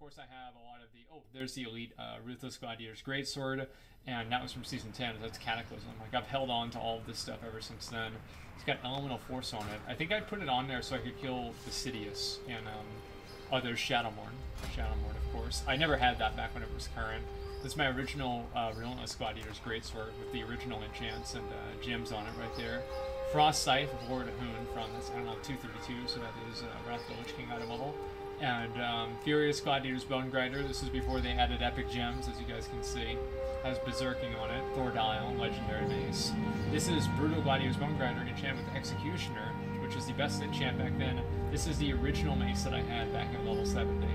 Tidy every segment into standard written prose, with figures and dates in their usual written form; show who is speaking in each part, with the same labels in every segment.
Speaker 1: course, I have a lot of the. Oh, there's the Elite Ruthless Gladiator's Greatsword, and that was from Season 10. That's Cataclysm. Like, I've held on to all of this stuff ever since then. It's got Elemental Force on it. I think I put it on there so I could kill Sidious and, there's Shadowmourne. Shadowmourne, of course. I never had that back when it was current. This is my original Relentless Gladiator's Greatsword with the original enchants and gems on it right there. Frost Scythe of Lord Ahun from this, I don't know, 232, so that is Wrath of the Lich King item level. And Furious Gladiator's Bone Grinder. This is before they added epic gems, as you guys can see. Has Berserking on it. Thordile, Legendary Mace. This is Brutal Gladiator's Bone Grinder, enchant with Executioner, which is the best enchant back then. This is the original mace that I had back at level 70.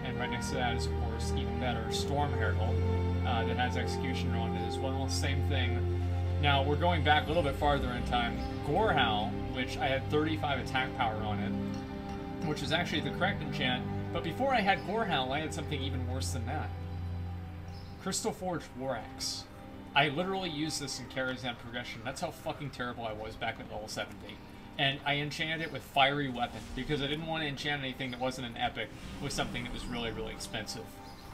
Speaker 1: And right next to that is, of course, even better, Storm Herald, that has Executioner on it as well. Same thing. Now, we're going back a little bit farther in time. Gorehowl, which I had 35 attack power on it, which is actually the correct enchant. But before I had Gorehowl, I had something even worse than that. Crystal Forged War Axe. I literally used this in Karazhan progression. That's how fucking terrible I was back at level 70. And I enchanted it with Fiery Weapon, because I didn't want to enchant anything that wasn't an epic with something that was really, really expensive.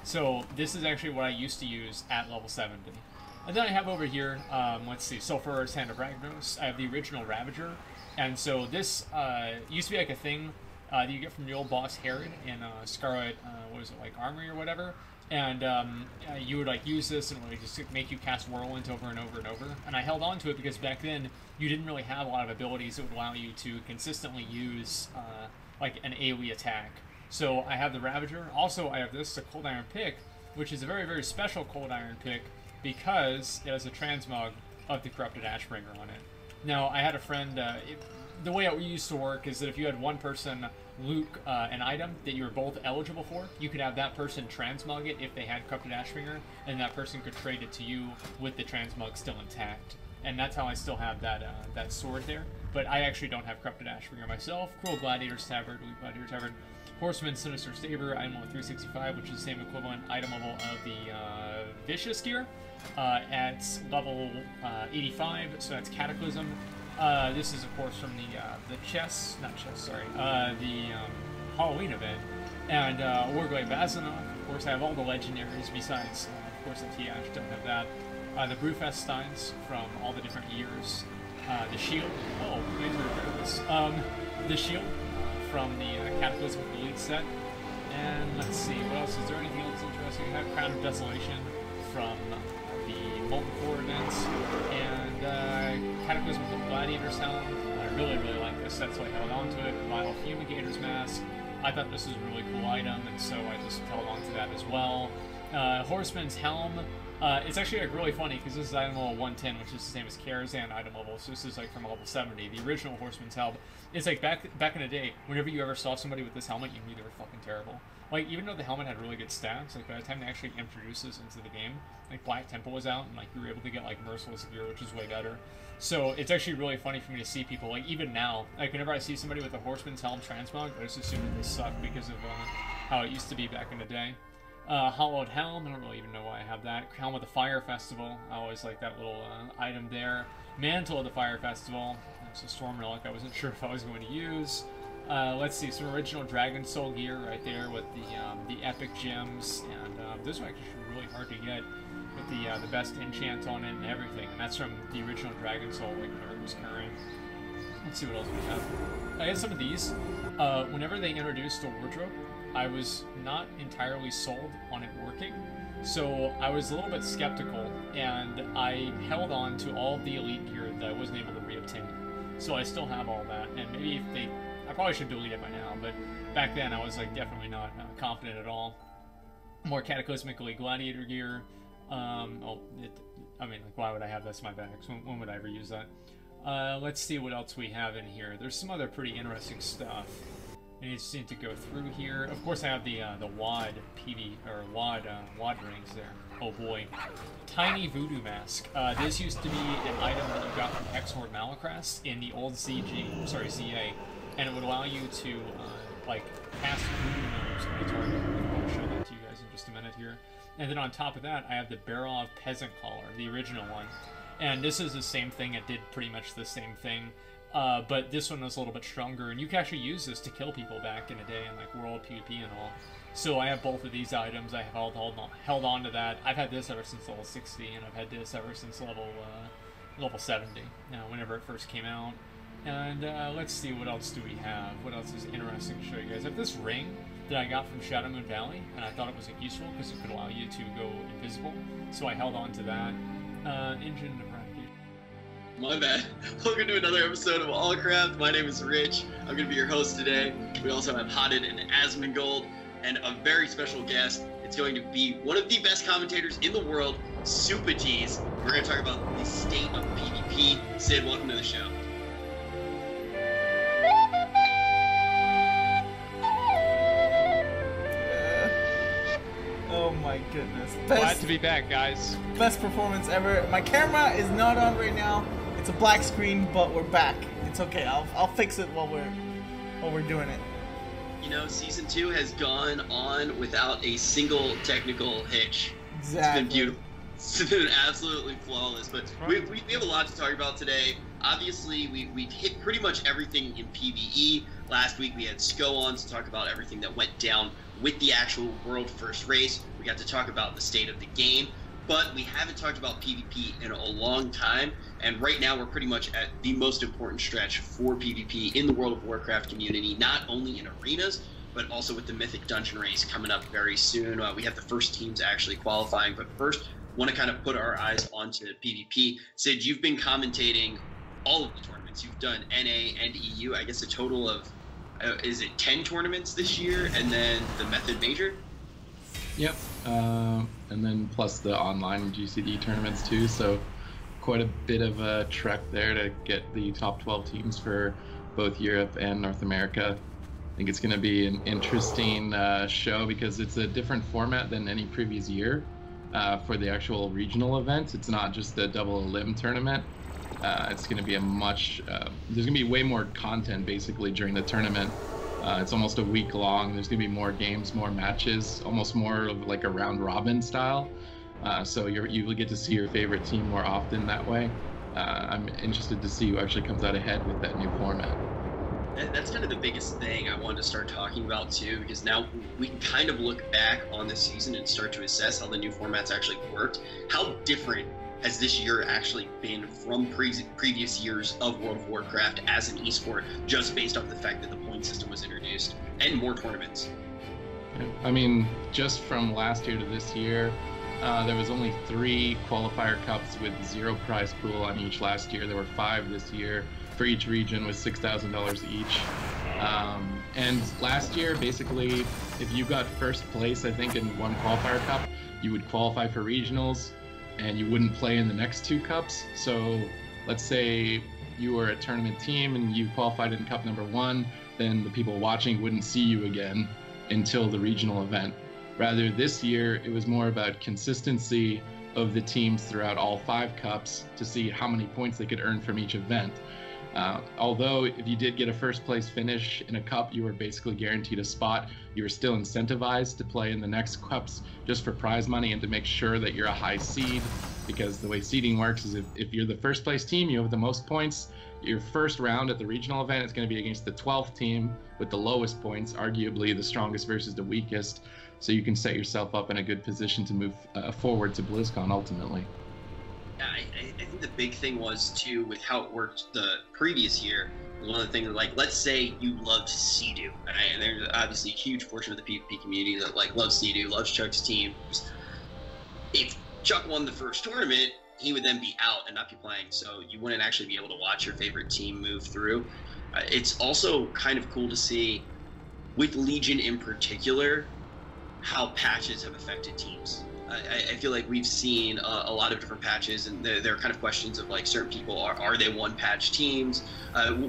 Speaker 1: So this is actually what I used to use at level 70. And then I have over here, let's see, Sulphur's Hand of Ragnos. I have the original Ravager. And so this used to be like a thing that you get from the old boss Herod in Scarlet, what was it, like Armory or whatever. And you would like use this and it would just make you cast Whirlwind over and over and over. And I held on to it because back then you didn't really have a lot of abilities that would allow you to consistently use like an AoE attack. So I have the Ravager. Also I have this, the Cold Iron Pick, which is a very, very special Cold Iron Pick because it has a transmog of the Corrupted Ashbringer on it. Now I had a friend, the way it used to work is that if you had one person Luke an item that you were both eligible for, you could have that person transmog it if they had Corrupted Ashbringer, and that person could trade it to you with the transmog still intact. And that's how I still have that that sword there. But I actually don't have Corrupted Ashbringer myself. Cruel Gladiator's Tabard, Elite Gladiator Tabard, Horseman Sinister Saber, item level 365, which is the same equivalent item level of the Vicious gear at level 85, so that's Cataclysm. This is, of course, from the Halloween event. And Warglaive Bazanov. Of course, I have all the legendaries besides, of course, the Tiash, don't have that. The Brewfest Steins from all the different years. The Shield. Oh, maybe this. The Shield from the Cataclysm Elite set. And let's see, what else? Is there anything else interesting? I have Crown of Desolation from the Molten Core events. And Cataclysm with the Gladiator's Helm. I really, really like this set, so I held on to it. Vile Fumigator's Mask. I thought this was a really cool item, and so I just held on to that as well. Horseman's Helm. It's actually like really funny because this is item level 110, which is the same as Karazhan item level, so this is like from level 70. The original Horseman's Helm. It's like back in the day, whenever you ever saw somebody with this helmet, you knew they were fucking terrible. Like, even though the helmet had really good stats, like by the time they actually introduced this into the game, like Black Temple was out, and like you were able to get like Merciless gear, which is way better. So it's actually really funny for me to see people, like even now, like whenever I see somebody with a Horseman's Helm transmog, I just assume that they suck because of how it used to be back in the day. Hollowed Helm, I don't really even know why I have that. Helm of the Fire Festival, I always like that little item there. Mantle of the Fire Festival, it's a Storm Relic I wasn't sure if I was going to use. Let's see, some original Dragon Soul gear right there with the epic gems, and those are actually really hard to get with the best enchant on it and everything, and that's from the original Dragon Soul, like whenever it was current. Let's see what else we have. I had some of these. Whenever they introduced a wardrobe, I was not entirely sold on it working, so I was a little bit skeptical, and I held on to all of the elite gear that I wasn't able to re-obtain. So I still have all that, and maybe if they... I probably should delete it by now, but back then I was like definitely not confident at all. More Cataclysmic Elite Gladiator gear. I mean, like, why would I have this in my bags? When would I ever use that? Let's see what else we have in here. There's some other pretty interesting stuff. I just need to go through here. Of course, I have the WAD PV or WAD rings there. Oh boy, Tiny Voodoo Mask. This used to be an item that you got from Exhort Malacrast in the old ZA, and it would allow you to like cast voodoo gnomes on the target. I'll show that to you guys in just a minute here. And then on top of that, I have the Barov Peasant Collar, the original one. And this is the same thing. It did pretty much the same thing. but this one was a little bit stronger, and you can actually use this to kill people back in a day in like World PvP and all. So I have both of these items. I have held on to that. I've had this ever since level 60, and I've had this ever since level 70. Whenever it first came out. And let's see, what else do we have? What else is interesting to show you guys? I have this ring that I got from Shadowmoon Valley, and I thought it was useful because it could allow you to go invisible. So I held on to that. Engine eradication.
Speaker 2: My bad. Welcome to another episode of Allcraft. My name is Rich. I'm going to be your host today. We also have Hotted and Asmongold, and a very special guest. It's going to be one of the best commentators in the world, Supatees. We're going to talk about the state of PvP. Sid, welcome to the show.
Speaker 3: Oh my goodness.
Speaker 1: Glad to be back, guys.
Speaker 3: Best performance ever. My camera is not on right now. It's a black screen, but we're back. It's okay. I'll fix it while we're doing it.
Speaker 2: You know, Season 2 has gone on without a single technical hitch.
Speaker 3: Exactly.
Speaker 2: It's been beautiful. It's been absolutely flawless. But we have a lot to talk about today. Obviously, we hit pretty much everything in PvE. Last week we had Sko on to talk about everything that went down with the actual world first race. We got to talk about the state of the game. But we haven't talked about PvP in a long time, and right now we're pretty much at the most important stretch for PvP in the World of Warcraft community, not only in arenas, but also with the Mythic Dungeon race coming up very soon. We have the first teams actually qualifying, but first, want to kind of put our eyes onto PvP. Sid, you've been commentating all of the tournaments. You've done NA and EU, I guess a total of, is it 10 tournaments this year, and then the Method Major?
Speaker 4: Yep, and then plus the online GCD tournaments too, so quite a bit of a trek there to get the top 12 teams for both Europe and North America. I think it's going to be an interesting show because it's a different format than any previous year for the actual regional event. It's not just a double elim tournament. It's going to be there's going to be way more content basically during the tournament. It's almost a week long. There's going to be more games, more matches, almost more of like a round robin style. So you will get to see your favorite team more often that way. I'm interested to see who actually comes out ahead with that new format.
Speaker 2: That's kind of the biggest thing I wanted to start talking about too, because now we can kind of look back on this season and start to assess how the new formats actually worked. How different has this year actually been from previous years of World of Warcraft as an esport, just based off the fact that the point system was introduced and more tournaments?
Speaker 4: I mean, just from last year to this year, there was only 3 qualifier cups with 0 prize pool on each last year. There were 5 this year for each region with $6,000 each. And last year, basically, if you got first place, I think, in 1 qualifier cup, you would qualify for regionals and you wouldn't play in the next 2 cups. So let's say you were a tournament team and you qualified in cup number 1, then the people watching wouldn't see you again until the regional event. Rather, this year, it was more about consistency of the teams throughout all 5 cups to see how many points they could earn from each event. Although if you did get a first place finish in a cup, you were basically guaranteed a spot. You were still incentivized to play in the next cups just for prize money and to make sure that you're a high seed, because the way seeding works is if you're the first place team, you have the most points. Your first round at the regional event is going to be against the 12th team with the lowest points, arguably the strongest versus the weakest. So you can set yourself up in a good position to move forward to BlizzCon ultimately.
Speaker 2: I think the big thing was too with how it worked the previous year. One of the things, like, let's say you loved Sea-Doo, and there's obviously a huge portion of the PvP community that like loves Sea-Doo, loves Chuck's team. If Chuck won the first tournament, he would then be out and not be playing, so you wouldn't actually be able to watch your favorite team move through. It's also kind of cool to see, with Legion in particular, how patches have affected teams. I feel like we've seen a lot of different patches, and there are kind of questions of like certain people are they one patch teams?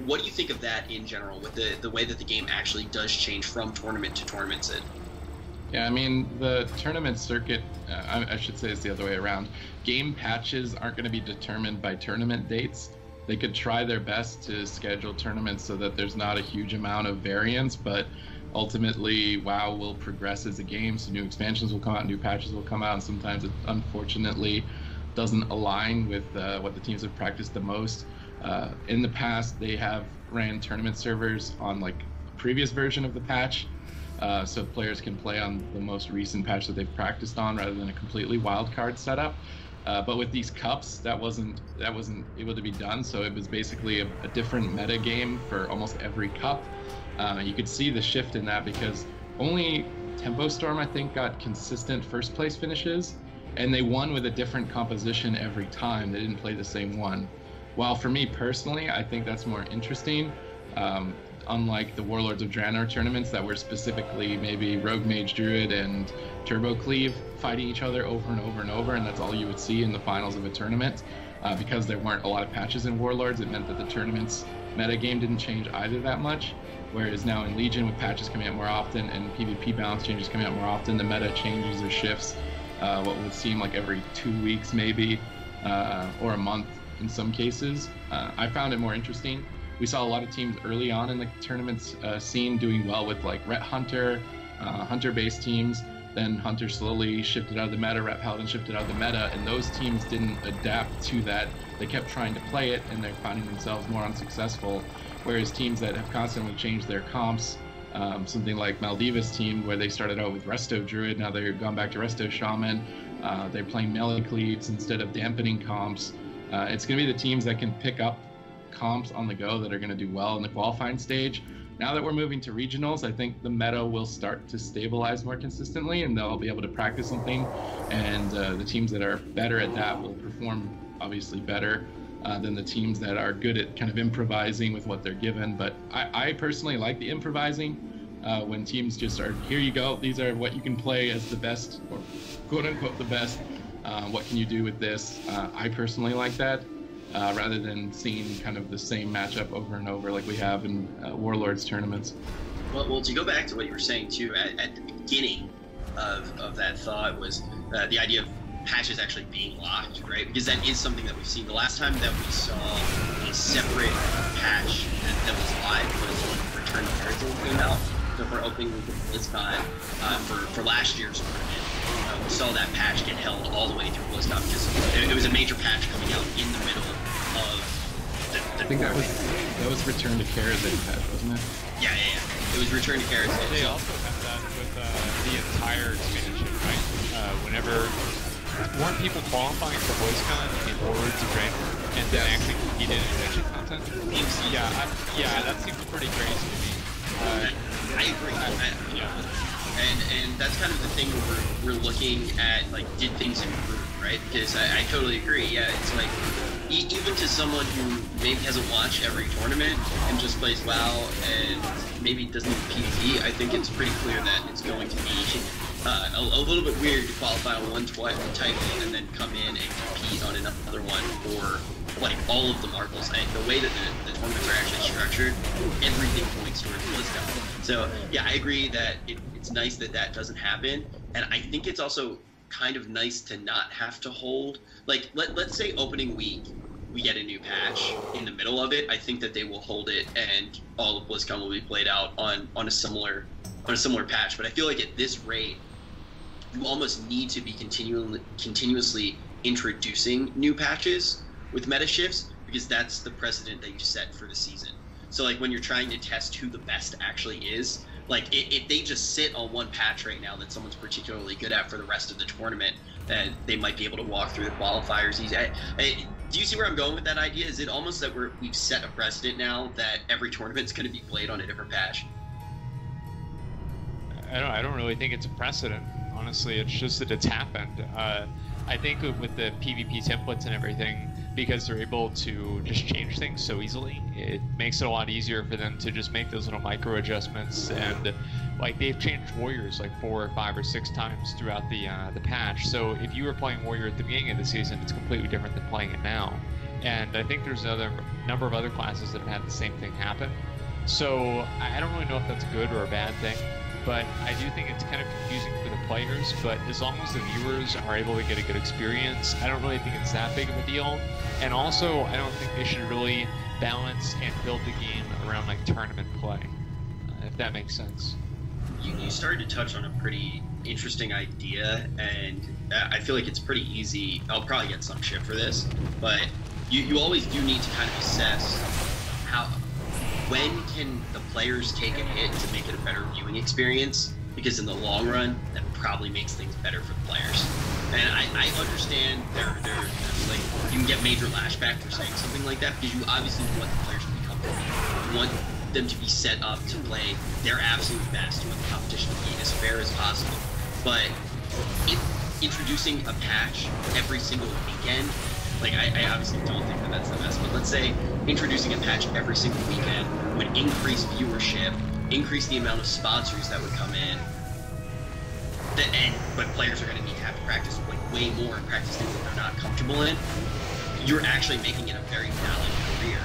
Speaker 2: What do you think of that in general, with the way that the game actually does change from tournament to tournament, Sid?
Speaker 4: Yeah, I mean, the tournament circuit, I should say it's the other way around. Game patches aren't going to be determined by tournament dates. They could try their best to schedule tournaments so that there's not a huge amount of variance, but ultimately WoW will progress as a game, so new expansions will come out, new patches will come out, and sometimes, unfortunately, doesn't align with what the teams have practiced the most. In the past, they have ran tournament servers on like a previous version of the patch, so players can play on the most recent patch that they've practiced on rather than a completely wildcard setup. But with these cups, that wasn't able to be done. So it was basically a different meta game for almost every cup. You could see the shift in that because only Tempo Storm, I think, got consistent first place finishes, and they won with a different composition every time. They didn't play the same one. While for me personally, I think that's more interesting. Unlike the Warlords of Draenor tournaments that were specifically maybe Rogue Mage Druid and Turbo Cleave fighting each other over and over and over, and that's all you would see in the finals of a tournament. Because there weren't a lot of patches in Warlords, it meant that the tournament's metagame didn't change either that much. Whereas now in Legion, with patches coming out more often and PvP balance changes coming out more often, the meta changes or shifts what would seem like every 2 weeks maybe, or a month in some cases. I found it more interesting. We saw a lot of teams early on in the tournaments scene doing well with like Ret Hunter, Hunter-based teams. Then Hunter slowly shifted out of the meta, Ret Paladin shifted out of the meta, and those teams didn't adapt to that. They kept trying to play it, and they're finding themselves more unsuccessful. Whereas teams that have constantly changed their comps, something like Maldiva's team, where they started out with Resto Druid, now they've gone back to Resto Shaman, they're playing melee cleaves instead of dampening comps. It's going to be the teams that can pick up comps on the go that are going to do well in the qualifying stage. Now that we're moving to regionals, I think the meta will start to stabilize more consistently, and they'll be able to practice something, and the teams that are better at that will perform obviously better than the teams that are good at kind of improvising with what they're given. But I personally like the improvising when teams just are, here you go, these are what you can play as the best, or quote unquote the best. What can you do with this? I personally like that. Rather than seeing kind of the same matchup over and over like we have in Warlords tournaments.
Speaker 2: Well, to go back to what you were saying too, at the beginning of that thought was the idea of patches actually being locked, right? Because that is something that we've seen. The last time that we saw a separate patch that was live was when Return to Karazhan came out. So for opening week of BlizzCon for last year's tournament. We saw that patch get held all the way through BlizzCon because it was a major patch coming out in the middle of the
Speaker 4: I think that was Return to Karazhan patch, wasn't it?
Speaker 2: Yeah. It was Return to Karazhan.
Speaker 1: They also had that with the entire expansion, right? Whenever weren't people qualifying for BlizzCon in Warlords of Draenor and then actually competed in expansion content? Yeah, that seems pretty crazy to me.
Speaker 2: I agree. And that's kind of the thing where we're looking at, like, did things improve, right? Because I totally agree. Yeah, it's like, even to someone who maybe hasn't watched every tournament and just plays WoW and maybe doesn't even PvP, I think it's pretty clear that it's going to be a little bit weird to qualify on one type and then come in and compete on another one for like all of the marbles. The way that the tournaments are actually structured, everything points towards BlizzCon. So yeah, I agree that it's nice that that doesn't happen, and I think it's also kind of nice to not have to hold, like, let's say opening week we get a new patch in the middle of it. I think that they will hold it and all of BlizzCon will be played out on a similar patch. But I feel like at this rate, you almost need to be continuously introducing new patches with meta shifts, because that's the precedent that you set for the season. So like when you're trying to test who the best actually is, like if they just sit on one patch right now that someone's particularly good at for the rest of the tournament, then they might be able to walk through the qualifiers easy. Do you see where I'm going with that idea? Is it almost that we've set a precedent now that every tournament's going to be played on a different patch?
Speaker 1: I don't really think it's a precedent. Honestly, it's just that it's happened. I think with the PvP templates and everything, because they're able to just change things so easily, it makes it a lot easier for them to just make those little micro adjustments. And like they've changed Warriors like 4 or 5 or 6 times throughout the patch. So if you were playing Warrior at the beginning of the season, it's completely different than playing it now. And I think there's a number of other classes that have had the same thing happen. So I don't really know if that's a good or a bad thing, but I do think it's kind of confusing for the players. But as long as the viewers are able to get a good experience, I don't really think it's that big of a deal. And also, I don't think they should really balance and build the game around like tournament play, if that makes sense.
Speaker 2: You started to touch on a pretty interesting idea, and I feel like it's pretty easy. I'll probably get some shit for this, but you always do need to kind of assess when can the players take a hit to make it a better viewing experience, because in the long run, that probably makes things better for the players. And I understand there's like, you can get major lashback for saying something like that, because you obviously want the players to be comfortable. You want them to be set up to play their absolute best. You want the competition to be as fair as possible. But introducing a patch every single weekend, like I obviously don't think that that's the best, but let's say introducing a patch every single weekend would increase viewership, increase the amount of sponsors that would come in, but players are going to need to have to practice like way more and practice things that they're not comfortable in. You're actually making it a very valid career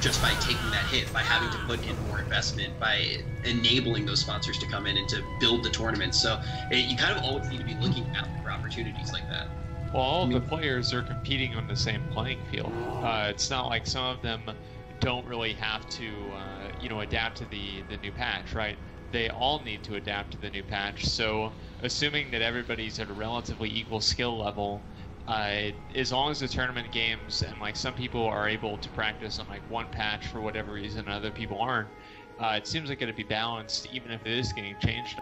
Speaker 2: just by taking that hit, by having to put in more investment, by enabling those sponsors to come in and to build the tournament. So you kind of always need to be looking out for opportunities like that.
Speaker 1: Well, all of the players are competing on the same playing field. It's not like some of them don't really have to, adapt to the new patch, right? They all need to adapt to the new patch. So, assuming that everybody's at a relatively equal skill level, as long as the tournament games and like some people are able to practice on like one patch for whatever reason, and other people aren't, it seems like it'd be balanced, even if it is getting changed.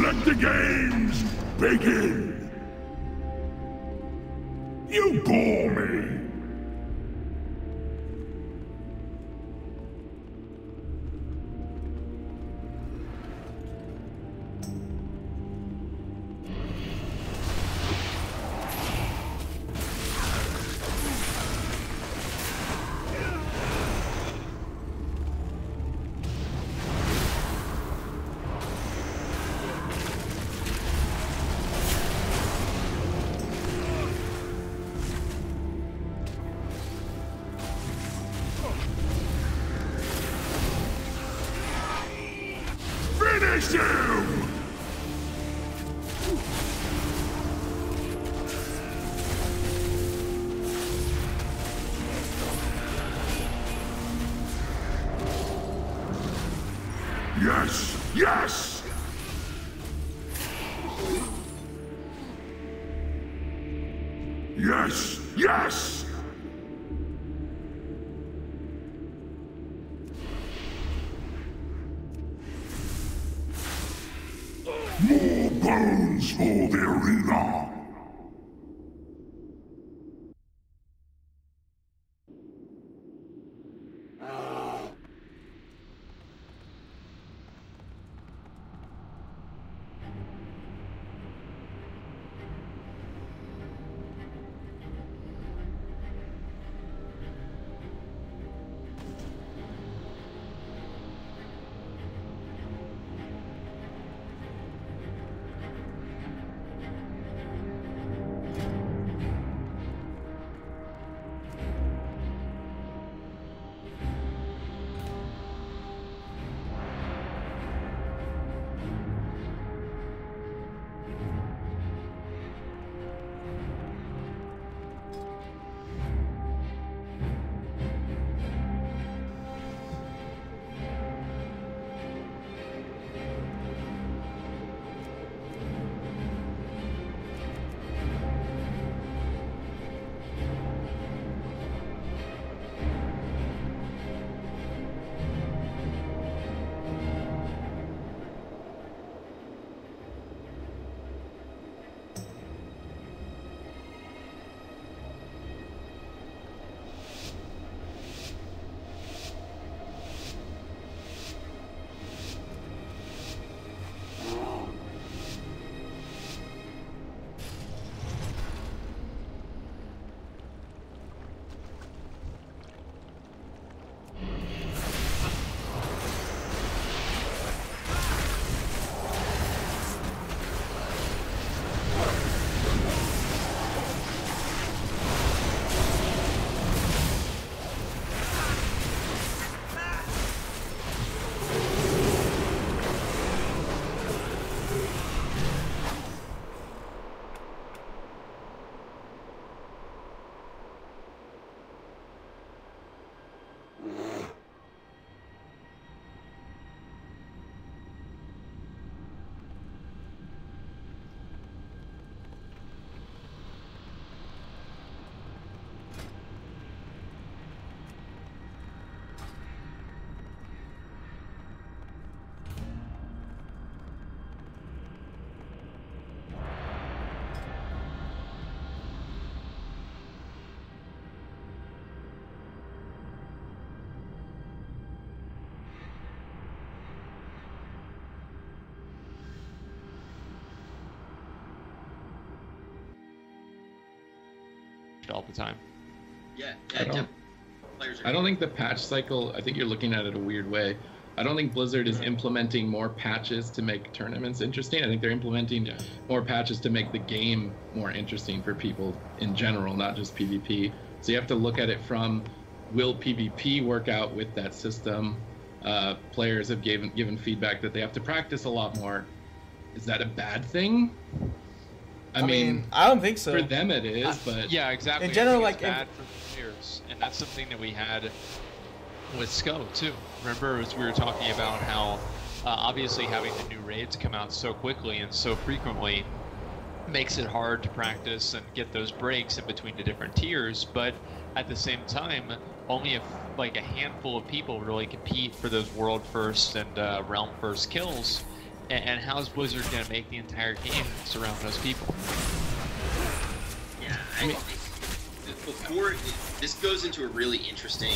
Speaker 5: Let the games begin! You bore me! Finish him! Yes! Yes! Yes! Yes! More bones for the arena!
Speaker 1: All the time.
Speaker 2: Yeah,
Speaker 4: I don't think the patch cycle, I think you're looking at it a weird way. I don't think Blizzard is implementing more patches to make tournaments interesting. I think they're implementing more patches to make the game more interesting for people in general, not just PvP. So you have to look at it from, will PvP work out with that system? Players have given feedback that they have to practice a lot more. Is that a bad thing? I mean,
Speaker 3: I don't think so.
Speaker 4: For them it is, but
Speaker 1: yeah, exactly.
Speaker 3: In general,
Speaker 1: I think
Speaker 3: like,
Speaker 1: it's bad for the players, and that's something that we had with SCO too. Remember, as we were talking about how obviously having the new raids come out so quickly and so frequently makes it hard to practice and get those breaks in between the different tiers, but at the same time, only a handful of people really compete for those world first and realm first kills.
Speaker 6: And how's Blizzard going to make the entire game surround those people?
Speaker 2: Yeah, I mean, before this goes into a really interesting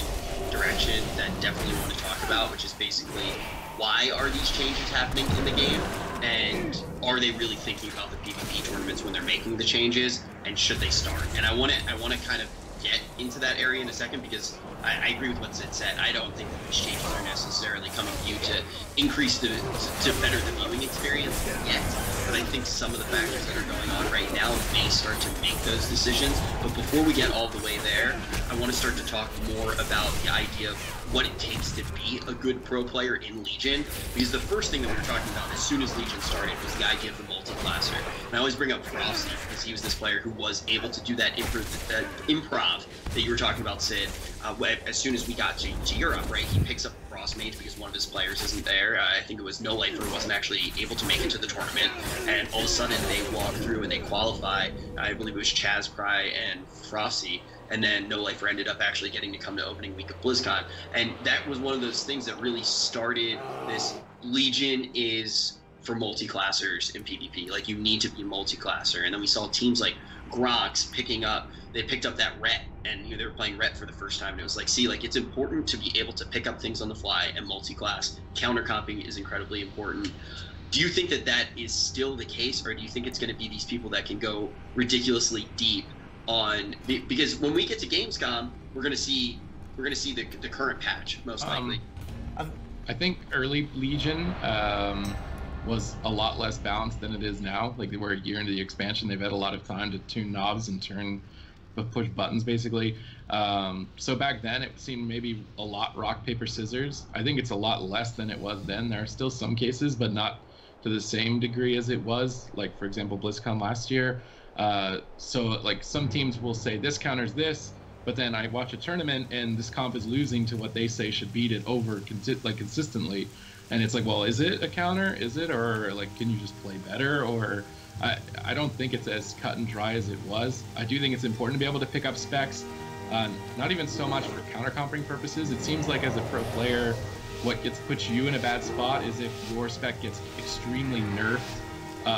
Speaker 2: direction that definitely want to talk about, which is basically why are these changes happening in the game, and are they really thinking about the PvP tournaments when they're making the changes, and should they start? And I want to kind of get into that area in a second, because I agree with what Sid said. I don't think that these changes are necessarily coming to you to increase to better the viewing experience yet, but I think some of the factors that are going on right now may start to make those decisions. But before we get all the way there, I want to start to talk more about the idea of what it takes to be a good pro player in Legion, because the first thing that we were talking about as soon as Legion started was the idea of the multi-classer. And I always bring up Frosty because he was this player who was able to do that improv that you were talking about, Sid. As soon as we got to Europe, right, he picks up Frost Mage because one of his players isn't there. I think it was No Lifer who wasn't actually able to make it to the tournament, and all of a sudden they walk through and they qualify. I believe it was Chaz Pry and Frosty, and then No Lifer ended up actually getting to come to opening week of BlizzCon. And that was one of those things that really started this Legion is for multi-classers in PvP. Like, you need to be multi-classer. And then we saw teams like Grox they picked up that Ret, and they were playing Ret for the first time, and it was like, see, like, it's important to be able to pick up things on the fly and multi-class. Counter-comping is incredibly important. Do you think that that is still the case, or do you think it's going to be these people that can go ridiculously deep on, because when we get to Gamescom, we're going to see the current patch most likely.
Speaker 4: I think early Legion was a lot less balanced than it is now. Like, they were a year into the expansion, they've had a lot of time to tune knobs and push buttons, basically. So back then it seemed maybe a lot rock paper scissors. I think it's a lot less than it was then. There are still some cases, but not to the same degree as it was, like, for example, BlizzCon last year. So like, some teams will say this counters this, but then I watch a tournament and this comp is losing to what they say should beat it over consistently, and it's like, well, is it a counter? Is it, or like, can you just play better? Or I don't think it's as cut and dry as it was. I do think it's important to be able to pick up specs, not even so much for counter comping purposes. It seems like as a pro player, what puts you in a bad spot is if your spec gets extremely nerfed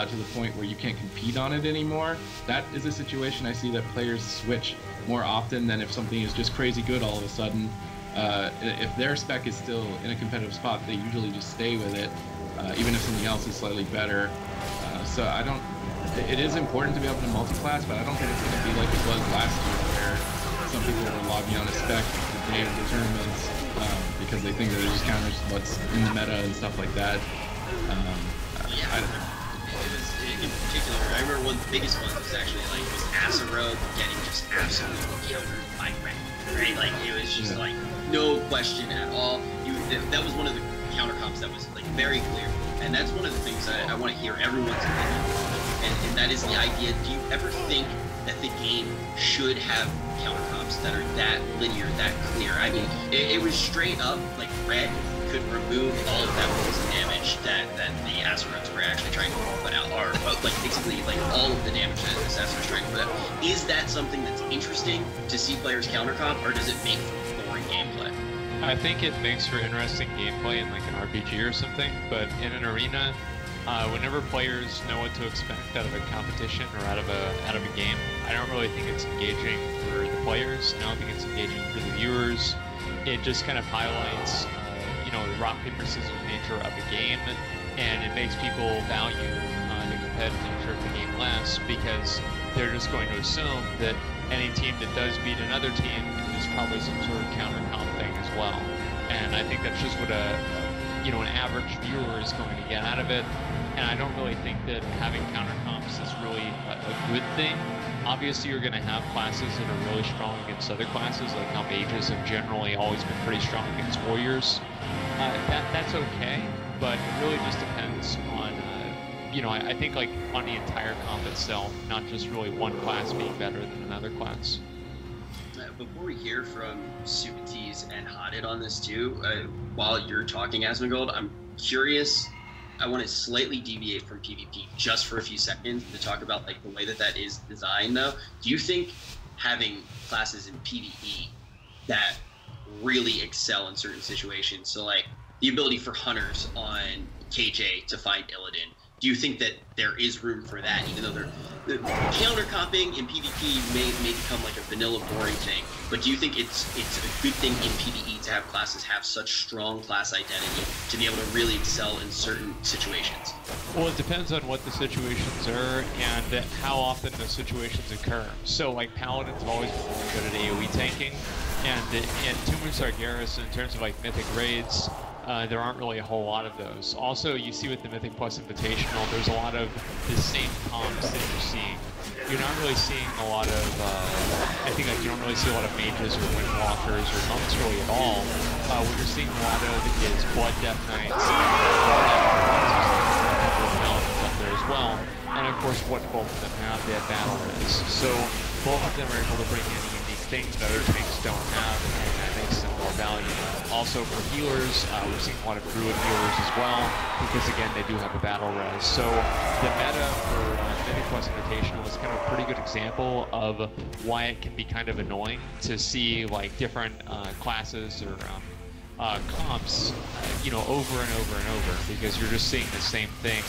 Speaker 4: to the point where you can't compete on it anymore. That is a situation I see that players switch more often than if something is just crazy good all of a sudden. If their spec is still in a competitive spot, they usually just stay with it, even if something else is slightly better. So it is important to be able to multi-class, but I don't think it's going to be like it was last year, where some people were logging on a spec the day of the tournaments because they think that it just counters what's in the meta and stuff like that.
Speaker 2: In particular, I remember one of the biggest ones was actually like was Asarogue getting just absolutely killed by Ret, right? Like, it was just like no question at all. That was one of the counter comps that was like very clear, and that's one of the things I want to hear everyone's opinion on, and that is the idea. Do you ever think that the game should have counter comps that are that linear, that clear? I mean, it was straight up like Ret could remove all of that poison damage that the Asarogues were actually trying to put out, or like basically like all of the damage that the Assassin was trying to put out. Is that something that's interesting to see players counter comp, or does it make for boring gameplay?
Speaker 6: I think it makes for interesting gameplay in like an RPG or something, but in an arena, whenever players know what to expect out of a competition or out of a game, I don't really think it's engaging for the players. I don't think it's engaging for the viewers. It just kind of highlights the rock, paper, scissors nature of the game, and it makes people value the competitive nature of the game less, because they're just going to assume that any team that does beat another team is probably some sort of counter comp thing as well. And I think that's just what an average viewer is going to get out of it. And I don't really think that having counter comps is really a good thing. Obviously, you're going to have classes that are really strong against other classes, like how mages have generally always been pretty strong against warriors. That's okay, but it really just depends on, I think, like, on the entire comp itself, not just really one class being better than another class.
Speaker 2: Before we hear from Supatees and Hotted on this too, while you're talking, Asmongold, I'm curious. I want to slightly deviate from PvP just for a few seconds to talk about like the way that is designed, though. Do you think having classes in PvE that really excel in certain situations, so like the ability for hunters on KJ to find Illidan. Do you think that there is room for that, even though the counter-comping in PvP may become like a vanilla boring thing, but do you think it's a good thing in PvE to have classes have such strong class identity to be able to really excel in certain situations?
Speaker 6: Well, it depends on what the situations are and how often the situations occur. So, like, Paladins have always been really good at AoE tanking, and in Tomb of Sargeras, in terms of, like, Mythic raids, there aren't really a whole lot of those. Also, you see with the Mythic Plus Invitational, there's a lot of the same comps that you're seeing. You're not really seeing a lot of, I think like you don't really see a lot of mages or windwalkers or monks really at all. What you're seeing a lot of is Blood Death Knights, up there as well. And of course, what both of them have, they have battle res. So both of them are able to bring in unique things that other tanks don't have, and that makes them more valuable. Also for healers, we're seeing a lot of druid healers as well, because again, they do have a battle res. So the meta for Mythic Plus Invitational is kind of a pretty good example of why it can be kind of annoying to see like different classes or comps, over and over and over, because you're just seeing the same thing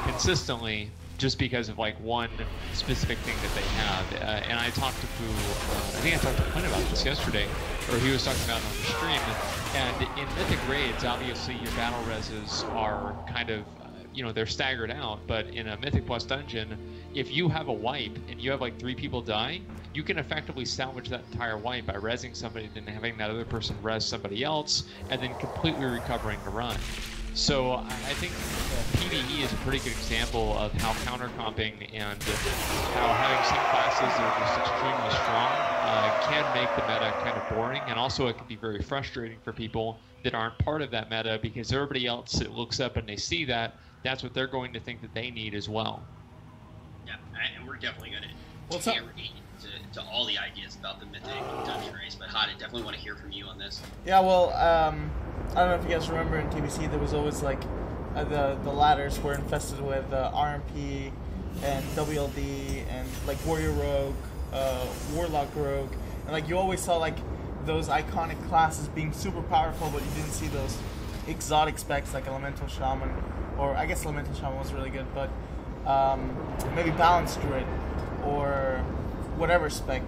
Speaker 6: consistently, just because of like one specific thing that they have. And I talked to I think I talked to Quinn about this yesterday, or he was talking about it on the stream. And in Mythic raids, obviously your battle reses are kind of, they're staggered out, but in a Mythic Plus dungeon, if you have a wipe and you have like 3 people die, you can effectively salvage that entire wipe by rezzing somebody, then having that other person res somebody else, and then completely recovering the run. So I think PvE is a pretty good example of how counter-comping and how having some classes that are just extremely strong can make the meta kind of boring, and also it can be very frustrating for people that aren't part of that meta, because everybody else that looks up and they see that, that's what they're going to think that they need as well.
Speaker 2: Yeah, and we're definitely going to carry to all the ideas about the Mythic dungeon race, but Hod, I definitely want to hear from you on this.
Speaker 3: Yeah, well, I don't know if you guys remember in TBC, there was always like the ladders were infested with RMP and WLD and like Warrior Rogue, Warlock Rogue, and like you always saw like those iconic classes being super powerful, but you didn't see those exotic specs like Elemental Shaman, or I guess Elemental Shaman was really good, but maybe Balance Druid or whatever spec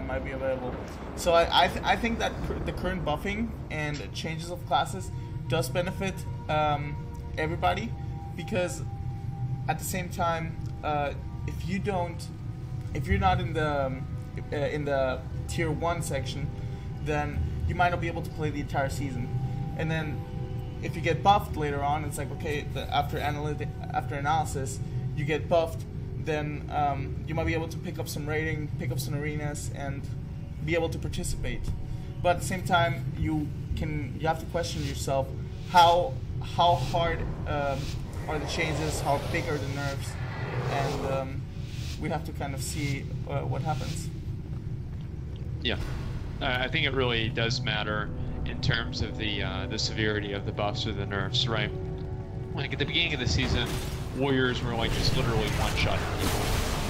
Speaker 3: might be available. So I think that the current buffing and changes of classes does benefit everybody, because at the same time, if you're not in the tier 1 section, then you might not be able to play the entire season. And then if you get buffed later on, it's like, okay, after analysis, you get buffed, then you might be able to pick up some rating, pick up some arenas, and be able to participate. But at the same time, you have to question yourself, how hard are the changes, how big are the nerfs, and we have to kind of see what happens.
Speaker 6: Yeah, I think it really does matter in terms of the severity of the buffs or the nerfs, right? Like at the beginning of the season, Warriors were like just literally one-shot people,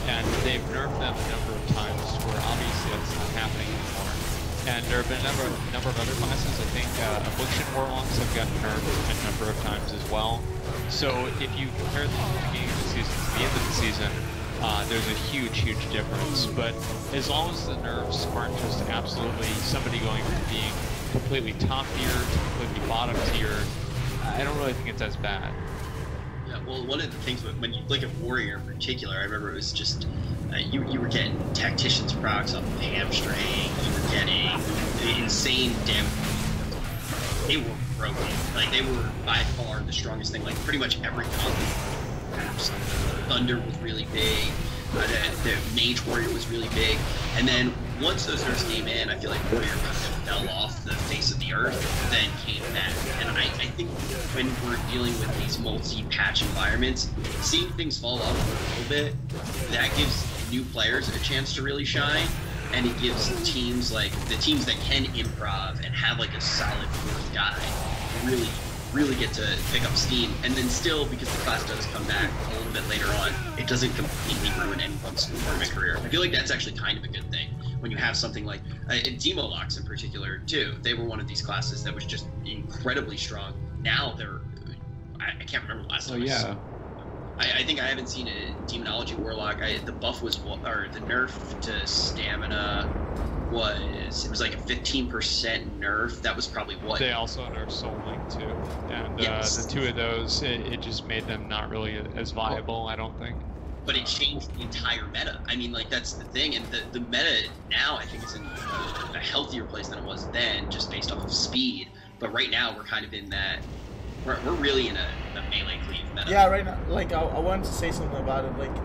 Speaker 6: and they've nerfed them a number of times where obviously that's not happening anymore. And there have been a number of other classes. I think Affliction Warlocks have gotten nerfed a number of times as well. So if you compare the beginning of the season to the end of the season, there's a huge difference. But as long as the nerfs aren't just absolutely somebody going from being completely top tier to completely bottom tier, I don't really think it's as bad.
Speaker 2: Yeah, well, one of the things when you look at Warrior in particular, I remember it was just you were getting Tactician's procs off of Hamstring, you were getting insane damage. They were broken. Like, they were by far the strongest thing. Like, pretty much every comp. Thunder was really big. The Mage Warrior was really big. And then once those nerfs came in, I feel like Warrior kind of fell off the face of the earth, then came back. And I think when we're dealing with these multi-patch environments, seeing things fall off a little bit, that gives new players a chance to really shine. And it gives teams like the teams that can improv and have like a solid fourth guy really get to pick up steam. And then still, because the class does come back a little bit later on, it doesn't completely ruin anyone's tournament career. I feel like that's actually kind of a good thing when you have something like Demolocks in particular too. They were one of these classes that was just incredibly strong now they're. I can't remember the last time.
Speaker 4: yeah.
Speaker 2: I think I haven't seen a Demonology Warlock. The buff was, or the nerf to stamina was like a 15% nerf. That was probably what.
Speaker 6: They also nerfed Soul Link too, and
Speaker 2: Yes.
Speaker 6: the two of those, it just made them not really as viable. I don't think.
Speaker 2: But it changed the entire meta. I mean, like, that's the thing. And the meta now, I think, is in a healthier place than it was then, just based off of speed. But right now, we're kind of in that. We're really in a melee cleave meta.
Speaker 3: Yeah, right now, like, I wanted to say something about it. Like,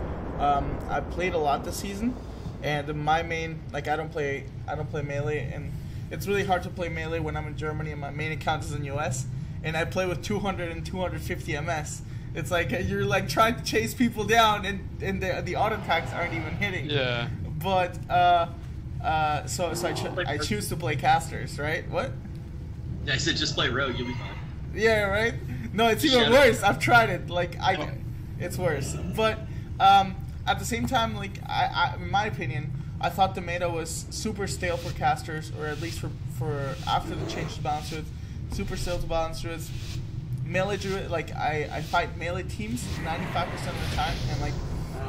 Speaker 3: I played a lot this season, and my main, like, I don't play melee, and it's really hard to play melee when I'm in Germany and my main account is in US, and I play with 200 and 250 MS. It's like you're like trying to chase people down, and the auto attacks aren't even hitting.
Speaker 6: Yeah.
Speaker 3: But so I choose to play casters, right? What?
Speaker 2: I said just play rogue, you'll be fine.
Speaker 3: Yeah, right. No, it's even
Speaker 2: Shadow.
Speaker 3: worse. I've tried it. Like it's worse. But at the same time, like I, in my opinion, I thought the meta was super stale for casters, or at least for after the change to balance with, super stale to balance with. Melee druid, like I fight melee teams 95% of the time, and like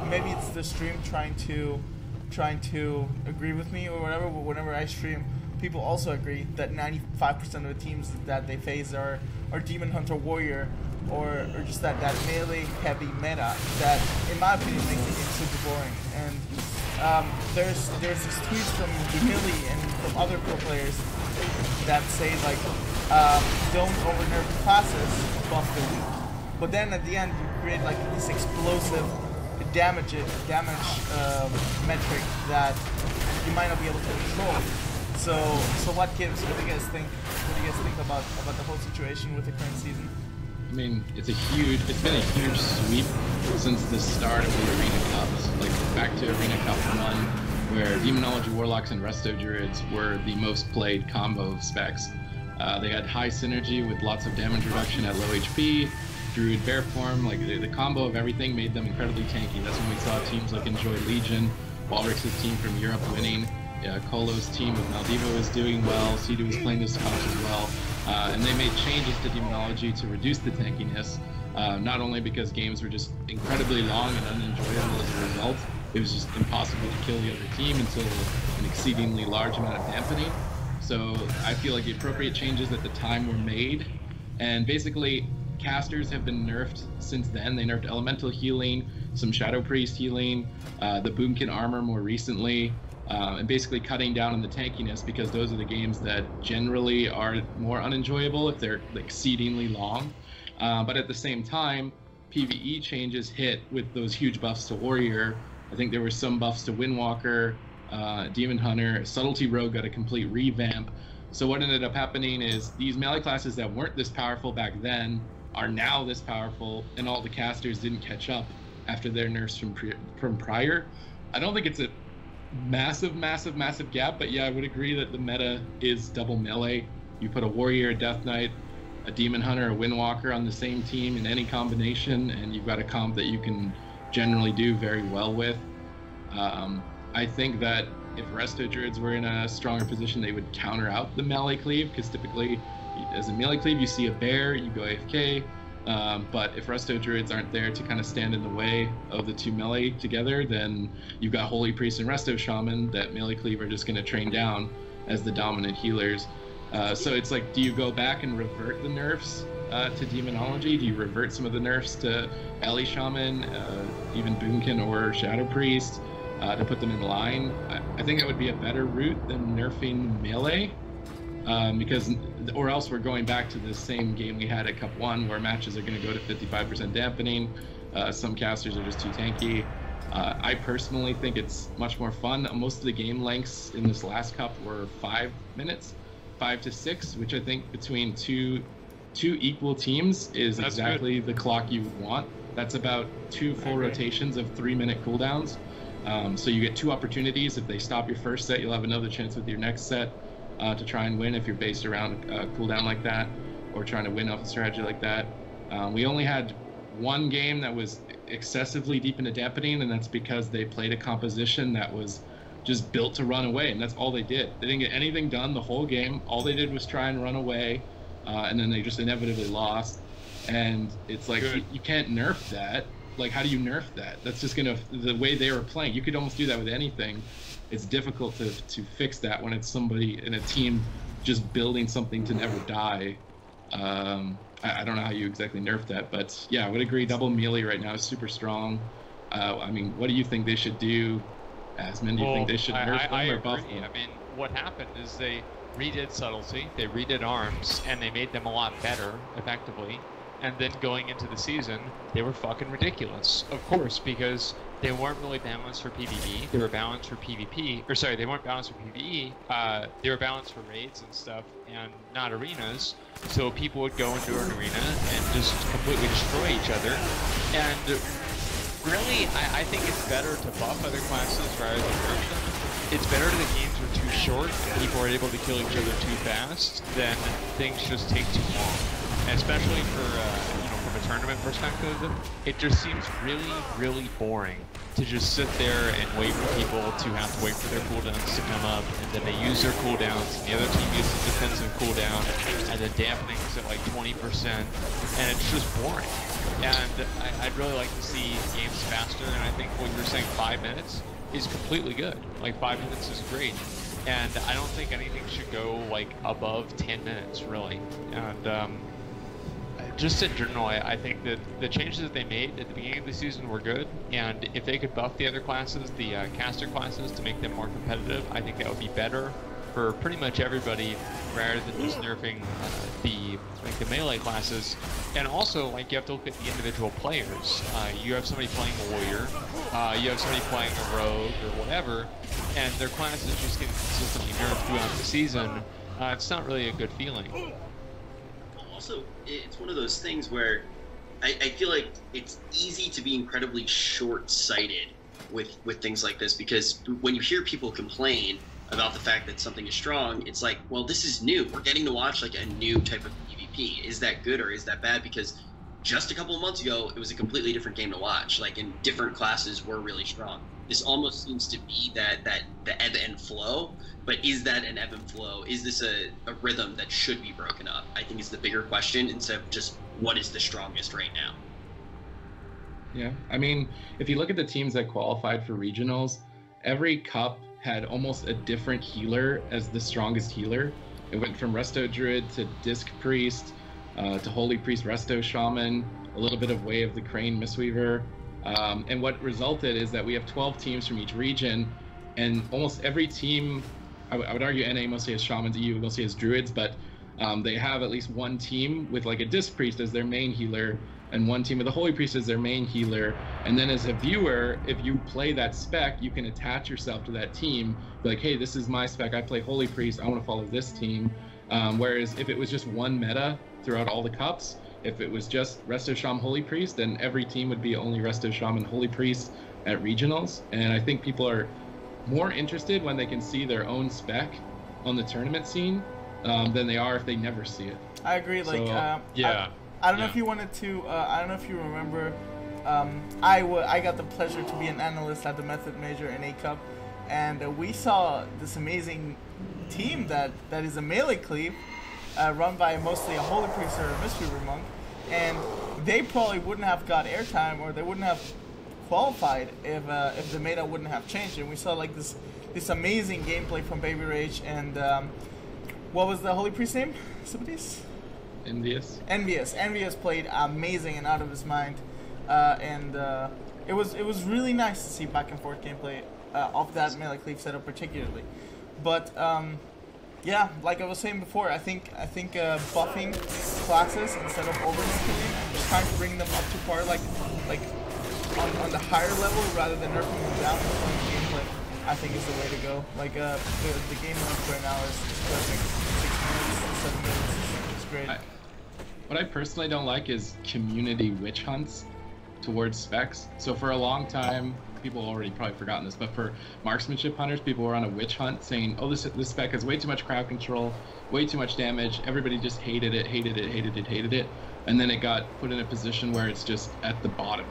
Speaker 3: maybe it's the stream trying to agree with me or whatever. But whenever I stream, people also agree that 95% of the teams that they face are Demon Hunter Warrior or just that melee heavy meta that, in my opinion, makes the game super boring. And there's these tweets from Dumili and from other pro players that say like, don't over-nerf the classes, buff the weak. But then at the end, you create like this explosive damage metric that you might not be able to control. So what do you guys think? What do you guys think about the whole situation with the current season?
Speaker 4: I mean, it's been a huge sweep since the start of the Arena Cups, like back to Arena Cup 1, where Demonology Warlocks and Resto Druids were the most played combo of specs. They had high synergy with lots of damage reduction at low HP, Druid Bear Form, like the combo of everything made them incredibly tanky. That's when we saw teams like Enjoy Legion, Walrix's team from Europe winning, Kolo's team with Maldivo was doing well, Sidu was playing this comp as well, and they made changes to Demonology to reduce the tankiness, not only because games were just incredibly long and unenjoyable as a result, it was just impossible to kill the other team until an exceedingly large amount of dampening. So I feel like the appropriate changes at the time were made, and basically casters have been nerfed since then. They nerfed Elemental healing, some Shadow Priest healing, the Boomkin armor more recently, and basically cutting down on the tankiness because those are the games that generally are more unenjoyable if they're exceedingly long. But at the same time, PvE changes hit with those huge buffs to Warrior. I think there were some buffs to Windwalker, Demon Hunter, Subtlety Rogue got a complete revamp. So what ended up happening is these melee classes that weren't this powerful back then are now this powerful, and all the casters didn't catch up after their nerfs from prior. I don't think it's a massive gap, but yeah, I would agree that the meta is double melee. You put a Warrior, a Death Knight, a Demon Hunter, a Windwalker on the same team in any combination, and you've got a comp that you can generally do very well with. I think that if Resto Druids were in a stronger position, they would counter out the melee cleave, because typically as a melee cleave you see a bear, you go AFK, but if Resto Druids aren't there to kind of stand in the way of the two melee together, then you've got Holy Priest and Resto Shaman that melee cleave are just going to train down as the dominant healers. So it's like, do you go back and revert the nerfs to Demonology? Do you revert some of the nerfs to Ellie Shaman, even Boomkin or Shadow Priest, to put them in line? I think that would be a better route than nerfing melee, because or else we're going back to the same game we had at Cup 1 where matches are going to go to 55% dampening. Some casters are just too tanky. I personally think it's much more fun. Most of the game lengths in this last Cup were 5 minutes, 5 to 6, which I think between two equal teams is
Speaker 6: That's
Speaker 4: exactly the clock you want. That's about 2 full rotations of 3-minute cooldowns. So you get 2 opportunities. If they stop your first set, you'll have another chance with your next set to try and win if you're based around a cooldown like that, or trying to win off a strategy like that. We only had 1 game that was excessively deep into dampening, and that's because they played a composition that was just built to run away, and that's all they did. They didn't get anything done the whole game. All they did was try and run away. and then they just inevitably lost. And it's like you can't nerf that. Like, how do you nerf that? That's just gonna, the way they were playing. You could almost do that with anything. It's difficult to fix that when it's somebody in a team just building something to never die. I don't know how you exactly nerf that, but yeah, I would agree. Double melee right now is super strong. I mean, what do you think they should do, Asmon? Do you think they should nerf them or buff them?
Speaker 6: I mean, what happened is they redid subtlety, they redid arms, and they made them a lot better, effectively. And then going into the season, they were fucking ridiculous. Of course, because they weren't really balanced for PvE. They were balanced for PvP. Or sorry, they weren't balanced for PvE. They were balanced for raids and stuff, and not arenas. So people would go into an arena and just completely destroy each other. And really, I think it's better to buff other classes rather than nerf them. It's better the games are too short and people are able to kill each other too fast than things just take too long. And especially for, from a tournament perspective, it just seems really, really boring to just sit there and wait for people to have to wait for their cooldowns to come up, and then they use their cooldowns, and the other team uses a defensive cooldown, and then dampening's at like 20%, and it's just boring. And I'd really like to see games faster, and I think what you're saying, 5 minutes, is completely good. Like, 5 minutes is great. And I don't think anything should go, like, above 10 minutes, really. And, just in general, I think that the changes that they made at the beginning of the season were good, and if they could buff the other classes, the caster classes, to make them more competitive, I think that would be better for pretty much everybody, rather than just nerfing the melee classes. And also, like, you have to look at the individual players. You have somebody playing a warrior, you have somebody playing a rogue or whatever, and their class is just getting consistently nerfed throughout the season. It's not really a good feeling.
Speaker 2: Also, it's one of those things where I feel like it's easy to be incredibly short-sighted with things like this, because when you hear people complain about the fact that something is strong, it's like, well, this is new. We're getting to watch like a new type of PvP. Is that good or is that bad? Because just a couple of months ago, it was a completely different game to watch. Like, in different classes were really strong. This almost seems to be that the ebb and flow. But is that an ebb and flow? Is this a rhythm that should be broken up? I think is the bigger question, instead of just what is the strongest right now.
Speaker 4: Yeah, I mean, if you look at the teams that qualified for regionals, every cup had almost a different healer as the strongest healer. It went from Resto Druid to Disc Priest to Holy Priest Resto Shaman, a little bit of Way of the Crane Mistweaver. And what resulted is that we have 12 teams from each region, and almost every team, I would argue NA mostly has Shamans, EU mostly has Druids, but they have at least one team with like a Disc Priest as their main healer, and one team with a Holy Priest as their main healer. And then as a viewer, if you play that spec, you can attach yourself to that team. Be like, hey, this is my spec, I play Holy Priest, I want to follow this team. Whereas if it was just one meta throughout all the cups, if it was just Resto Shaman Holy Priest, then every team would be only Resto Shaman Holy Priest at regionals. And I think people are more interested when they can see their own spec on the tournament scene than they are if they never see it.
Speaker 3: I agree. Like,
Speaker 4: So,
Speaker 6: Yeah.
Speaker 3: I don't know if you wanted to. I don't know if you remember. I got the pleasure to be an analyst at the Method Major in A Cup, and we saw this amazing team that is a melee cleave, run by mostly a Holy Priest or a Mistweaver Monk, and they probably wouldn't have got airtime, or they wouldn't have qualified if the meta wouldn't have changed. And we saw like this amazing gameplay from Baby Rage, and what was the Holy Priest name? Somebody's?
Speaker 4: Envious.
Speaker 3: Envious played amazing and out of his mind, and it was really nice to see back and forth gameplay of that melee cleave setup particularly. But yeah, like I was saying before, I think buffing classes instead of overskilling and just trying to bring them up to par, like on the higher level rather than nerfing them down in the gameplay, I think is the way to go. Like the game length right now is perfect. 6 minutes, 7 minutes, it's great.
Speaker 4: What I personally don't like is community witch hunts towards specs. So for a long time, people already probably forgotten this, but for marksmanship hunters, people were on a witch hunt saying, oh, this spec has way too much crowd control, way too much damage. Everybody just hated it. And then it got put in a position where it's just at the bottom.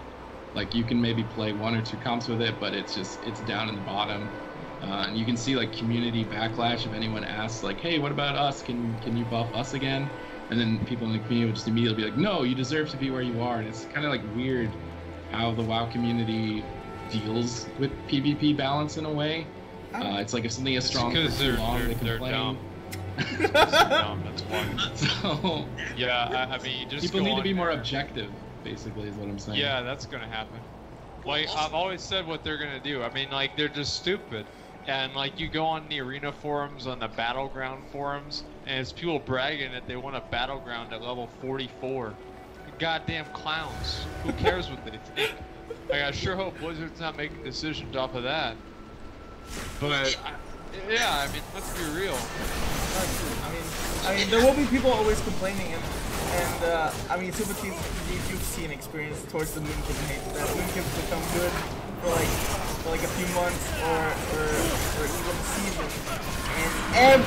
Speaker 4: Like, you can maybe play 1 or 2 comps with it, but it's down in the bottom. And you can see like community backlash if anyone asks like, hey, what about us? Can you buff us again? and then people in the community would just immediately be like, no, you deserve to be where you are. And it's kind of like weird how the WoW community deals with PvP balance in a way. It's like if something is strong for too long, they complain.
Speaker 6: Dumb. That's why.
Speaker 4: So
Speaker 6: Yeah, I mean, just
Speaker 4: people
Speaker 6: go
Speaker 4: need to
Speaker 6: on
Speaker 4: be more
Speaker 6: there.
Speaker 4: objective, basically, is what I'm saying.
Speaker 6: Yeah, that's gonna happen. Like, I've always said what they're gonna do. I mean, like, they're just stupid. And, like, you go on the arena forums, on the battleground forums, and it's people bragging that they want a battleground at level 44. Goddamn clowns. Who cares what they think? Like, I sure hope Blizzard's not making decisions off of that. But, yeah, I mean, let's be real.
Speaker 3: I mean, there will be people always complaining, and I mean, Super Teams, you've seen experience towards the Moonkin hate. That Moonkin's become good for like a few months or even a season, and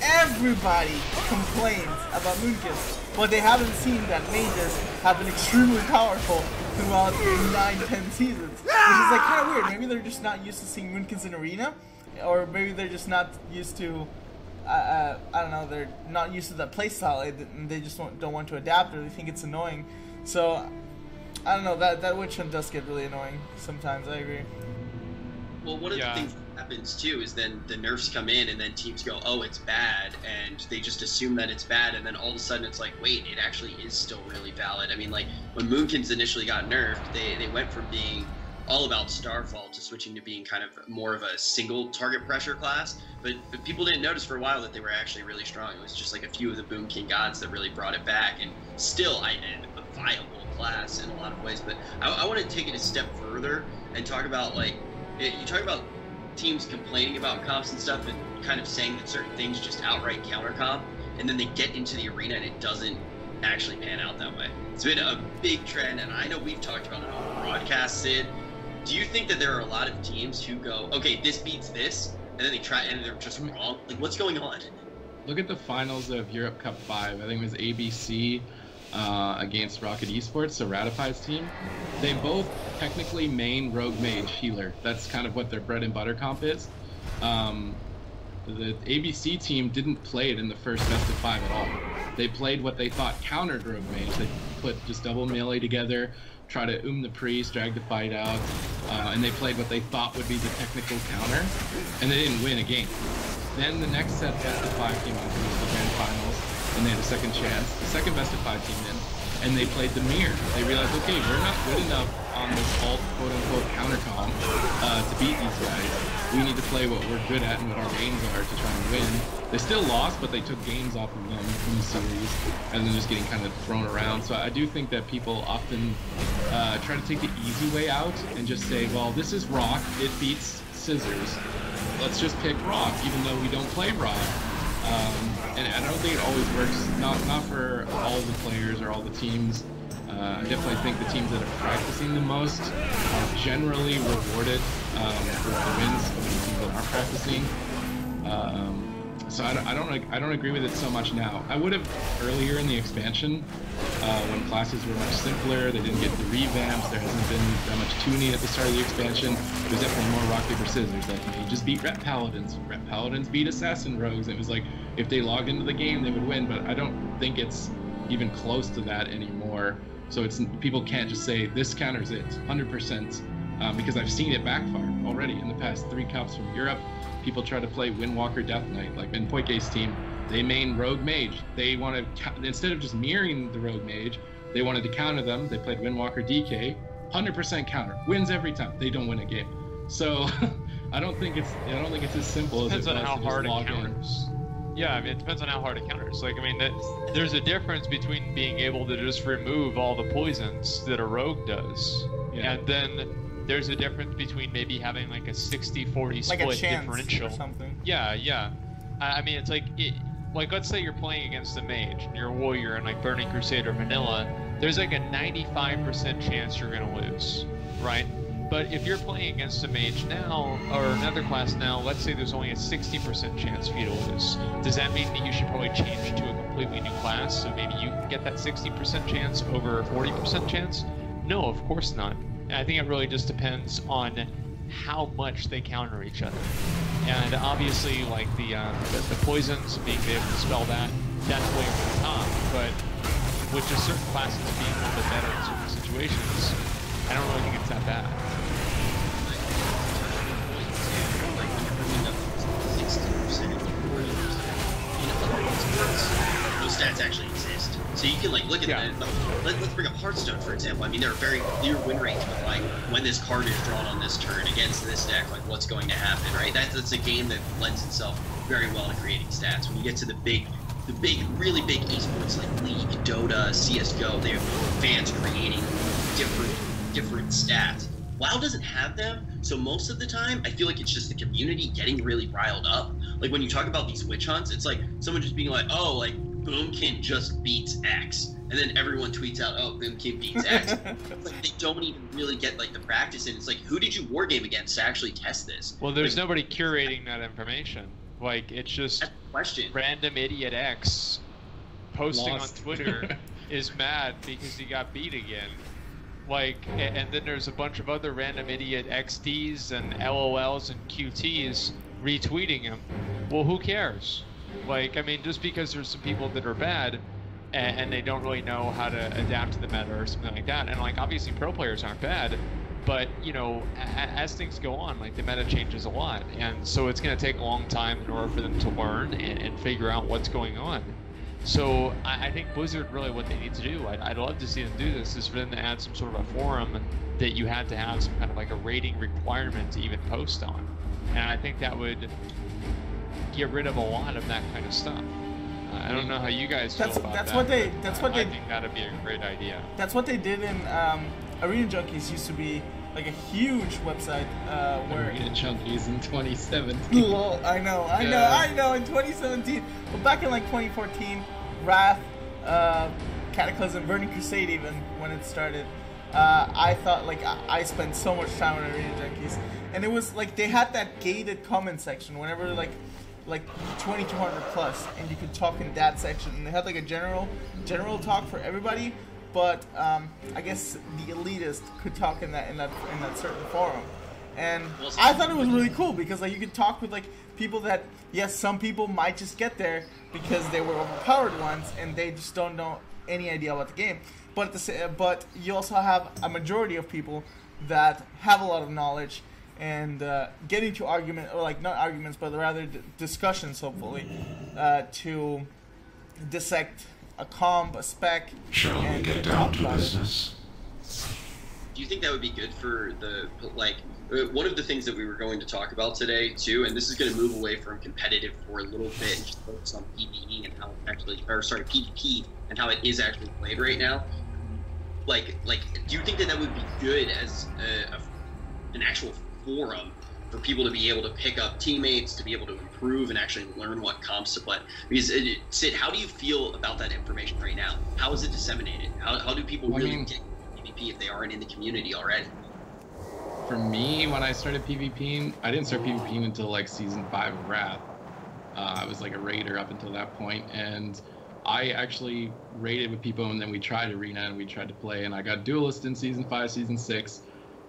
Speaker 3: everybody complains about Moonkins. But they haven't seen that mages have been extremely powerful throughout 9-10 seasons, which is like kind of weird. Maybe they're just not used to seeing Moonkins in arena, or maybe they're just not used to. I don't know. They're not used to that playstyle, and they just don't want to adapt, or they think it's annoying. So I don't know. That witch hunt does get really annoying sometimes. I agree.
Speaker 2: Well, one of the things that happens too is then the nerfs come in, and then teams go, "Oh, it's bad," and they just assume that it's bad, and then all of a sudden it's like, "Wait, it actually is still really valid." I mean, like when Moonkins initially got nerfed, they went from being all about Starfall to switching to being kind of more of a single target pressure class, but people didn't notice for a while that they were actually really strong. It was just like a few of the Boom King gods that really brought it back, and still a viable class in a lot of ways. But I want to take it a step further and talk about, like, you talk about teams complaining about comps and stuff and kind of saying that certain things just outright counter comp, and then they get into the arena and it doesn't actually pan out that way. It's been a big trend, and I know we've talked about it on the broadcast, Sid. Do you think that there are a lot of teams who go, okay, this beats this, and then they try and they're just wrong? Like, what's going on?
Speaker 4: Look at the finals of Europe Cup 5. I think it was ABC against Rocket Esports, so Ratify's team. They both technically main Rogue Mage healer. That's kind of what their bread and butter comp is. The ABC team didn't play it in the first best of 5 at all. They played what they thought countered Rogue Mage. They put just double melee together, try to the priest, drag the fight out, and they played what they thought would be the technical counter, and they didn't win a game. Then the next set, best of 5 came out to the grand finals, and they had a second chance. The second best of 5 came in, and they played the mirror. They realized, okay, we're not good enough on this alt quote-unquote counter comp to beat these guys. We need to play what we're good at and what our games are to try and win. They still lost, but they took games off of them in the series, and then just getting kind of thrown around. So I do think that people often try to take the easy way out and just say, well, this is rock, it beats scissors. Let's just pick rock, even though we don't play rock. And I don't think it always works, not for all the players or all the teams. I definitely think the teams that are practicing the most are generally rewarded for the wins of the teams that aren't practicing. So I don't agree with it so much now. I would have earlier in the expansion, when classes were much simpler, they didn't get the revamps, there hasn't been that much tuning at the start of the expansion. There's definitely more rock, paper, scissors. Like, mages beat rep paladins beat assassin rogues. It was like, if they logged into the game, they would win, but I don't think it's even close to that anymore. So people can't just say, this counters it, 100%, because I've seen it backfire already in the past 3 cups from Europe. People try to play Windwalker Death Knight, like in Poike's team. They main Rogue Mage. They want to, instead of just mirroring the Rogue Mage, they wanted to counter them. They played Windwalker DK, 100% counter, wins every time. They don't win a game. So I don't think it's as simple as it was to just log in.
Speaker 6: Yeah, I mean, it depends on how hard it counters. Like, I mean, there's a difference between being able to just remove all the poisons that a rogue does, and then there's a difference between maybe having like a 60-40 split
Speaker 3: like a chance
Speaker 6: differential.
Speaker 3: Or something.
Speaker 6: Yeah. I mean, it's like, like let's say you're playing against a mage, and you're a warrior in like Burning Crusade or Vanilla. There's like a 95% chance you're gonna lose, right? But if you're playing against a mage now, or another class now, let's say there's only a 60% chance for you to lose. Does that mean that you should probably change to a completely new class, so maybe you can get that 60% chance over a 40% chance? No, of course not. And I think it really just depends on how much they counter each other. And obviously, like the poisons, being able to spell that, that's way over the top. but with just certain classes being a little bit better in certain situations, I don't really think it's that bad.
Speaker 2: Those stats actually exist. So you can like look at that. Let's bring up Hearthstone for example. I mean, there are very clear win rates with like when this card is drawn on this turn against this deck, like what's going to happen, right? That's a game that lends itself very well to creating stats. When you get to the really big esports like League, Dota, CS:GO, they have fans creating different stats. WoW doesn't have them, so most of the time, I feel like it's just the community getting really riled up. Like when you talk about these witch hunts, it's like someone just being like, "Oh, like Boomkin just beats X," and then everyone tweets out, "Oh, Boomkin beats X." Like they don't even really get like the practice in. It's like, who did you wargame against to actually test this?
Speaker 6: Well, there's
Speaker 2: like,
Speaker 6: nobody curating that information. Like it's just
Speaker 2: that's the question.
Speaker 6: Random idiot X posting
Speaker 4: Lost.
Speaker 6: on Twitter is mad because he got beat again. Like, and then there's a bunch of other random idiot XDs and LOLs and QTs retweeting him. Well, who cares? Like, I mean, just because there's some people that are bad and they don't really know how to adapt to the meta or something like that. And like, obviously pro players aren't bad, but you know, as things go on, like the meta changes a lot. And so it's going to take a long time in order for them to learn and figure out what's going on. So I think Blizzard, really what they need to do, I'd love to see them do this, is for them to add some sort of a forum that you had to have some kind of like a rating requirement to even post on. And I think that would get rid of a lot of that kind of stuff. I don't know how you guys feel about that. I think that'd be a great idea.
Speaker 3: That's what they did in Arena Junkies. Used to be like a huge website where
Speaker 4: Arena Junkies in 2017.
Speaker 3: Lol, I know, in 2017. But back in like 2014, Wrath, Cataclysm, Burning Crusade, even when it started, I thought like I spent so much time on Arena Junkies, and it was like they had that gated comment section whenever like 2200 plus, and you could talk in that section, and they had like a general talk for everybody. But I guess the elitist could talk in that certain forum, and I thought it was really cool because like you could talk with like people that, yes, some people might just get there because they were overpowered once and they just don't know any idea about the game. But you also have a majority of people that have a lot of knowledge and get into argument, or like not arguments, but rather discussions, hopefully, to dissect a comp, a spec,
Speaker 5: Shall we
Speaker 3: and
Speaker 5: get
Speaker 3: talk
Speaker 5: down to
Speaker 3: about it.
Speaker 5: business?
Speaker 2: Do you think that would be good for the, like, one of the things that we were going to talk about today too, and this is going to move away from competitive for a little bit and just focus on PvE and how it actually, or sorry, PvP and how it is actually played right now. Like, do you think that would be good as an actual forum for people to be able to pick up teammates, to be able to improve and actually learn what comps to play? Because Sid, how do you feel about that information right now? How is it disseminated? How do people really get PvP if they aren't in the community already?
Speaker 4: For me, when I started PvPing, I didn't start PvPing until like season 5 of Wrath. I was like a raider up until that point, and I actually raided with people, and then we tried Arena and we tried to play, and I got Duelist in season 5, season 6,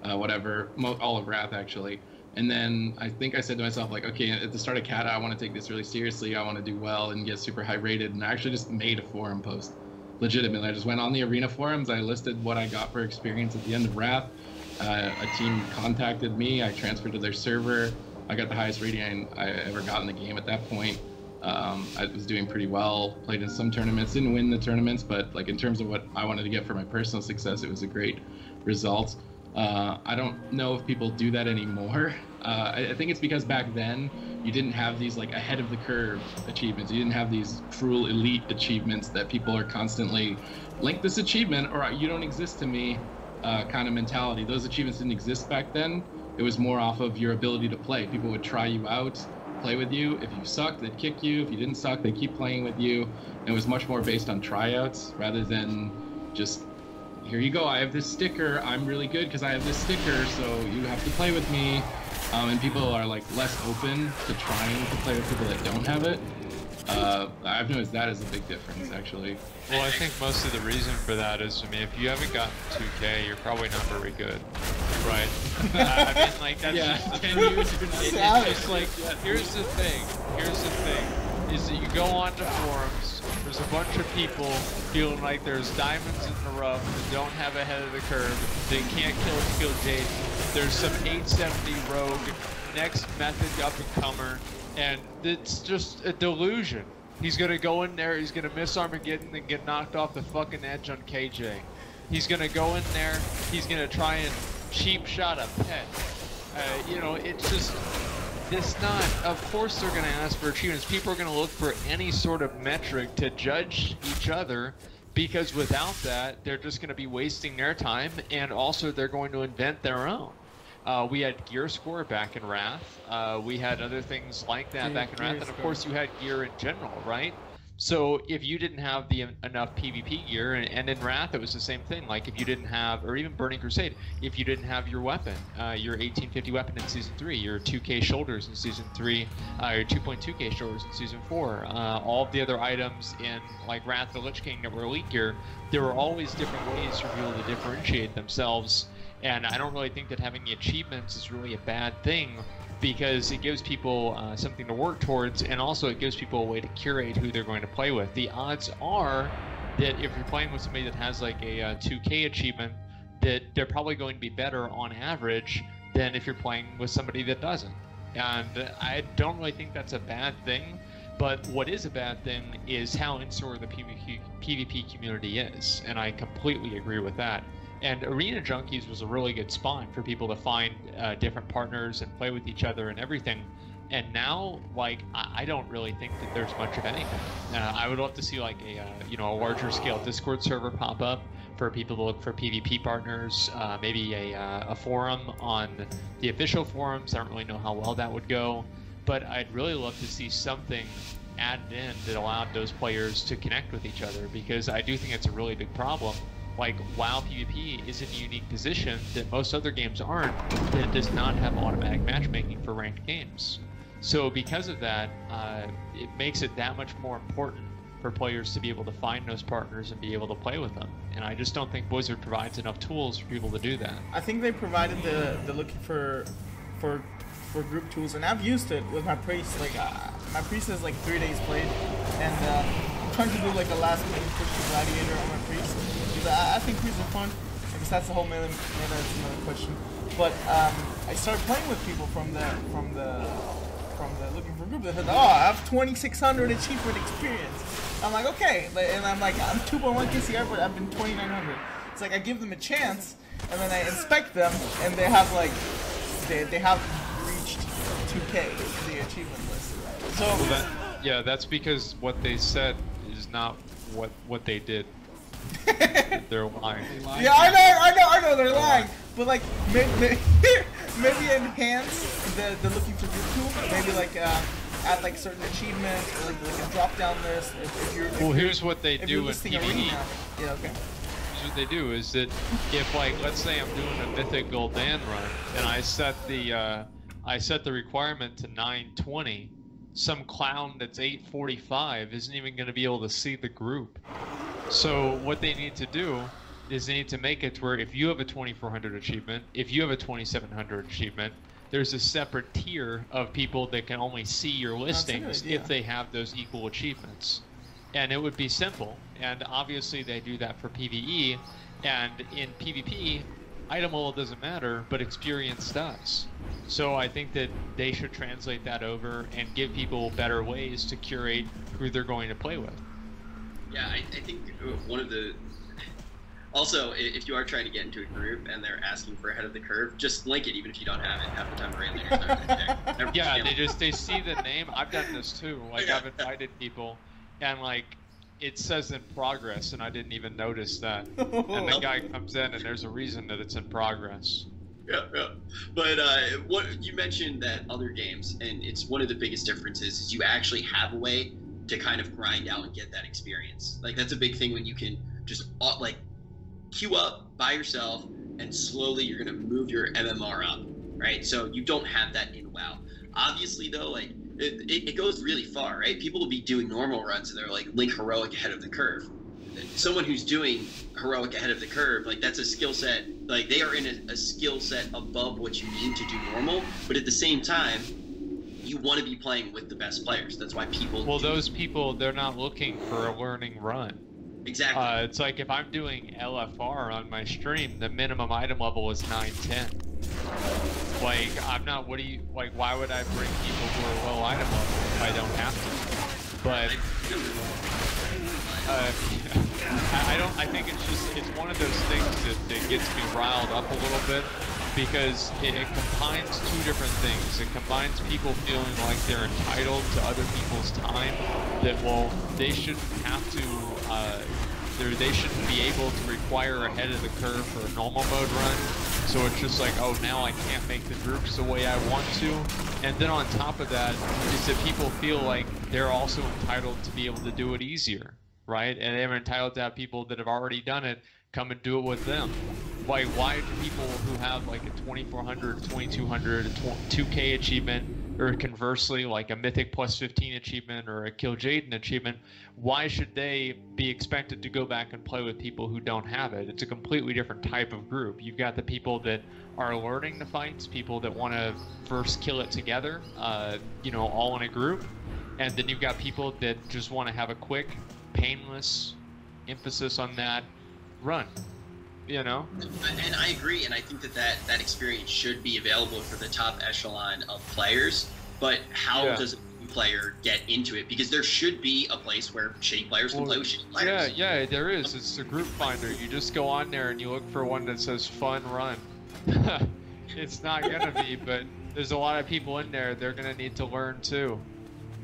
Speaker 4: whatever, all of Wrath actually. And then I think I said to myself, like, okay, at the start of Kata, I want to take this really seriously. I want to do well and get super high rated. And I actually just made a forum post. Legitimately, I just went on the Arena forums. I listed what I got for experience at the end of Wrath. A team contacted me. I transferred to their server. I got the highest rating I ever got in the game at that point. I was doing pretty well. Played in some tournaments. Didn't win the tournaments, but like in terms of what I wanted to get for my personal success, it was a great result. I don't know if people do that anymore. I think it's because back then you didn't have these like ahead of the curve achievements. You didn't have these cruel elite achievements that people are constantly link this achievement or you don't exist to me kind of mentality. Those achievements didn't exist back then. It was more off of your ability to play. People would try you out, play with you. If you sucked, they'd kick you. If you didn't suck, they'd keep playing with you. And it was much more based on tryouts rather than just, here you go, I have this sticker, I'm really good because I have this sticker, so you have to play with me. And people are like less open to trying to play with people that don't have it. I've noticed that is a big difference, actually.
Speaker 6: Well, I think most of the reason for that is, I mean, if you haven't gotten 2K, you're probably not very good, right? I mean, like, that's just
Speaker 4: 10 years,
Speaker 6: it's just like, here's the thing, is that you go onto forums for there's a bunch of people feeling like there's diamonds in the rough that don't have a head of the curve. They can't kill Jaden. There's some 870 rogue, next method up-and-comer, and it's just a delusion. He's gonna go in there, he's gonna miss Armageddon and get knocked off the fucking edge on KJ. He's gonna go in there, he's gonna try and cheap shot a pet. You know, it's just, it's not, of course they're gonna ask for achievements. People are gonna look for any sort of metric to judge each other, because without that, they're just gonna be wasting their time, and also they're going to invent their own. We had gear score back in Wrath. We had other things like that back in Wrath, and of course you had gear in general, right? So if you didn't have the enough PvP gear, and in Wrath it was the same thing, like if you didn't have, or even Burning Crusade, if you didn't have your weapon, your 1850 weapon in Season 3, your 2k shoulders in Season 3, your 2.2k shoulders in Season 4, all of the other items in like Wrath of the Lich King that were elite gear, there were always different ways for people to differentiate themselves, and I don't really think that having the achievements is really a bad thing, because it gives people something to work towards, and also it gives people a way to curate who they're going to play with. The odds are that if you're playing with somebody that has like a 2K achievement, that they're probably going to be better on average than if you're playing with somebody that doesn't. And I don't really think that's a bad thing, but what is a bad thing is how insular the PvP community is, and I completely agree with that. And Arena Junkies was a really good spawn for people to find different partners and play with each other and everything. And now, like, I don't really think that there's much of anything. I would love to see like a larger scale Discord server pop up for people to look for PvP partners. Maybe a forum on the official forums. I don't really know how well that would go, but I'd really love to see something added in that allowed those players to connect with each other, because I do think it's a really big problem. Like, WoW PvP is in a unique position that most other games aren't, that it does not have automatic matchmaking for ranked games. So because of that, it makes it that much more important for players to be able to find those partners and be able to play with them. And I just don't think Blizzard provides enough tools for people to do that.
Speaker 3: I think they provided the looking for group tools, and I've used it with my priest. Like, my priest has like 3 days played, and I'm trying to do like a last minute push to Gladiator on my priest. I think priests are fun. I guess that's a whole meta. That's another question. But I started playing with people from the looking for group that said, "Oh, I have 2,600 achievement experience." I'm like, okay, and I'm like, I'm 2.1 KCR, but I've been 2,900. It's like I give them a chance, and then I inspect them, and they have like they have reached 2K in the achievement list. So
Speaker 6: well, that's because what they said is not what they did. They're lying.
Speaker 3: Yeah, I know they're lying. But like, maybe enhance the looking for group tool. Maybe like add like certain achievements, or like a drop down list. If you're
Speaker 6: here's what they do in PvE.
Speaker 3: Yeah, okay.
Speaker 6: Here's what they do is that if, like, let's say I'm doing a Mythic Gul'dan run and I set the requirement to 920, some clown that's 845 isn't even going to be able to see the group. So what they need to do is they need to make it to where if you have a 2400 achievement, if you have a 2700 achievement, there's a separate tier of people that can only see your listings if they have those equal achievements. And it would be simple. And obviously they do that for PvE, and in PvP, item level doesn't matter, but experience does. So I think that they should translate that over and give people better ways to curate who they're going to play with.
Speaker 2: Yeah, I think one of the... Also, if you are trying to get into a group and they're asking for ahead of the curve, just link it even if you don't have it. Half the time we're in there, it's not gonna check.
Speaker 6: Yeah, they see the name. I've done this too. Like, I've invited people, and like, it says in progress, and I didn't even notice that. And the guy comes in, and there's a reason that it's in progress.
Speaker 2: Yeah. But what you mentioned that other games, and it's one of the biggest differences is you actually have a way to kind of grind out and get that experience. Like, that's a big thing when you can just like queue up by yourself, and slowly you're gonna move your MMR up, right? So you don't have that in WoW. Obviously, though, like it goes really far, right? People will be doing normal runs and they're like link heroic ahead of the curve. Someone who's doing heroic ahead of the curve, like, that's a skill set. Like, they are in a skill set above what you need to do normal, but at the same time, you want to be playing with the best players. That's why people.
Speaker 6: Well, those people, they're not looking for a learning run.
Speaker 2: Exactly.
Speaker 6: It's like if I'm doing LFR on my stream, the minimum item level is 910. Like, I'm not, why would I bring people who are low item level if I don't have to? But, I think it's one of those things that gets me riled up a little bit, because it combines two different things. It combines people feeling like they're entitled to other people's time, that, well, they shouldn't have to, they shouldn't be able to require ahead of the curve for a normal mode run. So it's just like, oh, now I can't make the groups the way I want to. And then on top of that is that people feel like they're also entitled to be able to do it easier, right? And they're entitled to have people that have already done it come and do it with them. Like, why do people who have like a 2400, 2200, a 2K achievement, or conversely like a Mythic plus 15 achievement or a Kill Jaden achievement, why should they be expected to go back and play with people who don't have it? It's a completely different type of group. You've got the people that are learning the fights, people that want to first kill it together, all in a group, and then you've got people that just want to have a quick, painless emphasis on that run. And
Speaker 2: I agree, and I think that experience should be available for the top echelon of players, but how does a player get into it? Because there should be a place where shitty players can play with shitty players.
Speaker 6: Yeah, there is. It's a group finder. You just go on there and you look for one that says fun run. It's not gonna be, but there's a lot of people in there. They're gonna need to learn too.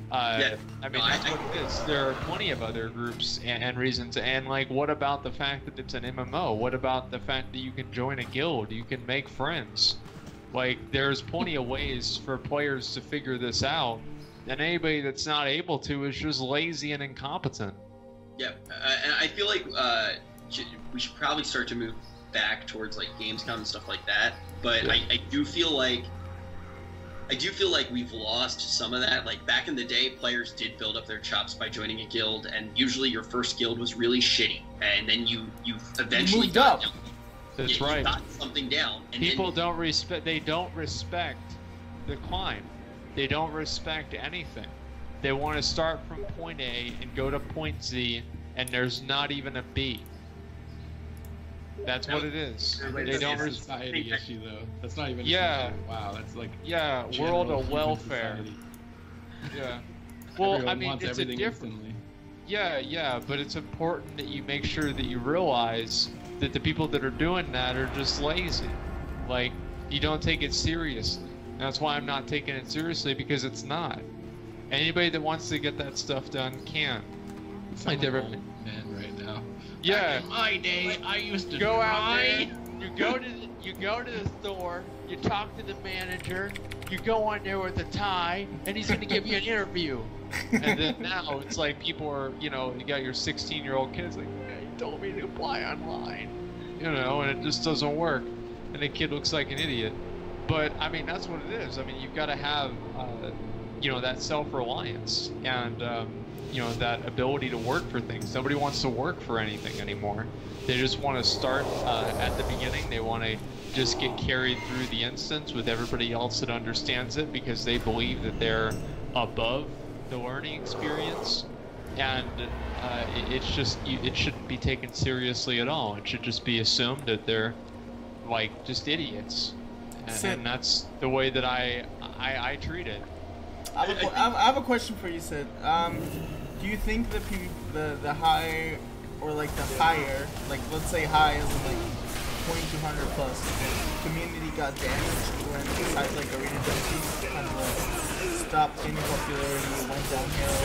Speaker 6: That's what it is. There are plenty of other groups and reasons. And like, what about the fact that it's an MMO? What about the fact that you can join a guild? You can make friends. Like, there's plenty of ways for players to figure this out. And anybody that's not able to is just lazy and incompetent.
Speaker 2: Yeah, and I feel like we should probably start to move back towards like Gamescom and stuff like that. But yeah. I do feel like we've lost some of that. Like, back in the day, players did build up their chops by joining a guild, and usually your first guild was really shitty, and then you eventually got down.
Speaker 6: That's right.
Speaker 2: You got something down. And
Speaker 6: people don't respect. They don't respect the climb. They don't respect anything. They want to start from point A and go to point Z, and there's not even a B. That's what it is. They don't
Speaker 4: respect. Society issue though. That's not even.
Speaker 6: Yeah.
Speaker 4: Wow. That's like.
Speaker 6: Yeah. World of welfare.
Speaker 4: Society.
Speaker 6: Yeah. Well,
Speaker 4: Everyone
Speaker 6: I mean,
Speaker 4: wants
Speaker 6: it's a different.
Speaker 4: Instantly.
Speaker 6: Yeah, but it's important that you make sure that you realize that the people that are doing that are just lazy. Like, you don't take it seriously. That's why I'm not taking it seriously, because it's not. Anybody that wants to get that stuff done can.
Speaker 4: Like, they're man right now.
Speaker 6: Yeah.
Speaker 4: Back in my day, I used to
Speaker 6: go
Speaker 4: try.
Speaker 6: out there. You go to the store. You talk to the manager. You go on there with a tie, and he's gonna give you an interview. And then now it's like people are, you got your 16-year-old kids like, yeah, you told me to apply online, and it just doesn't work, and the kid looks like an idiot. But I mean, that's what it is. I mean, you've got to have, that self-reliance and that ability to work for things. Nobody wants to work for anything anymore. They just want to start at the beginning. They want to just get carried through the instance with everybody else that understands it, because they believe that they're above the learning experience, and it shouldn't be taken seriously at all. It should just be assumed that they're like just idiots, and that's the way that I treat it.
Speaker 3: I have a question for you, Sid. Do you think the high, or like the higher, like let's say high is like 2200 plus, community got damaged when sites like Arena Junkies kind of like stopped gaining popularity, went downhill,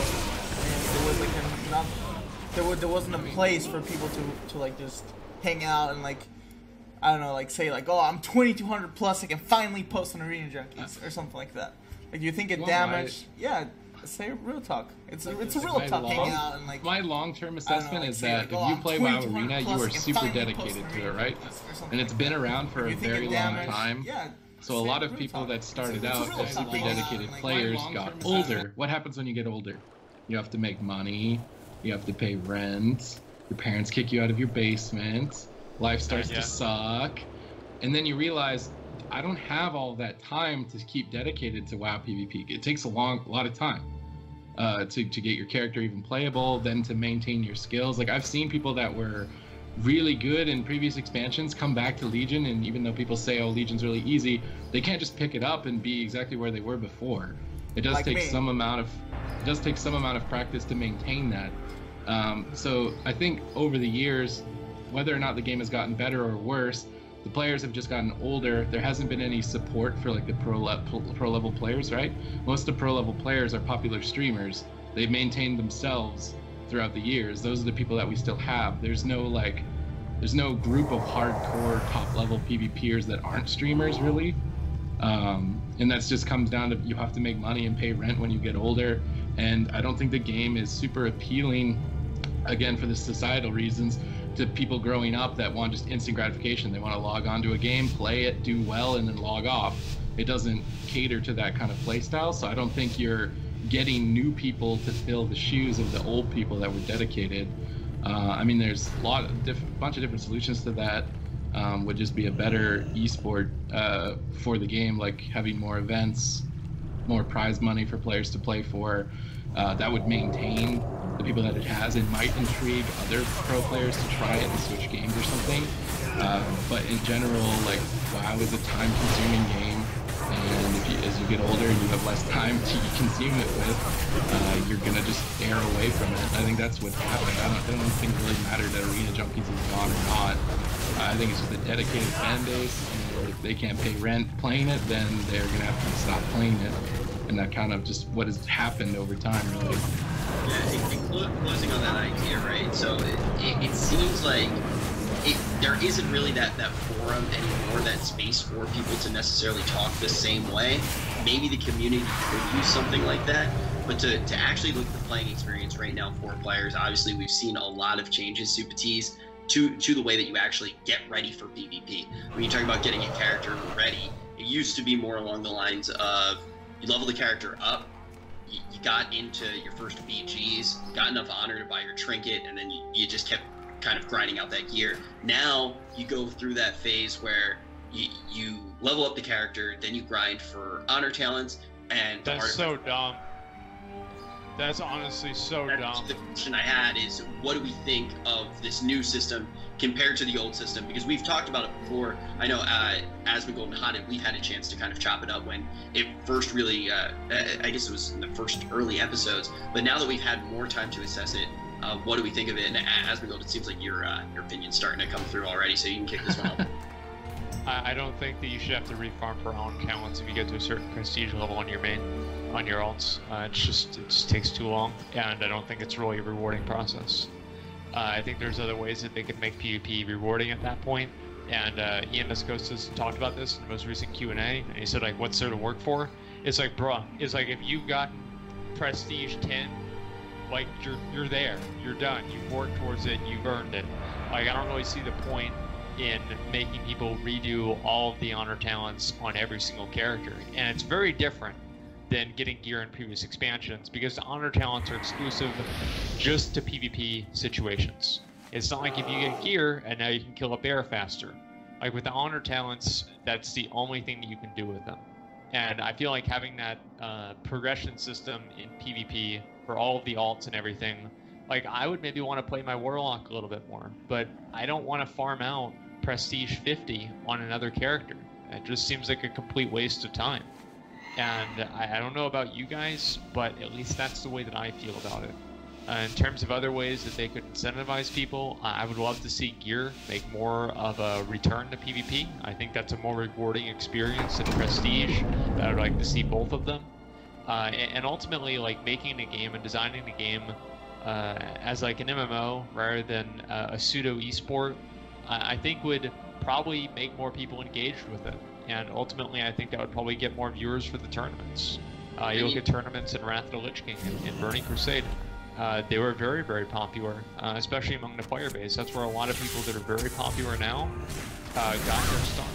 Speaker 3: and there was like there wasn't a place for people to like just hang out and like, I don't know, like say like, oh, I'm 2200 plus, I can finally post on Arena Junkies or something like that. Like, do you think it damaged? Yeah, say real talk. It's a real talk. Hang out and like.
Speaker 4: My long-term assessment is that if you play WoW Arena, you are super dedicated to it, right? And it's been around for a very long time.
Speaker 3: Yeah.
Speaker 4: So a lot of people that started out as super dedicated players got older. What happens when you get older? You have to make money. You have to pay rent. Your parents kick you out of your basement. Life starts to suck. And then you realize, I don't have all that time to keep dedicated to WoW PvP. It takes a lot of time to get your character even playable, then to maintain your skills. Like, I've seen people that were really good in previous expansions come back to Legion, and even though people say, oh, Legion's really easy, they can't just pick it up and be exactly where they were before. It does take some amount of practice to maintain that. So I think over the years, whether or not the game has gotten better or worse, the players have just gotten older. There hasn't been any support for like the pro level players, right? Most of the pro level players are popular streamers. They've maintained themselves throughout the years. Those are the people that we still have. There's no group of hardcore top level PvPers that aren't streamers really. And that's just comes down to you have to make money and pay rent when you get older. And I don't think the game is super appealing, again, for the societal reasons, to people growing up that want just instant gratification. They want to log onto a game, play it, do well, and then log off. It doesn't cater to that kind of play style, so I don't think you're getting new people to fill the shoes of the old people that were dedicated. I mean, there's a bunch of different solutions to that. Would just be a better esport for the game, like having more events, more prize money for players to play for. That would maintain the people that it has. It might intrigue other pro players to try it and switch games or something. But in general, like, WoW is a time-consuming game, and as you get older and you have less time to consume it with, you're gonna just err away from it. I think that's what happened. I don't think it really mattered that Arena Junkies is gone or not. I think it's just a dedicated fan base, and if they can't pay rent playing it, then they're gonna have to stop playing it. And that kind of just what has happened over time, really.
Speaker 2: Yeah, closing on that idea, right? So it seems like there isn't really that forum anymore, that space for people to necessarily talk the same way. Maybe the community could use something like that, but to actually look at the playing experience right now for players, obviously we've seen a lot of changes, Supatees, to the way that you actually get ready for PvP. When you talk about getting a character ready, it used to be more along the lines of you level the character up, you got into your first VGs, got enough honor to buy your trinket, and then you just kept kind of grinding out that gear. Now you go through that phase where you level up the character, then you grind for honor talents, and
Speaker 6: that's so dumb. That's honestly so dumb.
Speaker 2: The question I had is, what do we think of this new system compared to the old system? Because we've talked about it before. I know as we go into Haunted, we've had a chance to kind of chop it up when it first really, I guess it was in the first early episodes. But now that we've had more time to assess it, what do we think of it? And as we go, it seems like your opinion's starting to come through already, so you can kick this one off.
Speaker 6: I don't think that you should have to refarm for honor talents if you get to a certain prestige level on your alts. It just takes too long, and I don't think it's really a rewarding process. I think there's other ways that they could make PvP rewarding at that point, and Ian Mascostas talked about this in the most recent Q&A, and he said, like, what's there to work for? It's like, bruh, it's like if you've gotten Prestige 10, like, you're there, you're done, you've worked towards it, you've earned it. Like, I don't really see the point in making people redo all of the honor talents on every single character, and it's very different than getting gear in previous expansions, because the honor talents are exclusive just to PvP situations. It's not like if you get gear and now you can kill a bear faster. Like with the honor talents, that's the only thing that you can do with them. And I feel like having that progression system in PvP for all of the alts and everything, like I would maybe want to play my Warlock a little bit more, but I don't want to farm out Prestige 50 on another character. It just seems like a complete waste of time. And I don't know about you guys, but at least that's the way that I feel about it. In terms of other ways that they could incentivize people, I would love to see gear make more of a return to PvP. I think that's a more rewarding experience than Prestige. I would like to see both of them. And ultimately, like making a game and designing the game as like an MMO rather than a pseudo esport, I think would probably make more people engaged with it. And ultimately, I think that would probably get more viewers for the tournaments. You look at tournaments in Wrath of the Lich King and Burning Crusade. They were very, very popular, especially among the player base. That's where a lot of people that are very popular now got their start.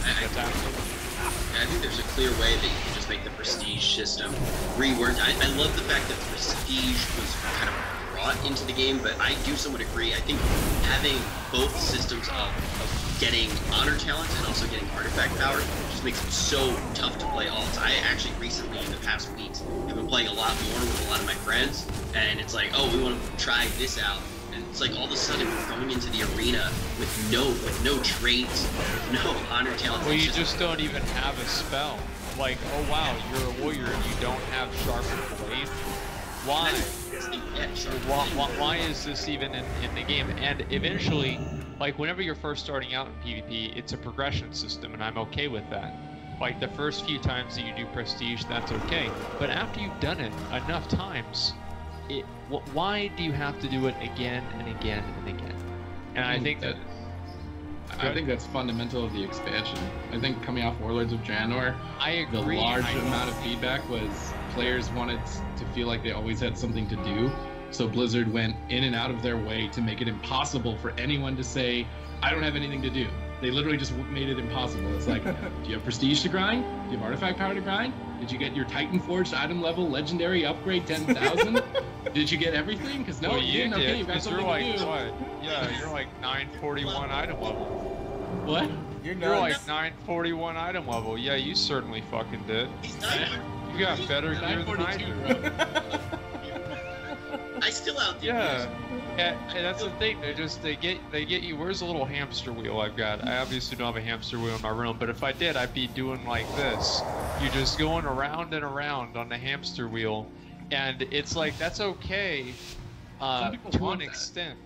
Speaker 6: That's absolutely.
Speaker 2: I think there's a clear way that you can just make the Prestige system reworked. I love the fact that Prestige was kind of brought into the game, but I do somewhat agree. I think having both systems of getting honor talents and also getting artifact power just makes it so tough to play alts. I actually recently, in the past weeks, have been playing a lot more with a lot of my friends, and it's like, oh, we want to try this out. And it's like all of a sudden we're going into the arena with no traits, with no honor talents.
Speaker 6: Well, you just don't even have a spell. Like, oh wow, you're a warrior and you don't have sharpened blade. Why? Why is this even in the game? And eventually, like whenever you're first starting out in PvP, it's a progression system, and I'm okay with that. Like the first few times that you do prestige, that's okay. But after you've done it enough times, why do you have to do it again and again and again? And I think that.
Speaker 4: I think that's fundamental of the expansion. I think coming off Warlords of Draenor,
Speaker 6: I agree.
Speaker 4: The large amount of feedback was players wanted to feel like they always had something to do. So Blizzard went in and out of their way to make it impossible for anyone to say, I don't have anything to do. They literally just made it impossible. It's like, do you have prestige to grind? Do you have artifact power to grind? Did you get your Titan Forged item level legendary upgrade 10,000? Did you get everything? Because no,
Speaker 6: well,
Speaker 4: you didn't. Okay, you got something
Speaker 6: like,
Speaker 4: to do.
Speaker 6: What? Yeah, you're like 941 item level.
Speaker 4: What?
Speaker 3: You're
Speaker 6: like 941 item level. Yeah, you certainly fucking did. You got better gear than I do.
Speaker 2: I still out there.
Speaker 6: Yeah. And that's the thing. They get you. Where's the little hamster wheel I've got? I obviously don't have a hamster wheel in my room, but if I did, I'd be doing like this. You're just going around and around on the hamster wheel, and it's like that's okay to an extent.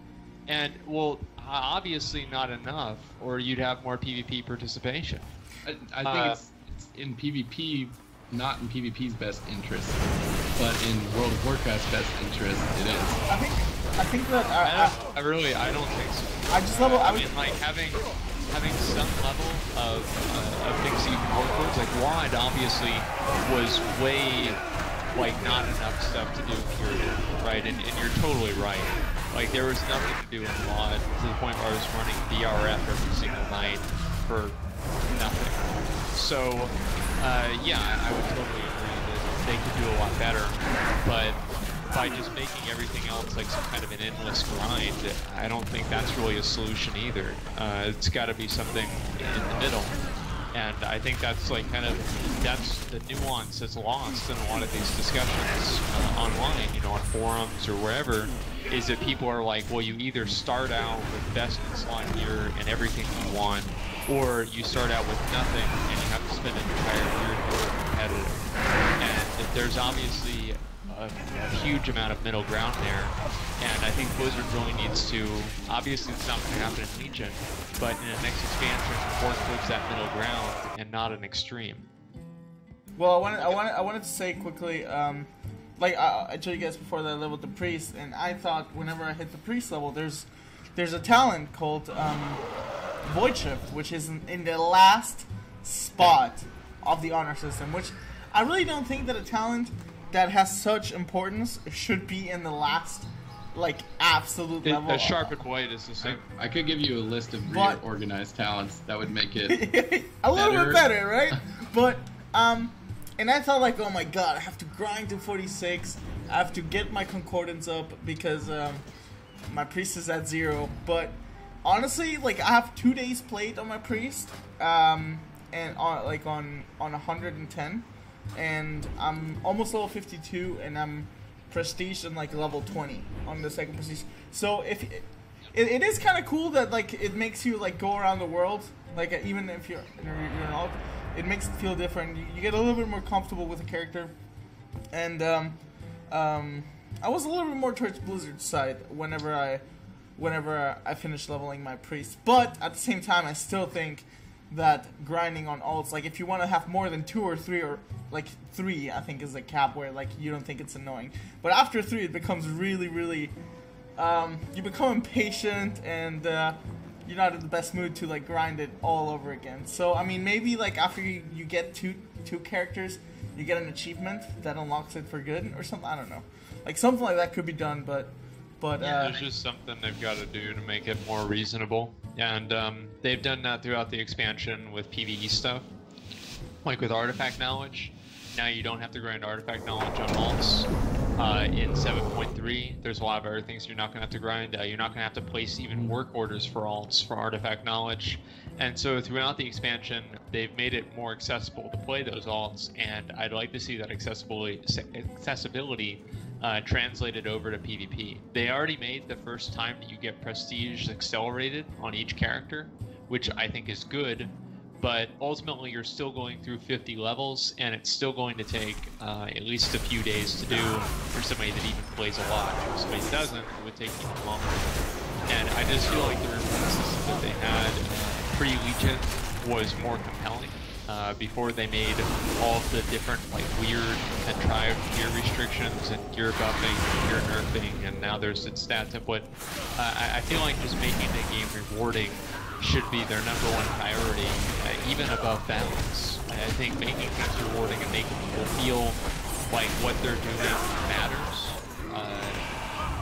Speaker 6: And well, obviously not enough, or you'd have more PvP participation.
Speaker 4: I think it's in PvP, not in PvP's best interest, but in World of Warcraft's best interest, it is.
Speaker 3: I think that
Speaker 6: I don't think so.
Speaker 3: I just level.
Speaker 6: I mean, like having some level of things that you can work towards. Like WoD obviously was way like not enough stuff to do, period, right? And you're totally right. Like there was nothing to do in WoD to the point where I was running DRF every single night for nothing. So yeah, I would totally agree that they could do a lot better, but by just making everything else like some kind of an endless grind, I don't think that's really a solution either. It's got to be something in the middle, and I think that's like that's the nuance that's lost in a lot of these discussions online, you know, on forums or wherever, is that people are like, well, you either start out with best in slot gear and everything you want, or you start out with nothing and you have to spend an entire year to be competitive. And there's obviously a huge amount of middle ground there, and I think Blizzard really needs to, obviously it's not going to happen in Legion, but in the next expansion, work towards that middle ground and not an extreme.
Speaker 3: Well, I wanted to say quickly, like I told you guys before that I leveled the priest, and I thought whenever I hit the priest level, there's a talent called Void Shift, which is in the last spot of the honor system, which I really don't think that a talent that has such importance should be in the last, like, absolute level.
Speaker 6: The sharpened blade is the same.
Speaker 4: I could give you a list of reorganized talents that would make it
Speaker 3: a little bit better, right? But and I thought like, oh my god, I have to grind to 46. I have to get my concordance up because my priest is at 0. But honestly, like I have 2 days played on my priest, and on 110. And I'm almost level 52, and I'm prestige in like level 20 on the second prestige. So if it is kind of cool that like it makes you like go around the world, like even if you're an alt, it makes it feel different. You get a little bit more comfortable with the character, and I was a little bit more towards Blizzard's side whenever I finished leveling my priest. But at the same time, I still think that grinding on alts, like if you want to have more than 2 or 3 or like 3, I think is a cap where like you don't think it's annoying. But after 3, it becomes really, really, you become impatient and you're not in the best mood to like grind it all over again. So I mean, maybe like after you get two characters, you get an achievement that unlocks it for good or something. I don't know, like something like that could be done, but
Speaker 6: yeah, there's just something they've got to do to make it more reasonable. And they've done that throughout the expansion with PvE stuff. Like with artifact knowledge, now you don't have to grind artifact knowledge on alts. In 7.3, there's a lot of other things you're not going to have to grind. You're not going to have to place even work orders for alts for artifact knowledge. And so throughout the expansion, they've made it more accessible to play those alts, and I'd like to see that accessibility translated over to PvP. They already made the first time that you get prestige accelerated on each character, which I think is good, but ultimately you're still going through 50 levels, and it's still going to take at least a few days to do for somebody that even plays a lot. If somebody doesn't, it would take even longer. And I just feel like the reward system that they had pre-Legion was more compelling. Before they made all of the different like weird contrived gear restrictions and gear buffing and gear nerfing, and now there's a stat template. I feel like just making the game rewarding should be their #1 priority, even above balance. I think making things rewarding and making people feel like what they're doing matters.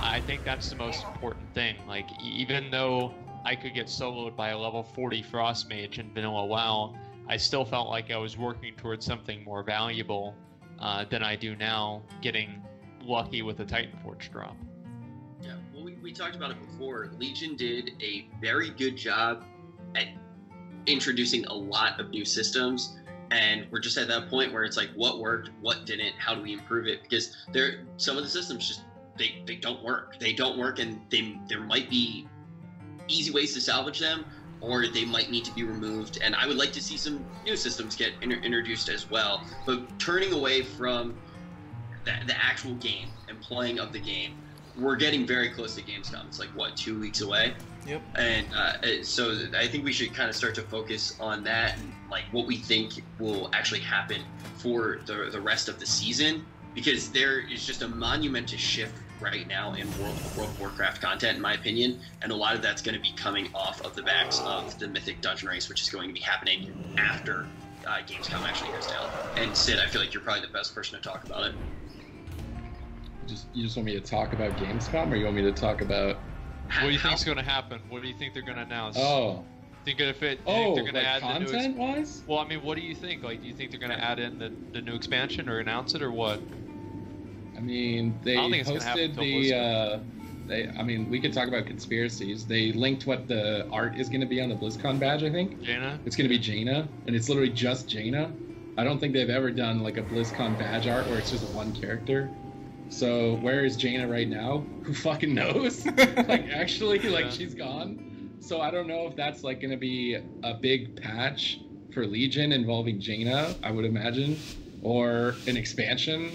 Speaker 6: I think that's the most important thing. Like, even though I could get soloed by a level 40 Frost Mage in Vanilla WoW, I still felt like I was working towards something more valuable than I do now, getting lucky with a Titan Forge drop.
Speaker 2: Yeah, well, we talked about it before. Legion did a very good job at introducing a lot of new systems, and we're just at that point where it's like, what worked, what didn't, how do we improve it? Because some of the systems just they don't work. They don't work, and there might be easy ways to salvage them, or they might need to be removed. And I would like to see some new systems get introduced as well. But turning away from the actual game and playing of the game, we're getting very close to Gamescom. It's like, what, 2 weeks away?
Speaker 3: Yep.
Speaker 2: And so I think we should kind of start to focus on that and like what we think will actually happen for the rest of the season, because there is just a monumentous shift right now in World of Warcraft content, in my opinion, and a lot of that's going to be coming off of the backs of the Mythic Dungeon Race, which is going to be happening after Gamescom actually goes down. And Sid, I feel like you're probably the best person to talk about it.
Speaker 4: You just want me to talk about Gamescom, or you want me to talk about...
Speaker 6: What do you think's going to happen? What do you think they're going to announce?
Speaker 4: Oh.
Speaker 6: Think if they're going to
Speaker 4: like
Speaker 6: add
Speaker 4: content-wise?
Speaker 6: Well, I mean, what do you think? Like, do you think they're going to add in the new expansion or announce it, or what?
Speaker 4: I mean, they posted we could talk about conspiracies. They linked what the art is going to be on the BlizzCon badge, I think.
Speaker 6: Jaina?
Speaker 4: It's going to be Jaina, and it's literally just Jaina. I don't think they've ever done like a BlizzCon badge art where it's just one character. So where is Jaina right now? Who fucking knows? She's gone. So I don't know if that's like going to be a big patch for Legion involving Jaina, I would imagine, or an expansion.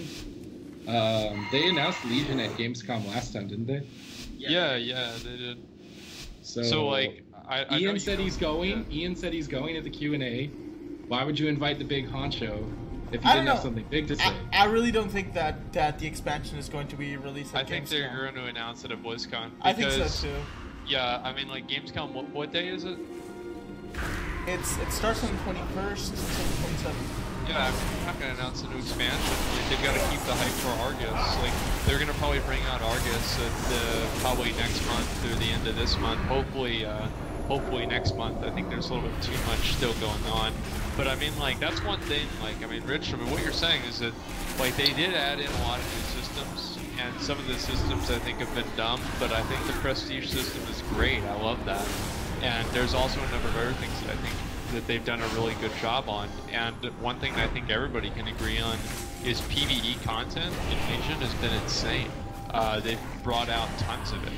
Speaker 4: They announced Legion at Gamescom last time, didn't they?
Speaker 6: Yeah, they did.
Speaker 4: So
Speaker 6: like,
Speaker 4: Ian said he's going. Yeah. Ian said he's going at the Q&A. Why would you invite the big honcho if you didn't have something big to say?
Speaker 3: I really don't think that the expansion is going to be released at Gamescom.
Speaker 6: I think they're going to announce it at BlizzCon.
Speaker 3: I think so too.
Speaker 6: Yeah, I mean, like, Gamescom, what day is it?
Speaker 3: It starts on the 21st until the 27th.
Speaker 6: Yeah, I mean, they're not going to announce a new expansion. They've got to keep the hype for Argus. Like, they're going to probably bring out Argus at probably next month or the end of this month. Hopefully next month. I think there's a little bit too much still going on. But I mean, like, that's one thing. Like, I mean, Rich, I mean, what you're saying is that, like, they did add in a lot of new systems, and some of the systems I think have been dumb, but I think the Prestige system is great. I love that. And there's also a number of other things that I think that they've done a really good job on. And one thing that I think everybody can agree on is PvE content in Legion has been insane. They've brought out tons of it.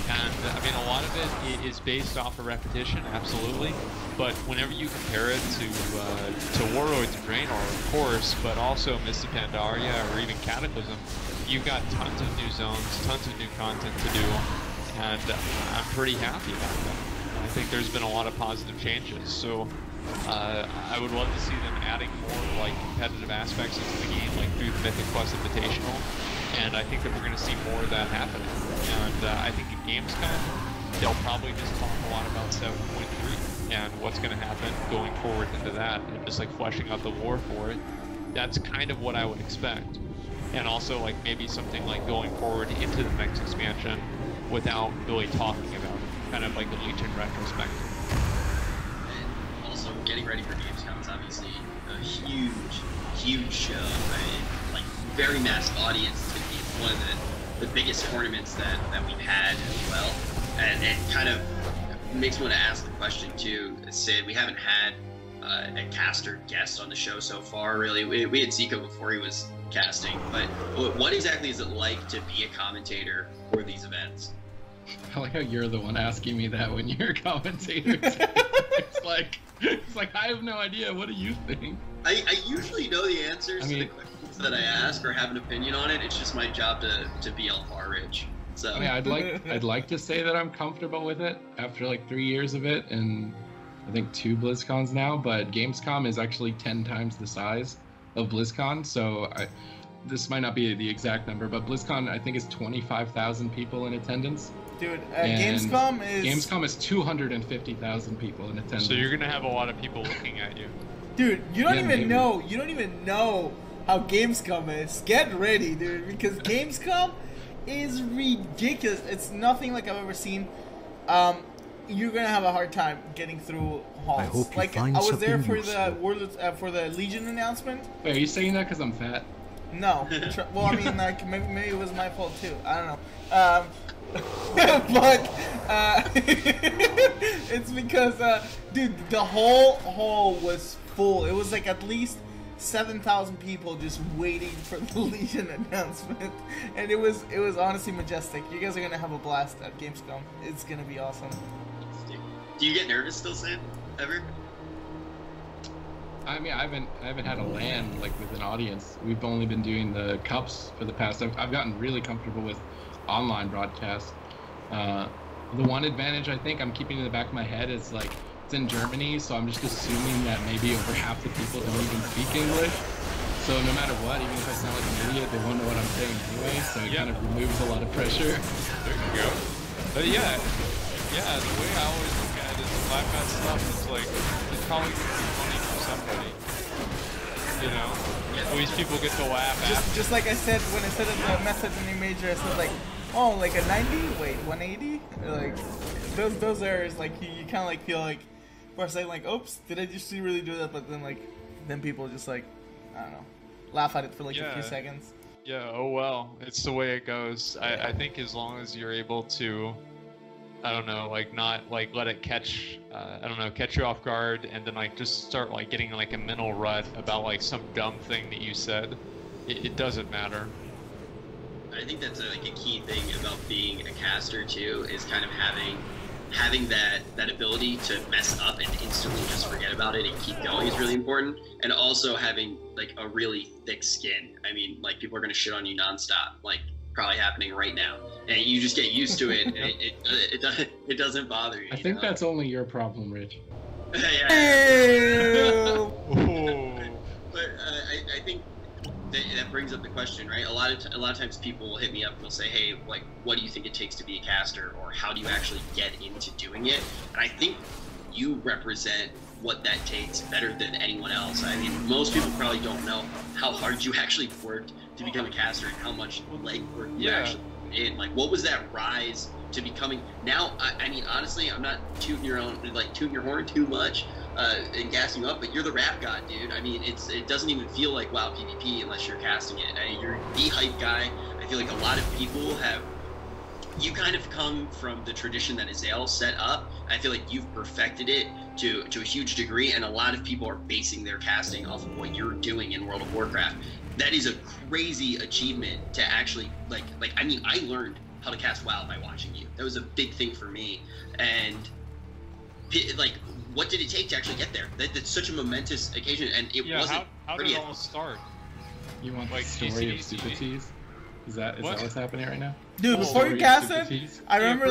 Speaker 6: And I mean, a lot of it is based off of repetition, absolutely. But whenever you compare it to Warlords of Draenor, of course, but also Mists of Pandaria or even Cataclysm, you've got tons of new zones, tons of new content to do, and I'm pretty happy about that. I think there's been a lot of positive changes, so I would love to see them adding more like competitive aspects into the game, like through the Mythic Quest Invitational, and I think that we're going to see more of that happening. And I think at Gamescom, they'll probably just talk a lot about 7.3 and what's going to happen going forward into that, and just like fleshing out the lore for it. That's kind of what I would expect. And also like maybe something like going forward into the next expansion without really talking about it, kind of like the Legion retrospective.
Speaker 2: And also getting ready for Gamescom is obviously a huge show. Right? Like very massive audience. It's going to be one of the biggest tournaments that we've had as well. And it kind of makes me want to ask the question too, Sid. We haven't had a caster guest on the show so far, really. We had Zico before he was casting, but what exactly is it like to be a commentator for these events?
Speaker 4: I like how you're the one asking me that when you're a commentator. it's like I have no idea. What do you think?
Speaker 2: I usually know the answers to the questions that I ask or have an opinion on it. It's just my job to be LFR rich. So
Speaker 4: I mean, I'd like to say that I'm comfortable with it after like 3 years of it, and I think 2 BlizzCons now. But Gamescom is actually 10 times the size of BlizzCon, so this might not be the exact number, but BlizzCon I think is 25,000 people in attendance.
Speaker 3: Dude, Gamescom is
Speaker 4: 250,000 people in attendance.
Speaker 6: So you're gonna have a lot of people looking at you.
Speaker 3: Dude, you don't even know how Gamescom is. Get ready, dude, because Gamescom is ridiculous. It's nothing like I've ever seen. You're gonna have a hard time getting through halls.
Speaker 7: I hope you
Speaker 3: like
Speaker 7: find
Speaker 3: I was there
Speaker 7: something
Speaker 3: for
Speaker 7: useful.
Speaker 3: for the Legion announcement.
Speaker 4: Wait, are you saying that because I'm fat?
Speaker 3: No. Well, I mean, like maybe it was my fault too. I don't know. But it's because, dude, the whole hall was full. It was like at least 7,000 people just waiting for the Legion announcement, and it was honestly majestic. You guys are gonna have a blast at Gamescom. It's gonna be awesome.
Speaker 2: Do you get nervous still, Sam? Ever?
Speaker 4: I mean, I haven't had a LAN like with an audience. We've only been doing the cups for the past. I've gotten really comfortable with online broadcast. The one advantage I think I'm keeping in the back of my head is like it's in Germany, so I'm just assuming that maybe over half the people don't even speak English. So no matter what, even if I sound like an idiot, they won't know what I'm saying anyway. So it kind of removes a lot of pressure.
Speaker 6: There you go. But yeah, the way I always look at it is live match stuff. It's like it's probably gonna be funny for somebody. You know, at least people get to laugh.
Speaker 3: Just like I said when I said in the message in the major, I said like, oh, like a 90? Wait, 180? Like those errors, like you kind of like feel like for a second, like, oops, did I just really do that? But then people just like, I don't know, laugh at it for like a few seconds.
Speaker 6: Yeah. Oh well, it's the way it goes. I think as long as you're able to, I don't know, like not like let it catch, catch you off guard, and then like just start like getting like a mental rut about like some dumb thing that you said. It doesn't matter.
Speaker 2: I think that's like a key thing about being a caster too, is kind of having that ability to mess up and instantly just forget about it and keep going is really important. And also having like a really thick skin. I mean, like people are gonna shit on you nonstop, like probably happening right now, and you just get used to it. And it doesn't bother you.
Speaker 4: I think that's only your problem, Rich.
Speaker 2: Yeah. But I think that brings up the question, right? A lot of times people will hit me up and they'll say, hey, like, what do you think it takes to be a caster, or how do you actually get into doing it? And I think you represent what that takes better than anyone else. I mean, most people probably don't know how hard you actually worked to become a caster and how much legwork you actually put in. Like, what was that rise to becoming? Now, I mean, honestly, I'm not tooting your horn too much and gassing you up, but you're the rap god, dude. I mean, it doesn't even feel like WoW PvP unless you're casting it. I mean, you're the hype guy. I feel like a lot of people have. You kind of come from the tradition that Azael set up. I feel like you've perfected it to a huge degree, and a lot of people are basing their casting off of what you're doing in World of Warcraft. That is a crazy achievement to actually like. I mean, I learned how to cast WoW by watching you. That was a big thing for me, and like, what did it take to actually get there? That's such a momentous occasion, and it wasn't.
Speaker 6: How did it all start?
Speaker 4: You want like the story of Super Tees? Is that what's happening right now?
Speaker 3: Dude, before you cast it, I remember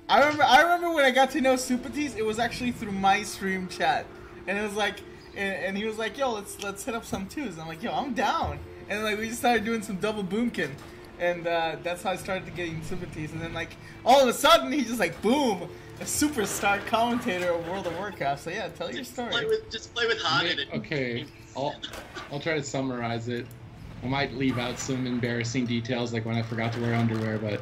Speaker 3: I remember when I got to know Supatis, it was actually through my stream chat, and it was like, and he was like, yo, let's hit up some twos. And I'm like, yo, I'm down, and like we just started doing some double boomkin, and that's how I started getting Supatis, and then like all of a sudden he's just like, boom, a superstar commentator of World of Warcraft. So yeah, tell your story.
Speaker 2: Just play with Haunted.
Speaker 4: Okay, I'll try to summarize it. I might leave out some embarrassing details, like when I forgot to wear underwear, but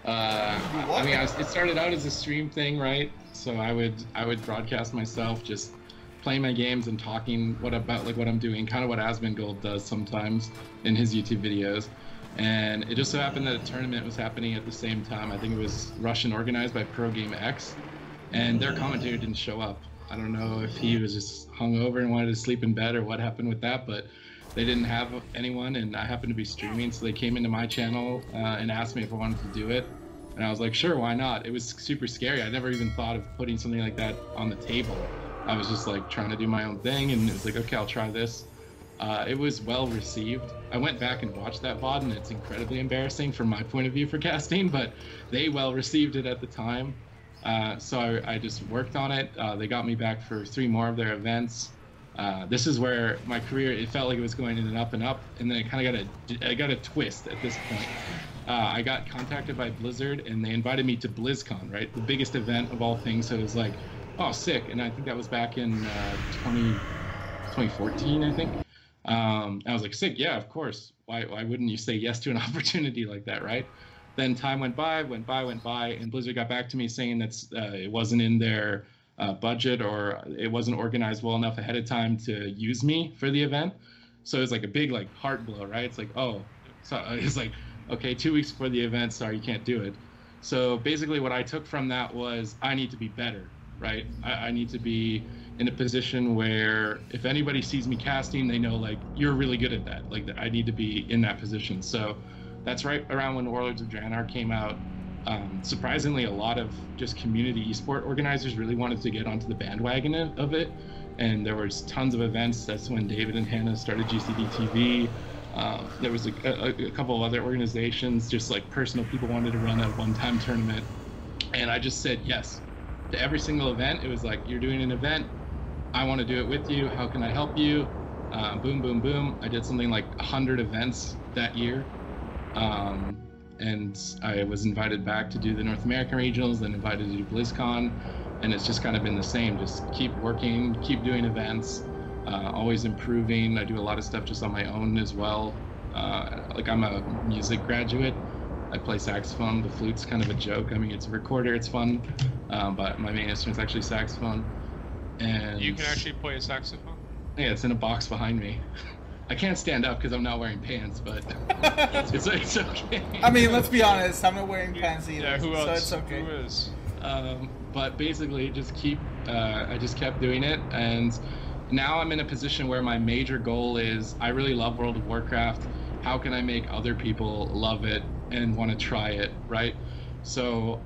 Speaker 4: I mean, it started out as a stream thing, right? So I would broadcast myself just playing my games and talking about what I'm doing, kind of what Asmongold does sometimes in his YouTube videos. And it just so happened that a tournament was happening at the same time. I think it was Russian organized by Pro Game X, and their commentator didn't show up. I don't know if he was just hungover and wanted to sleep in bed or what happened with that, but they didn't have anyone, and I happened to be streaming, so they came into my channel and asked me if I wanted to do it. And I was like, sure, why not? It was super scary. I never even thought of putting something like that on the table. I was just like trying to do my own thing, and it was like, okay, I'll try this. It was well received. I went back and watched that VOD, and it's incredibly embarrassing from my point of view for casting, but they well received it at the time. So I just worked on it. They got me back for 3 more of their events. This is where my career, it felt like it was going in and up, and then it kind of got a twist at this point. I got contacted by Blizzard, and they invited me to BlizzCon, right? The biggest event of all things. So it was like, oh, sick. And I think that was back in 2014, I think. I was like, sick, yeah, of course. Why wouldn't you say yes to an opportunity like that, right? Then time went by, and Blizzard got back to me saying that it wasn't in their budget, or it wasn't organized well enough ahead of time to use me for the event. So it was like a big heart blow, right? It's like, oh, so it's like, okay, 2 weeks before the event, sorry, you can't do it. So basically what I took from that was I need to be better, right? I need to be in a position where if anybody sees me casting, they know you're really good at that. I need to be in that position. So that's right around when Warlords of Draenor came out. Surprisingly, a lot of just community esport organizers really wanted to get onto the bandwagon of it, and there was tons of events. That's when David and Hannah started GCD TV. There was a couple of other organizations, just personal people wanted to run a one-time tournament, and I just said yes to every single event. It was like, you're doing an event, I want to do it with you, how can I help you? Boom, boom, boom. I did something like 100 events that year. And I was invited back to do the North American regionals, then invited to do BlizzCon, and it's just kind of been the same. Just keep working, keep doing events, always improving. I do a lot of stuff just on my own as well. I'm a music graduate. I play saxophone. The flute's kind of a joke. I mean, it's a recorder, it's fun, but my main instrument's actually saxophone. And
Speaker 6: you can actually play a saxophone?
Speaker 4: Yeah, it's in a box behind me. I can't stand up because I'm not wearing pants, but it's okay.
Speaker 3: I mean, let's be honest. I'm not wearing pants either,
Speaker 6: yeah, who else?
Speaker 3: So it's okay.
Speaker 6: Who is?
Speaker 4: But basically, I just kept doing it, and now I'm in a position where my major goal is I really love World of Warcraft. How can I make other people love it and want to try it, right? So,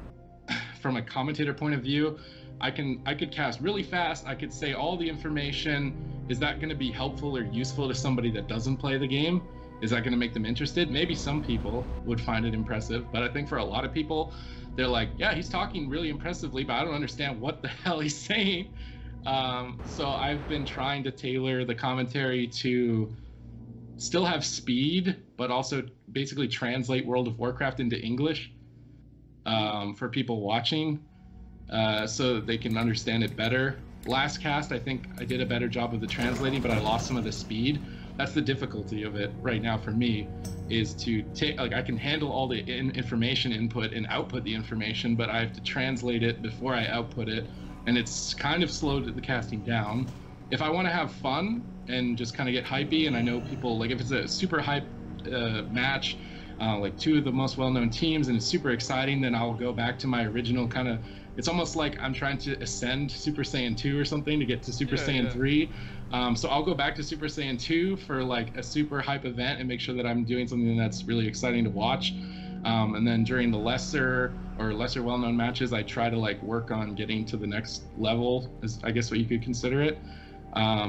Speaker 4: from a commentator point of view, I could cast really fast. I could say all the information. Is that going to be helpful or useful to somebody that doesn't play the game? Is that going to make them interested? Maybe some people would find it impressive, but I think for a lot of people, they're like, yeah, he's talking really impressively, but I don't understand what the hell he's saying. So I've been trying to tailor the commentary to still have speed, but also basically translate World of Warcraft into English for people watching, so that they can understand it better. Last cast, I think I did a better job of the translating, but I lost some of the speed. That's the difficulty of it right now for me, is to take, I can handle all the information input and output the information, but I have to translate it before I output it, and it's kind of slowed the casting down. If I want to have fun and just kind of get hypey, and I know people, if it's a super hype match, 2 of the most well-known teams, and it's super exciting, then I'll go back to my original kind of. It's almost like I'm trying to ascend Super Saiyan 2 or something to get to Super Saiyan 3. So I'll go back to Super Saiyan 2 for a super hype event and make sure that I'm doing something that's really exciting to watch. And then during the lesser well-known matches, I try to work on getting to the next level, is I guess what you could consider it.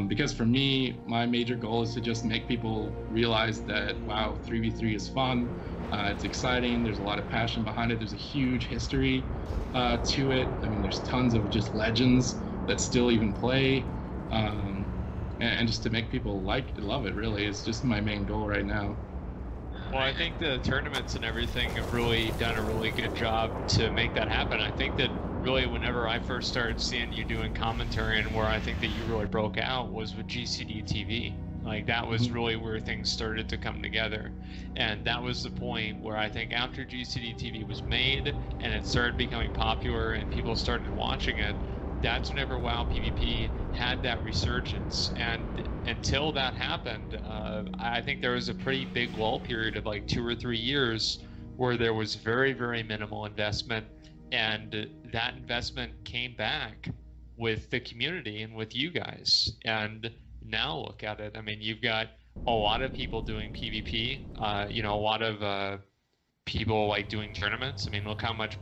Speaker 4: Because for me, my major goal is to just make people realize that, wow, 3v3 is fun. It's exciting. There's a lot of passion behind it. There's a huge history to it. I mean, there's tons of just legends that still even play. And just to make people love it, really, is just my main goal right now.
Speaker 6: Well, I think the tournaments and everything have really done a really good job to make that happen. I think that really whenever I first started seeing you doing commentary, and where I think that you really broke out was with GCD TV. That was really where things started to come together. And that was the point where I think after GCD TV was made and it started becoming popular and people started watching it, that's whenever WoW PvP had that resurgence. And until that happened, I think there was a pretty big lull period of like 2 or 3 years where there was very, very minimal investment, and that investment came back with the community and with you guys. And now look at it. I mean, you've got a lot of people doing PvP, you know, a lot of people like doing tournaments. I mean, look how much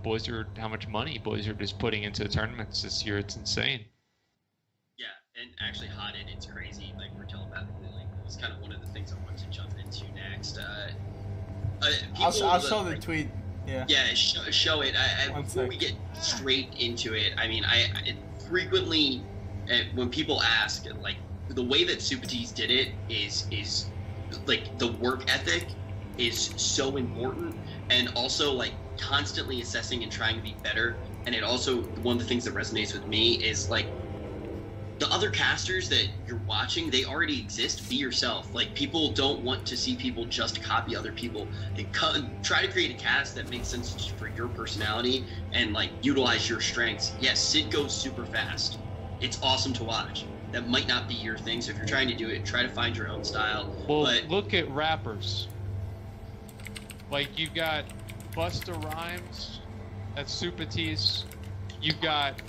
Speaker 6: money Blizzard is putting into tournaments this year. It's insane.
Speaker 2: Yeah, and actually Hotted, it's crazy, like we're telepathically linked. It's kind of one of the things I want to jump into next.
Speaker 3: I'll show the tweet. Yeah.
Speaker 2: Yeah, show it. Before we get straight into it, I mean, I frequently, when people ask, like, the way that Supatis did it is like the work ethic is so important, and also like constantly assessing and trying to be better. And it also, one of the things that resonates with me is like the other casters that you're watching, they already exist. Be yourself. Like, people don't want to see people just copy other people. Try to create a cast that makes sense for your personality and like utilize your strengths. Yes, Sid goes super fast. It's awesome to watch. That might not be your thing, so if you're trying to do it, try to find your own style.
Speaker 6: Well,
Speaker 2: but
Speaker 6: look at rappers. Like, you've got Busta Rhymes, that's Supatis. You've got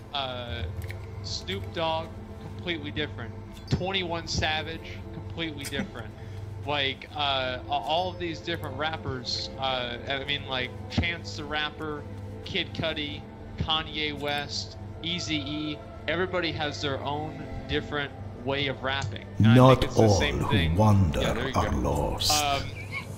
Speaker 6: Snoop Dogg, completely different. 21 Savage, completely different. Like, all of these different rappers, I mean, like, Chance the Rapper, Kid Cudi, Kanye West, Eazy-E, everybody has their own different way of rapping. And
Speaker 7: Not
Speaker 6: I think it's the
Speaker 7: all
Speaker 6: same
Speaker 7: who
Speaker 6: thing.
Speaker 7: wander
Speaker 6: Yeah, there you
Speaker 7: are
Speaker 6: go.
Speaker 7: lost.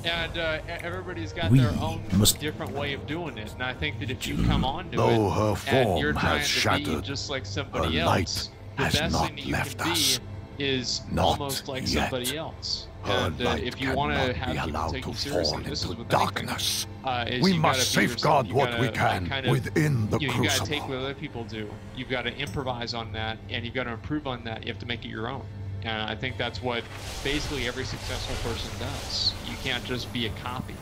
Speaker 6: And everybody's got
Speaker 7: We
Speaker 6: their own
Speaker 7: must-
Speaker 6: different way of doing it. And I think that if you come on to
Speaker 5: Though her
Speaker 6: it and you're
Speaker 5: form
Speaker 6: trying
Speaker 5: has
Speaker 6: to be
Speaker 5: shattered,
Speaker 6: just like somebody
Speaker 5: her light
Speaker 6: else, the
Speaker 5: has
Speaker 6: best
Speaker 5: not
Speaker 6: thing that you
Speaker 5: left
Speaker 6: can
Speaker 5: us.
Speaker 6: be is
Speaker 5: Not
Speaker 6: almost like
Speaker 5: yet.
Speaker 6: somebody else.
Speaker 5: Her
Speaker 6: And
Speaker 5: light
Speaker 6: if you want to
Speaker 5: cannot
Speaker 6: have
Speaker 5: be
Speaker 6: people
Speaker 5: allowed
Speaker 6: take
Speaker 5: to
Speaker 6: you
Speaker 5: fall
Speaker 6: seriously, this is
Speaker 5: into
Speaker 6: with
Speaker 5: darkness.
Speaker 6: anything, is
Speaker 5: We
Speaker 6: you
Speaker 5: must
Speaker 6: gotta be
Speaker 5: safeguard
Speaker 6: yourself.
Speaker 5: what
Speaker 6: You
Speaker 5: we
Speaker 6: gotta,
Speaker 5: can
Speaker 6: kind of,
Speaker 5: within the
Speaker 6: you gotta take
Speaker 5: crucible.
Speaker 6: what other people do. You've got to improvise on that, and you've got to improve on that. You have to make it your own. And I think that's what basically every successful person does. You can't just be a copy.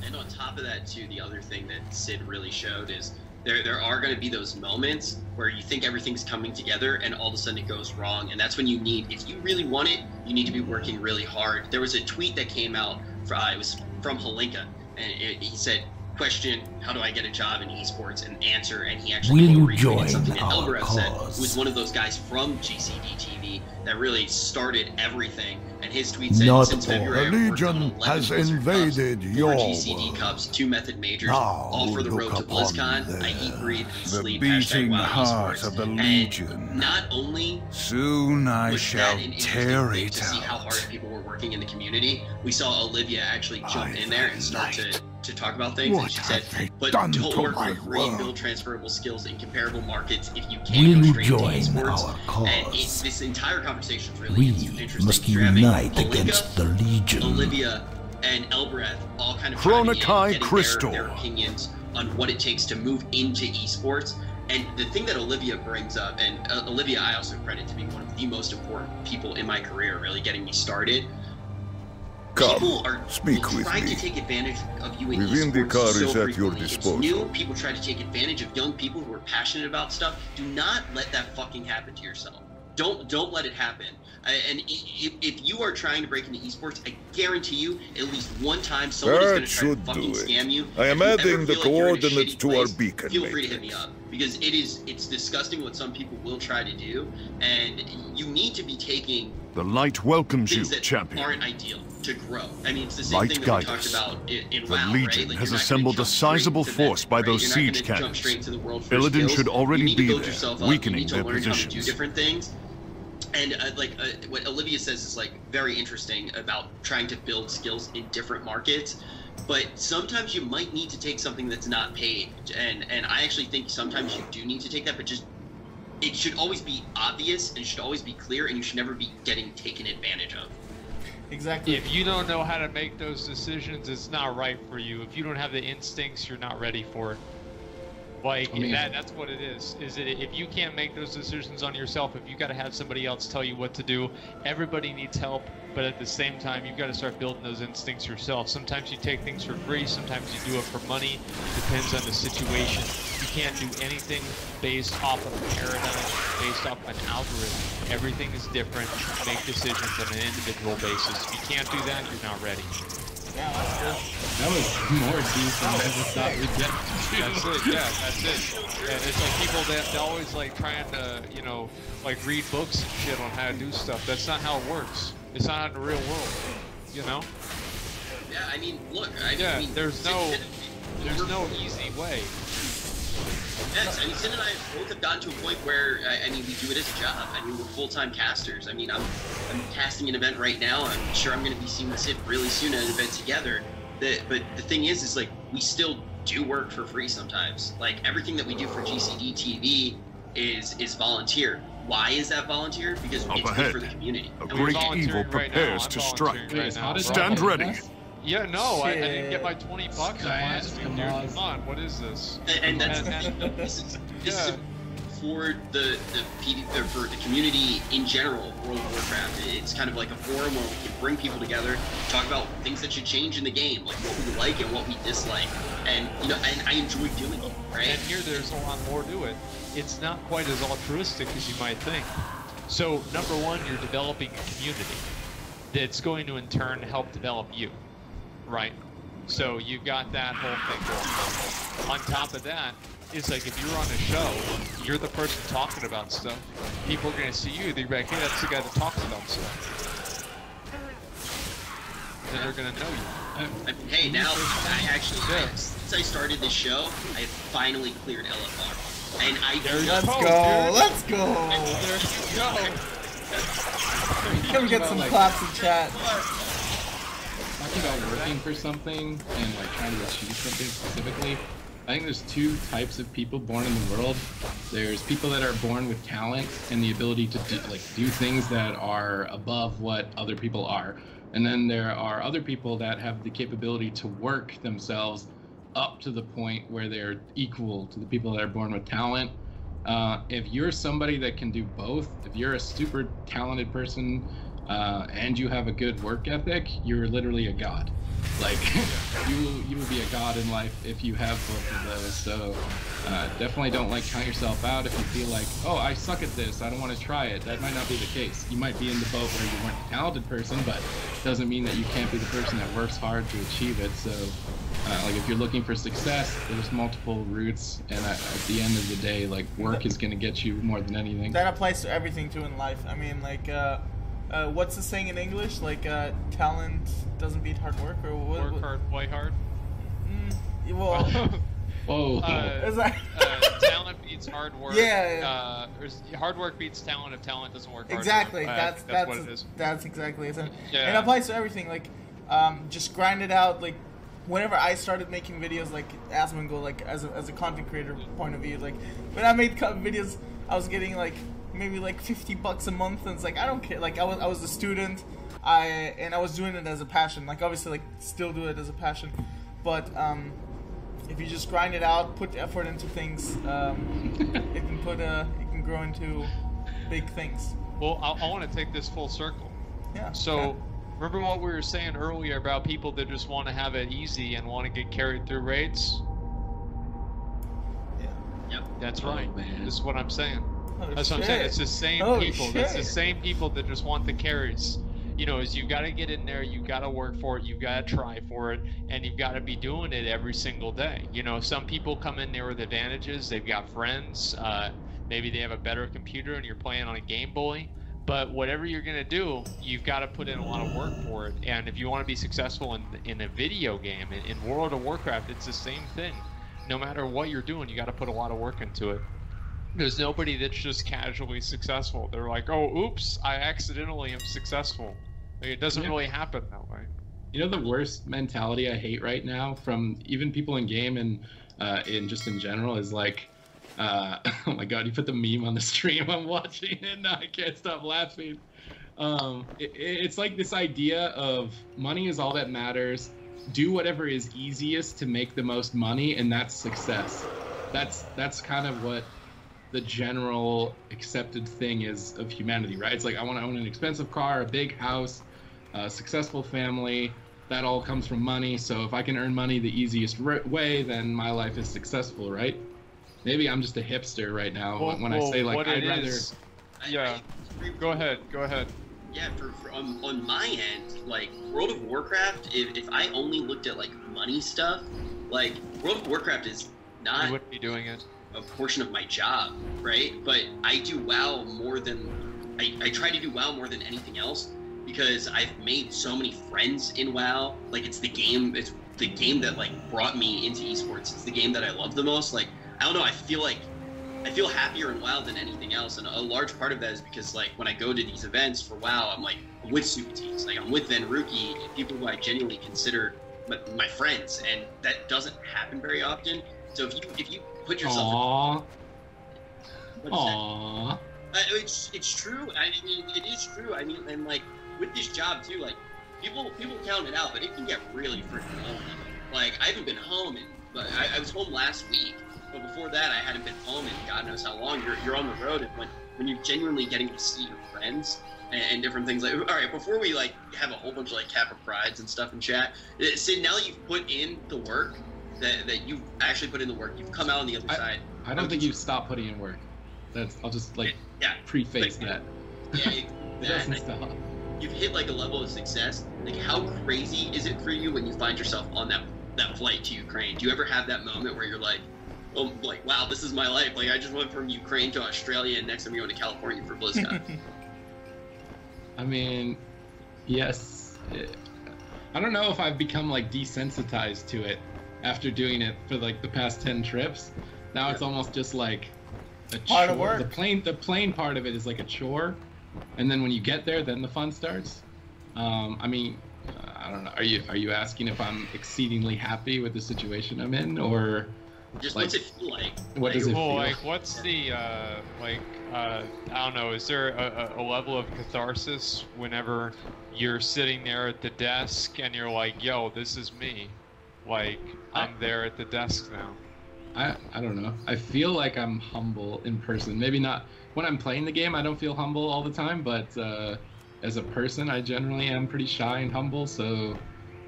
Speaker 2: And on top of that, too, the other thing that Sid really showed is there are going to be those moments where you think everything's coming together and all of a sudden it goes wrong. And that's when you need, if you really want it, you need to be working really hard. There was a tweet that came out, it was from Halinka, and he said, question, how do I get a job in esports, and answer, and he actually
Speaker 7: Will you
Speaker 2: retweeted
Speaker 7: join
Speaker 2: something that
Speaker 7: our
Speaker 2: Elbreth said,
Speaker 7: cause?
Speaker 2: who was one of those guys from GCD TV that really started everything. And his tweet said,
Speaker 7: Not
Speaker 2: since
Speaker 7: all.
Speaker 2: February,
Speaker 5: The
Speaker 2: I've worked on
Speaker 5: Legion
Speaker 2: 11
Speaker 5: has
Speaker 2: Blizzard
Speaker 5: invaded
Speaker 2: Cups,
Speaker 5: your
Speaker 2: 4 GCD
Speaker 5: world.
Speaker 2: Cups, 2 Method Majors,
Speaker 5: Now
Speaker 2: all for the road
Speaker 5: look
Speaker 2: to
Speaker 5: upon
Speaker 2: BlizzCon. I eat, breathe, and
Speaker 5: the
Speaker 2: sleep
Speaker 5: beating
Speaker 2: #WoW
Speaker 5: heart
Speaker 2: Esports.
Speaker 5: of the
Speaker 2: And
Speaker 5: Legion.
Speaker 2: not only
Speaker 5: Soon I
Speaker 2: was
Speaker 5: shall
Speaker 2: that an interesting
Speaker 5: tear
Speaker 2: thing
Speaker 5: it
Speaker 2: to see how hard
Speaker 5: out.
Speaker 2: people were working in the community, we saw Olivia actually jump
Speaker 5: By
Speaker 2: in there
Speaker 5: the
Speaker 2: and start
Speaker 5: light.
Speaker 2: to talk about things.
Speaker 5: What
Speaker 2: And she
Speaker 5: have
Speaker 2: said,
Speaker 5: they
Speaker 2: but
Speaker 5: done
Speaker 2: don't
Speaker 5: to
Speaker 2: work
Speaker 5: my
Speaker 2: for free,
Speaker 5: world?
Speaker 2: build transferable skills in comparable markets if you
Speaker 7: Will
Speaker 2: can't go
Speaker 7: you
Speaker 2: straight
Speaker 7: join
Speaker 2: into esports.
Speaker 7: our
Speaker 2: And
Speaker 7: cause?
Speaker 2: this entire conversation is really
Speaker 7: We
Speaker 2: interesting.
Speaker 7: must
Speaker 2: You're having
Speaker 7: unite
Speaker 2: Halinka,
Speaker 7: against the Legion.
Speaker 2: Olivia and Elbreth all kind of chiming in,
Speaker 5: Chronokai
Speaker 2: getting
Speaker 5: Crystal.
Speaker 2: their opinions on what it takes to move into esports. And the thing that Olivia brings up, and Olivia I also credit to be one of the most important people in my career, really getting me started. People
Speaker 5: Come,
Speaker 2: are
Speaker 5: speak with
Speaker 2: trying
Speaker 5: me.
Speaker 2: to take advantage of you in
Speaker 5: The
Speaker 2: esports
Speaker 5: Vindicar
Speaker 2: so
Speaker 5: is at your
Speaker 2: frequently.
Speaker 5: disposal.
Speaker 2: It's new. People try to take advantage of young people who are passionate about stuff. Do not let that fucking happen to yourself. Don't let it happen. And if you are trying to break into esports, I guarantee you, at least one time, someone is
Speaker 5: That
Speaker 2: going to try to
Speaker 5: should
Speaker 2: fucking
Speaker 5: do it.
Speaker 2: scam you.
Speaker 5: I am
Speaker 2: If you ever
Speaker 5: adding the
Speaker 2: feel like you're in a
Speaker 5: coordinates
Speaker 2: shitty
Speaker 5: to our
Speaker 2: place,
Speaker 5: beacon
Speaker 2: feel free to hit me
Speaker 5: matrix.
Speaker 2: up, because it's disgusting what some people will try to do, and you need to be taking
Speaker 5: The light welcomes you,
Speaker 2: things that
Speaker 5: champion.
Speaker 2: aren't ideal to grow. I mean, it's the same
Speaker 5: Light
Speaker 2: thing that
Speaker 5: guide
Speaker 2: we talked
Speaker 5: us.
Speaker 2: about in
Speaker 5: The
Speaker 2: WoW,
Speaker 5: Legion
Speaker 2: right? Like,
Speaker 5: has
Speaker 2: you're not gonna
Speaker 5: assembled a
Speaker 2: jump straight
Speaker 5: sizable
Speaker 2: to
Speaker 5: force
Speaker 2: Method,
Speaker 5: by
Speaker 2: right?
Speaker 5: those
Speaker 2: You're not
Speaker 5: siege
Speaker 2: gonna jump
Speaker 5: cannons.
Speaker 2: straight to the world for
Speaker 5: Illidan
Speaker 2: skills.
Speaker 5: should already
Speaker 2: you need to
Speaker 5: be
Speaker 2: build
Speaker 5: there,
Speaker 2: yourself up.
Speaker 5: weakening
Speaker 2: you need to
Speaker 5: their
Speaker 2: learn how to do
Speaker 5: positions.
Speaker 2: different things. And what Olivia says is like very interesting about trying to build skills in different markets. But sometimes you might need to take something that's not paid, and I actually think sometimes you do need to take that, but just it should always be obvious and it should always be clear, and you should never be getting taken advantage of.
Speaker 3: Exactly.
Speaker 6: If you don't know how to make those decisions, it's not right for you. If you don't have the instincts, you're not ready for it. Like,
Speaker 4: I mean-
Speaker 6: that's what it is. Is it if you can't make those decisions on yourself, if you got to have somebody else tell you what to do, everybody needs help. But at the same time, you've got to start building those instincts yourself. Sometimes you take things for free. Sometimes you do it for money. Depends on the situation. You can't do anything based off of a paradigm, based off of an algorithm. Everything is different. Make decisions on an individual basis. If you can't do that, you're not ready.
Speaker 3: Yeah,
Speaker 4: That was more deep than I ever thought we'd get to.
Speaker 6: That's it, yeah, that's it. And it's like people that always like trying to, you know, like read books and shit on how to do stuff. That's not how it works. It's not how in the real world, you know?
Speaker 2: Yeah, I mean, look,
Speaker 6: Yeah,
Speaker 2: I mean,
Speaker 6: there's no easy way.
Speaker 2: Yes, I mean, Sin and I both have gotten to a point where, I mean, we do it as a job. I mean, we're full-time casters. I mean, I'm casting an event right now. I'm sure I'm going to be seeing Sid really soon at an event together. But the thing is like, we still do work for free sometimes. Like, everything that we do for GCD TV is volunteer. Why is that volunteer? Because
Speaker 5: Up
Speaker 2: it's
Speaker 5: ahead.
Speaker 2: good for the community.
Speaker 5: A
Speaker 6: we're
Speaker 5: great
Speaker 6: volunteering
Speaker 5: evil
Speaker 6: right
Speaker 5: prepares
Speaker 6: now.
Speaker 5: to
Speaker 6: I'm
Speaker 5: strike.
Speaker 6: volunteering right now.
Speaker 5: Stand ready.
Speaker 6: Yeah, no, I didn't
Speaker 3: Shit.
Speaker 6: get my 20 bucks on last week, dude. Come on, what is this?
Speaker 2: And that's the
Speaker 6: And-
Speaker 2: thing, though. This is
Speaker 6: Yeah.
Speaker 2: for the for the community in general of World of Warcraft. It's kind of like a forum where we can bring people together, talk about things that should change in the game, like what we like and what we dislike. And you know, and I enjoy doing it, right?
Speaker 6: And here there's a lot more to it. It's not quite as altruistic as you might think. So, number one, you're developing a community that's going to in turn help develop you, right? So you've got that whole thing going on. On top of that, it's like if you're on a show, you're the person talking about stuff. People are going to see you, they're like, hey, that's the guy that talks about stuff. Then they're going to know you.
Speaker 2: I mean, hey, now I actually, since I started this show, I have finally cleared LFR. And I
Speaker 3: Let's
Speaker 6: Oh,
Speaker 3: go.
Speaker 6: dude.
Speaker 3: Let's go.
Speaker 6: There you go.
Speaker 3: Can we get some claps in chat?
Speaker 4: Talking about working for something and like trying to achieve something specifically, I think there's two types of people born in the world. There's people that are born with talent and the ability to do things that are above what other people are. And then there are other people that have the capability to work themselves up to the point where they're equal to the people that are born with talent. If you're somebody that can do both, if you're a super talented person and you have a good work ethic, you're literally a god. Like, you will be a god in life if you have both of those. So definitely don't count yourself out if you feel like, oh, I suck at this, I don't want to try it. That might not be the case. You might be in the boat where you weren't a talented person, but it doesn't mean that you can't be the person that works hard to achieve it. So if you're looking for success, there's multiple routes, and at the end of the day, work is going to get you more than anything.
Speaker 3: That applies to everything too in life. I mean, what's the saying in English? Talent doesn't beat hard work, or what?
Speaker 6: Work hard, play hard.
Speaker 3: Well,
Speaker 4: Whoa.
Speaker 3: is that?
Speaker 6: Talent beats hard work.
Speaker 3: Yeah.
Speaker 6: Hard work beats talent if talent doesn't work hard
Speaker 3: Exactly.
Speaker 6: enough.
Speaker 3: That's
Speaker 6: what it is.
Speaker 3: That's exactly it. And
Speaker 6: Yeah.
Speaker 3: it applies to everything. Just grind it out. Whenever I started making videos, Asmongold, as a content creator point of view, when I made videos, I was getting maybe $50 a month, and it's I don't care. I was a student, and I was doing it as a passion. Obviously, still do it as a passion, but if you just grind it out, put effort into things, it can grow into big things.
Speaker 6: Well, I want to take this full circle.
Speaker 3: Yeah.
Speaker 6: So, remember what we were saying earlier about people that just want to have it easy and want to get carried through raids?
Speaker 3: Yeah.
Speaker 2: Yep.
Speaker 6: That's right.
Speaker 4: man.
Speaker 6: This is what I'm saying.
Speaker 3: Oh,
Speaker 6: That's what I'm saying.
Speaker 3: shit.
Speaker 6: It's the same
Speaker 3: Holy
Speaker 6: people. It's the
Speaker 3: shit.
Speaker 6: same people that just want the carries. Is you got to get in there, you got to work for it, you got to try for it, and you've got to be doing it every single day. Some people come in there with advantages. They've got friends. Maybe they have a better computer and you're playing on a Game Boy. But whatever you're going to do, you've got to put in a lot of work for it. And if you want to be successful in a video game, in World of Warcraft, it's the same thing. No matter what you're doing, you got to put a lot of work into it. There's nobody that's just casually successful. They're like, oh, oops, I accidentally am successful. It doesn't really happen that way.
Speaker 4: The worst mentality I hate right now from even people in game and in general is oh my god, you put the meme on the stream, I'm watching and I can't stop laughing. It's this idea of money is all that matters. Do whatever is easiest to make the most money, and that's success. That's kind of what the general accepted thing is of humanity, right? It's I want to own an expensive car, a big house, a successful family. That all comes from money. So if I can earn money the easiest way, then my life is successful, right? maybe I'm just a hipster right now
Speaker 6: Well,
Speaker 4: when I say like
Speaker 6: what
Speaker 4: I'd
Speaker 6: it
Speaker 4: rather.
Speaker 6: is-
Speaker 2: I
Speaker 6: Yeah.
Speaker 2: agree with
Speaker 6: Go
Speaker 2: you.
Speaker 6: ahead. Go ahead.
Speaker 2: Yeah, for on my end, like World of Warcraft, if I only looked at like money stuff, like World of Warcraft is
Speaker 6: You
Speaker 2: not
Speaker 6: wouldn't be doing it.
Speaker 2: a portion of my job, right? But I do WoW more than I try to do WoW more than anything else because I've made so many friends in WoW. Like it's the game that like brought me into esports. It's the game that I love the most. Like I don't know, I feel happier in WoW than anything else, and a large part of that is because like when I go to these events for WoW, I'm with super teams, like I'm with Venruki, people who I genuinely consider my friends, and that doesn't happen very often. So if you put yourself,
Speaker 4: Aww.
Speaker 2: what is that?
Speaker 4: Aww.
Speaker 2: It's true. I mean, it is true. I mean, and like with this job too, like people count it out, but it can get really freaking lonely. Like I haven't been home, but I was home last week. But before that, I hadn't been home in God knows how long. You're on the road, and when you're genuinely getting to see your friends and different things. Like, all right, before we like have a whole bunch of like Kappa prides and stuff in chat, Sid, now that you've put in the work, that you've actually put in the work, you've come out on the other side.
Speaker 4: I don't think you've stopped putting in work. I'll just like
Speaker 2: Yeah,
Speaker 4: preface
Speaker 2: but-
Speaker 4: that.
Speaker 2: yeah,
Speaker 4: It
Speaker 2: that,
Speaker 4: doesn't
Speaker 2: like,
Speaker 4: stop.
Speaker 2: you've hit like a level of success. Like, how crazy is it for you when you find yourself on that flight to Ukraine? Do you ever have that moment where you're like, oh, like, wow, this is my life. Like, I just went from Ukraine to Australia, and next I'm going to California for BlizzCon.
Speaker 4: I mean, yes. I don't know if I've become like desensitized to it after doing it for like the past 10 trips. Now it's almost just like a
Speaker 3: Part
Speaker 4: chore.
Speaker 3: of work.
Speaker 4: The plane part of it is like a chore, and then when you get there, then the fun starts. I mean, I don't know. Are you asking if I'm exceedingly happy with the situation I'm in, or
Speaker 2: Just
Speaker 4: like,
Speaker 2: what's it feel like?
Speaker 4: what does it
Speaker 6: Well,
Speaker 4: feel?
Speaker 6: like, what's the I don't know. Is there a level of catharsis whenever you're sitting there at the desk and you're like, "Yo, this is me," like I'm there at the desk now.
Speaker 4: I don't know. I feel like I'm humble in person. Maybe not when I'm playing the game. I don't feel humble all the time, but as a person, I generally am pretty shy and humble. So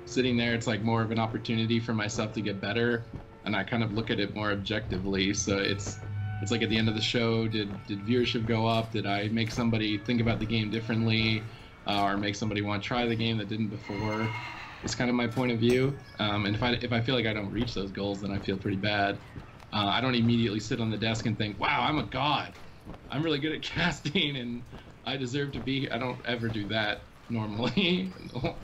Speaker 4: sitting there, it's like more of an opportunity for myself to get better, and I kind of look at it more objectively. So it's like at the end of the show, did viewership go up? Did I make somebody think about the game differently, or make somebody want to try the game that didn't before? It's kind of my point of view. And if I feel like I don't reach those goals, then I feel pretty bad. I don't immediately sit on the desk and think, wow, I'm a god. I'm really good at casting and I deserve to be. I don't ever do that normally.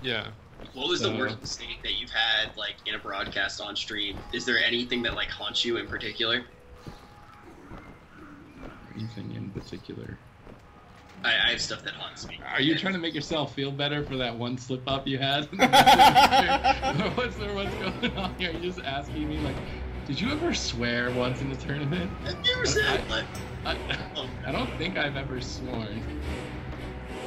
Speaker 6: Yeah.
Speaker 2: What was the worst mistake that you've had, like, in a broadcast on stream? Is there anything that, like, haunts you in particular?
Speaker 4: Anything in particular?
Speaker 2: I have stuff that haunts me.
Speaker 4: Are you trying to make yourself feel better for that one slip up you had? What's going on here? Are you just asking me, like, did you ever swear once in the tournament?
Speaker 2: Have you ever said, like...
Speaker 4: I don't think I've ever sworn.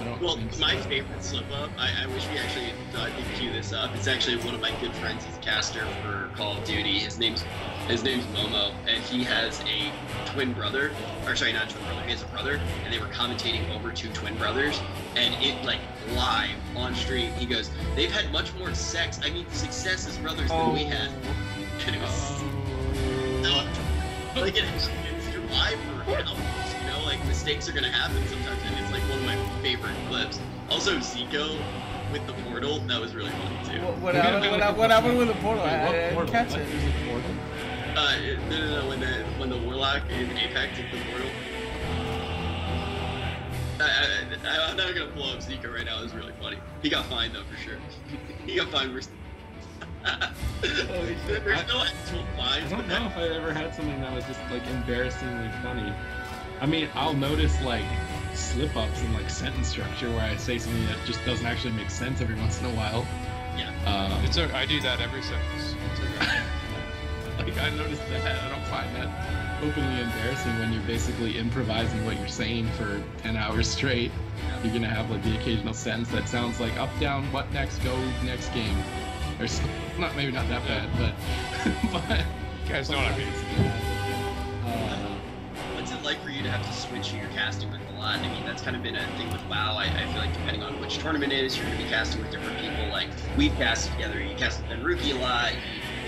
Speaker 4: I don't
Speaker 2: Well,
Speaker 4: think so.
Speaker 2: my favorite slip up, I wish we actually could cue this up. It's actually one of my good friends. He's a caster for Call of Duty. His name's Momo, and he has a twin brother. Or sorry, not a twin brother. He has a brother, and they were commentating over two twin brothers. And it, like, live on stream, he goes, "They've had much more success as brothers than we had." And it was like it's live for albums, you know, like mistakes are gonna happen sometimes, and it's like one of my favorite clips. Also, Zico with the portal, that was really funny too.
Speaker 3: What happened with the portal? I didn't catch
Speaker 4: What
Speaker 3: it.
Speaker 4: is a portal?
Speaker 2: No, when the Warlock in Apex hit the portal. I'm not gonna blow up Zico right now. It was really funny. He got fined though for sure. He got fined for. There's no actual fines.
Speaker 4: I don't know if I ever had something that was just like embarrassingly funny. I mean, I'll notice like slip-ups in like sentence structure where I say something that just doesn't actually make sense every once in a while.
Speaker 2: Yeah.
Speaker 6: I do that every sentence. It's okay.
Speaker 4: Like I noticed that. I don't find that openly embarrassing when you're basically improvising what you're saying for 10 hours straight. You're gonna have like the occasional sentence that sounds like up, down, what next, go, next game. Or something. Maybe not that bad, but
Speaker 6: You guys know what I mean.
Speaker 2: What's it like for you to have to switch who you're casting with a lot? I mean, that's kind of been a thing with WoW. I feel like depending on which tournament it is, you're going to be casting with different people. Like, we've casted together. You cast with Venruki a lot. You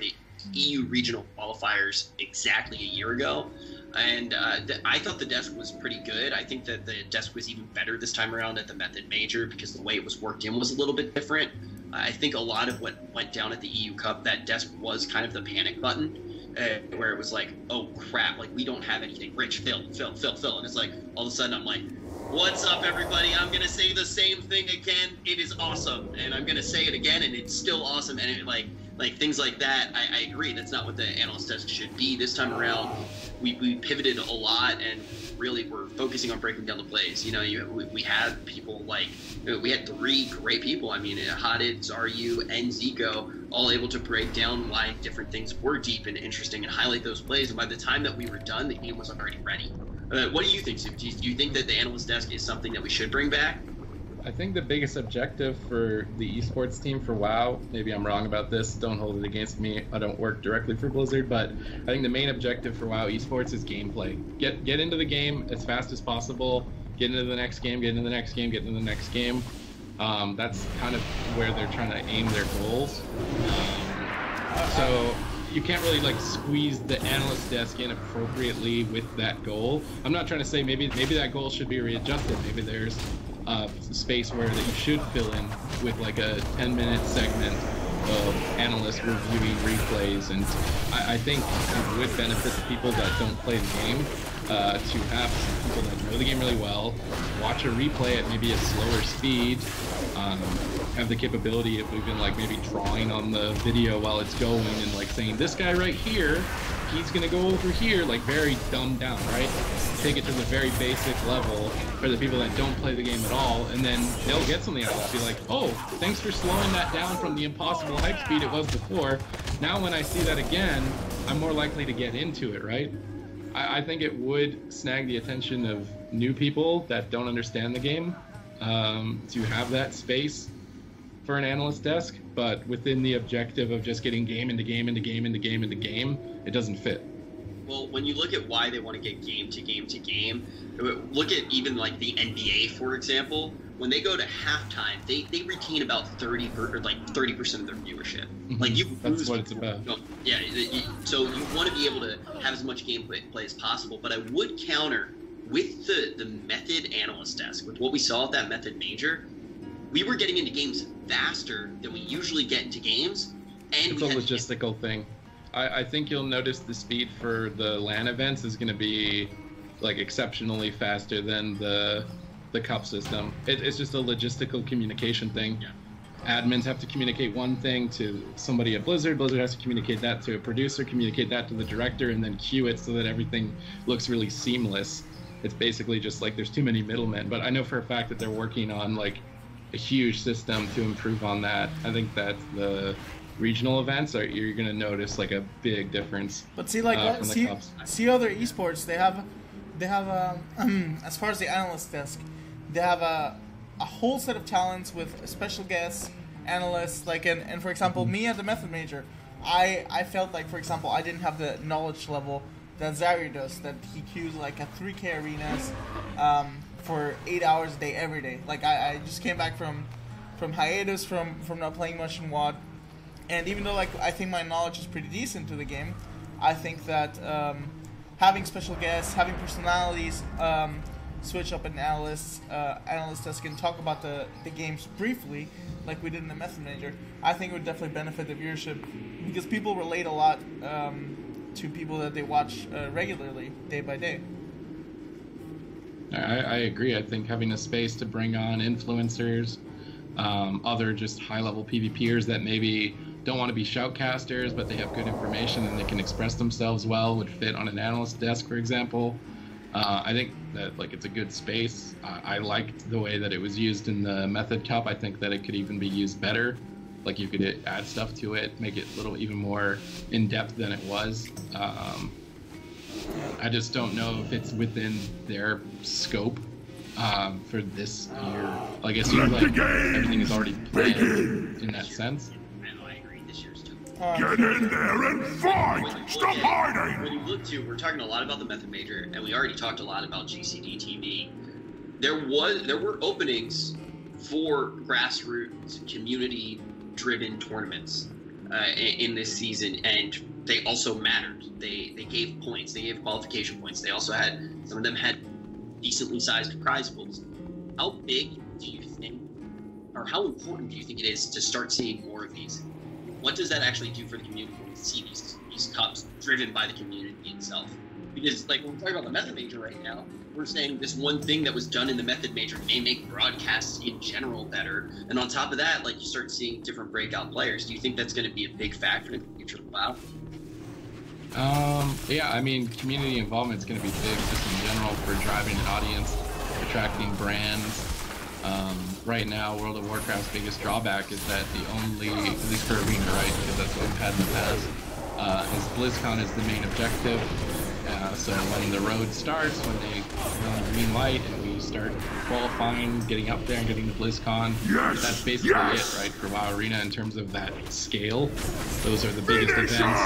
Speaker 2: the EU regional qualifiers exactly a year ago. And I thought the desk was pretty good. I think that the desk was even better this time around at the Method Major because the way it was worked in was a little bit different. I think a lot of what went down at the EU Cup, that desk was kind of the panic button, where it was like, oh crap, like we don't have anything. Rich, Phil. And it's like, all of a sudden I'm like, what's up everybody? I'm going to say the same thing again. It is awesome. And I'm going to say it again and it's still awesome. And it like things like that, I agree. That's not what the analyst desk should be. This time around, we pivoted a lot and really we're focusing on breaking down the plays. You know, we had people like, we had 3 great people. I mean, Hadid, Zaryu, and Zico, all able to break down why different things were deep and interesting and highlight those plays. And by the time that we were done, the game was already ready. What do you think, Sue? Do you think that the analyst desk is something that we should bring back?
Speaker 4: I think the biggest objective for the esports team for WoW, maybe I'm wrong about this, don't hold it against me, I don't work directly for Blizzard, but I think the main objective for WoW esports is gameplay. Get into the game as fast as possible, get into the next game, get into the next game, get into the next game. That's kind of where they're trying to aim their goals. So you can't really like squeeze the analyst desk in appropriately with that goal. I'm not trying to say maybe that goal should be readjusted. Maybe there's space where that you should fill in with like a 10-minute segment of analysts reviewing replays, and I think it would benefit the people that don't play the game to have some people that know the game really well, watch a replay at maybe a slower speed, have the capability of even like maybe drawing on the video while it's going and like saying this guy right here, he's gonna go over here, like very dumbed down, right? Take it to the very basic level for the people that don't play the game at all, and then they'll get something out of it. Be like, oh, thanks for slowing that down from the impossible hype speed it was before. Now when I see that again, I'm more likely to get into it, right? I think it would snag the attention of new people that don't understand the game to have that space for an analyst desk, but within the objective of just getting game into game into game into game into game, it doesn't fit.
Speaker 2: Well, when you look at why they want to get game to game to game, look at even like the NBA, for example. When they go to halftime, they retain about 30% of their viewership.
Speaker 4: Mm-hmm.
Speaker 2: Like you
Speaker 4: That's
Speaker 2: lose
Speaker 4: what it's about.
Speaker 2: Yeah, so you want to be able to have as much gameplay as possible. But I would counter with the Method analyst desk, with what we saw at that Method Major, we were getting into games faster than we usually get into games. And
Speaker 4: it's a logistical thing. I think you'll notice the speed for the LAN events is going to be like exceptionally faster than the cup system. It's just a logistical communication thing.
Speaker 2: Yeah.
Speaker 4: Admins have to communicate one thing to somebody at Blizzard. Blizzard has to communicate that to a producer, communicate that to the director, and then queue it so that everything looks really seamless. It's basically just like there's too many middlemen. But I know for a fact that they're working on like a huge system to improve on that. I think that the regional events you're going to notice like a big difference.
Speaker 3: But see, like see other esports, they have as far as the analyst desk, they have a whole set of talents with special guests, analysts, like and for example, me at the Method Major, I felt like, for example, I didn't have the knowledge level that Zaryu does, that he queues like at 3K arenas for 8 hours a day every day. Like I just came back from hiatus from not playing much in WoD, and even though like I think my knowledge is pretty decent to the game, I think that having special guests, having personalities, switch up an analyst desk and talk about the games briefly, like we did in the Method Major, I think it would definitely benefit the viewership because people relate a lot to people that they watch regularly, day by day.
Speaker 4: I agree. I think having a space to bring on influencers, other just high-level PvPers that maybe don't want to be shoutcasters, but they have good information and they can express themselves well would fit on an analyst desk, for example. I think that like it's a good space. I liked the way that it was used in the Method Cup. I think that it could even be used better. Like you could add stuff to it, make it a little even more in-depth than it was. I just don't know if it's within their scope for this year. I guess like everything is already planned in that sense.
Speaker 2: I agree. This year's too.
Speaker 5: Get in there and fight! Stop hiding!
Speaker 2: When you look to, we're talking a lot about the Method Major, and we already talked a lot about GCD TV. There were openings for grassroots, community-driven tournaments. in this season, and they also mattered. They gave points. They gave qualification points. They also had, some of them had decently sized prize pools. How big do you think, or how important do you think it is to start seeing more of these? What does that actually do for the community when we see these cups driven by the community itself? Because, like, when we're talking about the Method Major right now, we're saying this one thing that was done in the Method Major may make broadcasts in general better. And on top of that, like, you start seeing different breakout players. Do you think that's going to be a big factor in the future of WoW?
Speaker 4: Yeah, I mean, community involvement is going to be big just in general for driving an audience, attracting brands. Right now, World of Warcraft's biggest drawback is that the only, at least for Arena, right, because that's what we've had in the past, is BlizzCon is the main objective. So when the road starts, when they run the green light and we start qualifying, getting up there and getting to BlizzCon, that's basically it, right, for WoW Arena in terms of that scale. Those are the biggest events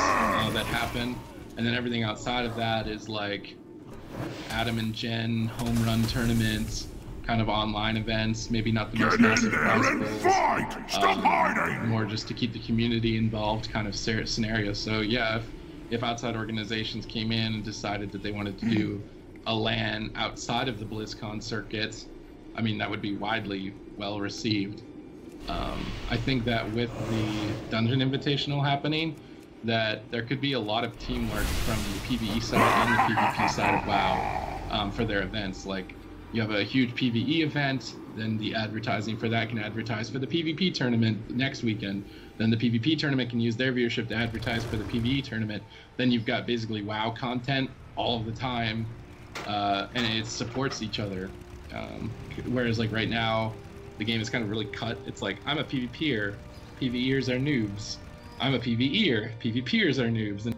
Speaker 4: that happen. And then everything outside of that is like Adam and Jen home run tournaments, kind of online events, maybe not the most massive prize pools, more just to keep the community involved kind of scenario. So yeah, if outside organizations came in and decided that they wanted to do a LAN outside of the BlizzCon circuits, I mean, that would be widely well received. I think that with the Dungeon Invitational happening, that there could be a lot of teamwork from the PvE side and the PvP side of WoW for their events. Like, you have a huge PvE event, then the advertising for that can advertise for the PvP tournament next weekend. Then the PvP tournament can use their viewership to advertise for the PvE tournament. Then you've got basically WoW content all of the time, and it supports each other. Whereas like right now, the game is kind of really cut. It's like, I'm a PvPer, PvEers are noobs. I'm a PvEer, PvPers are noobs. And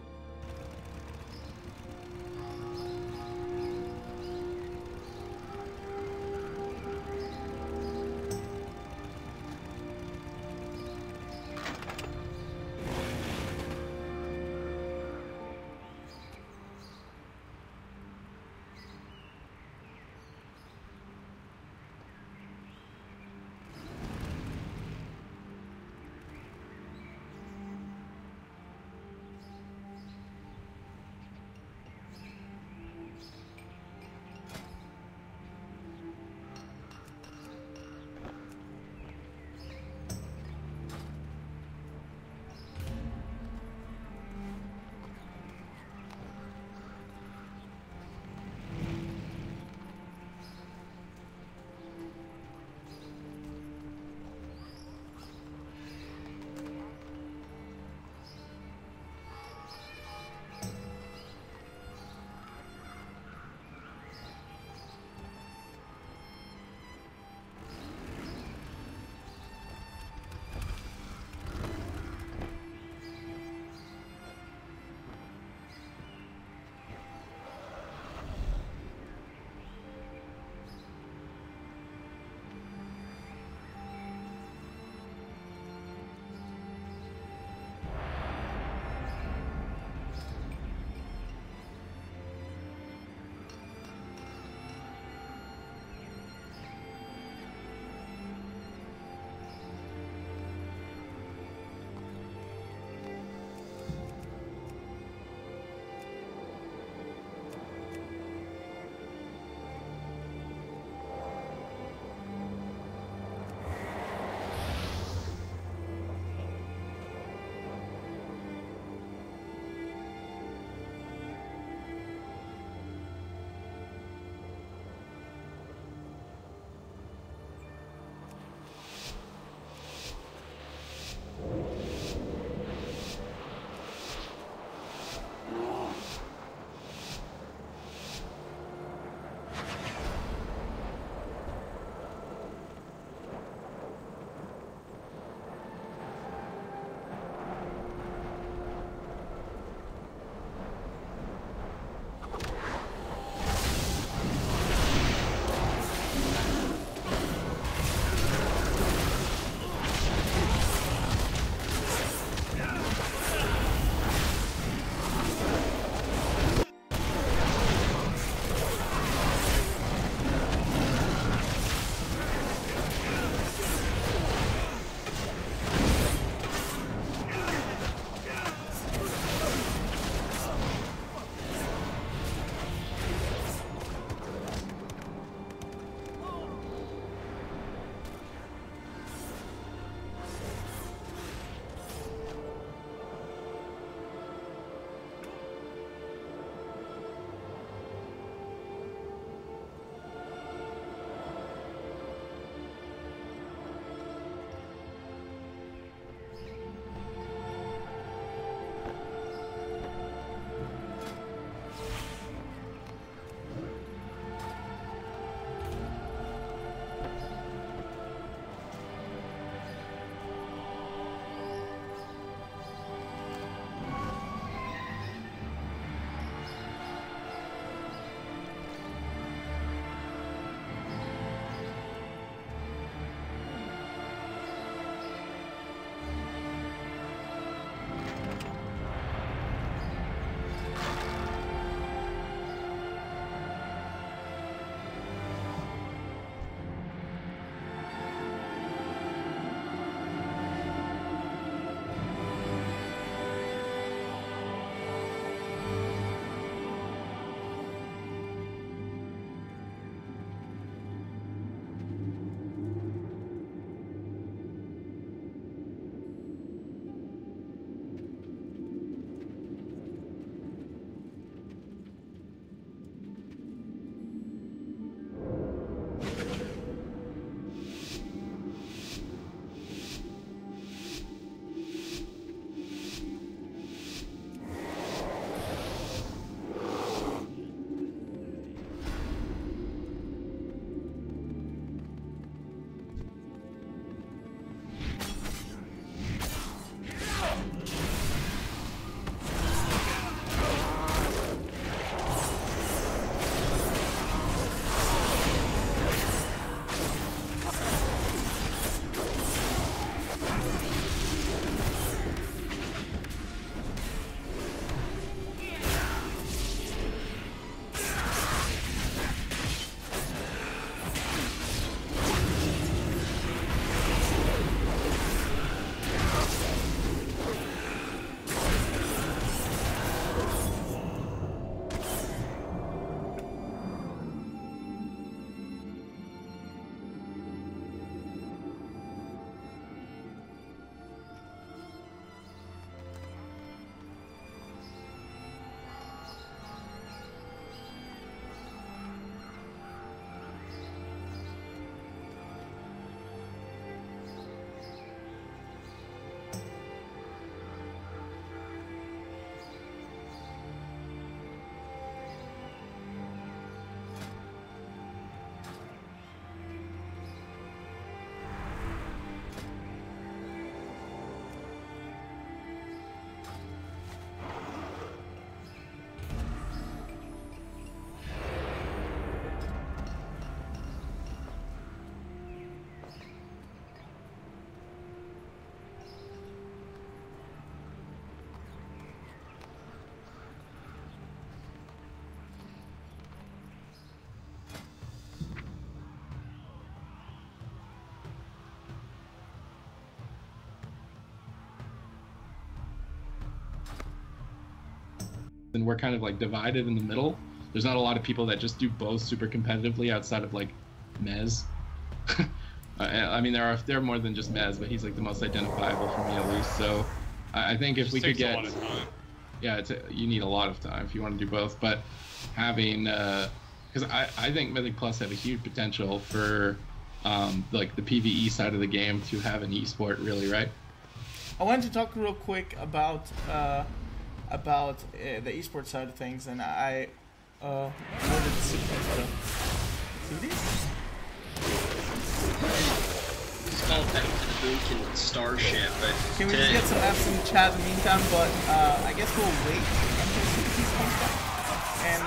Speaker 4: and we're kind of like divided in the middle. There's not a lot of people that just do both super competitively outside of like Mez. I mean, there are more than just Mez, but he's like the most identifiable for me at least. So I think if we could get, you need a lot of time if you want to do both. But having, because I think Mythic Plus have a huge potential for like the PvE side of the game to have an esport, really, right?
Speaker 3: I wanted to talk real quick about the esports side of things, and I ordered CDs.
Speaker 2: It's called Boomkin Starship, but
Speaker 3: can we just get some apps in the chat in the meantime? But I guess we'll wait until CDs comes back. And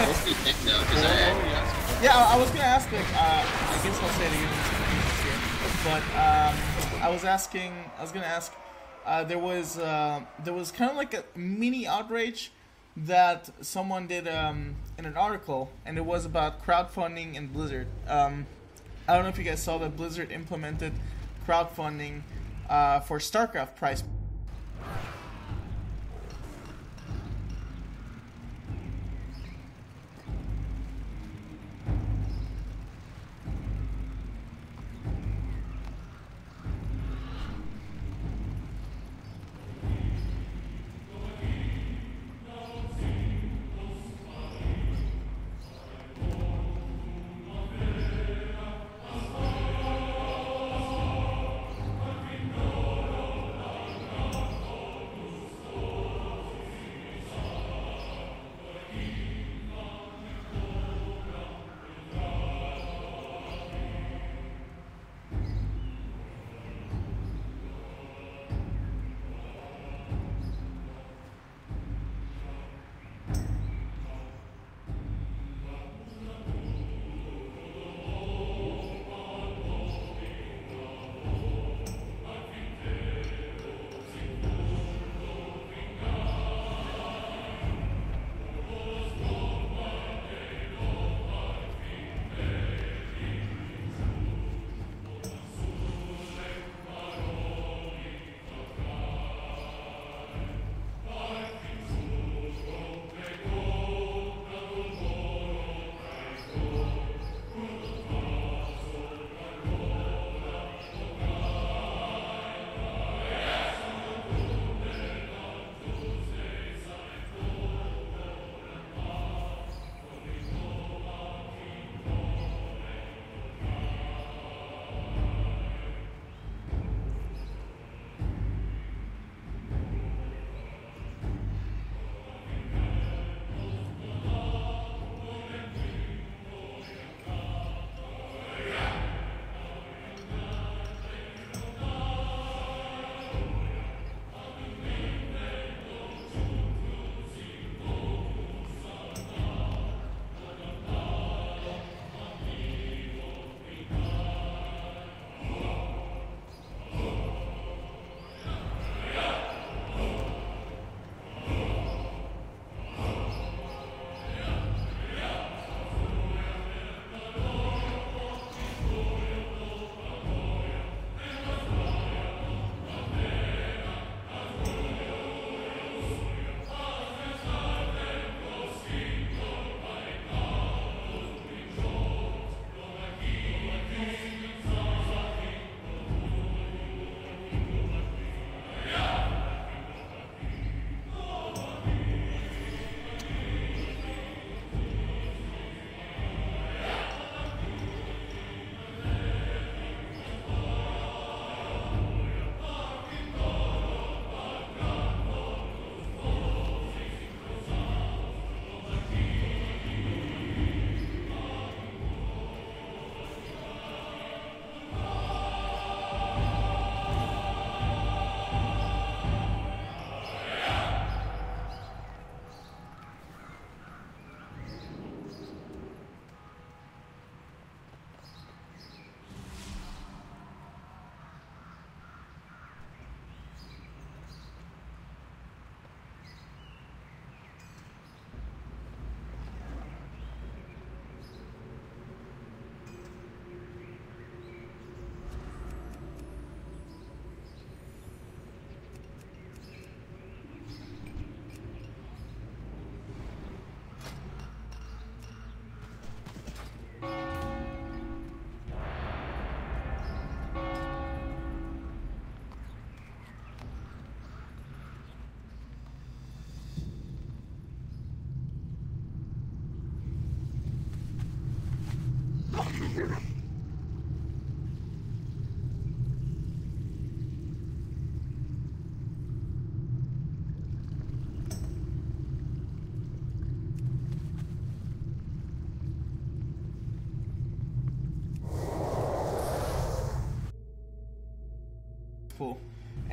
Speaker 2: mostly Nick though, because
Speaker 3: I was gonna ask, like, I guess I'll say it again here. But I was gonna ask, there was kind of like a mini outrage that someone did in an article, and it was about crowdfunding and Blizzard. I don't know if you guys saw that Blizzard implemented crowdfunding for StarCraft prize.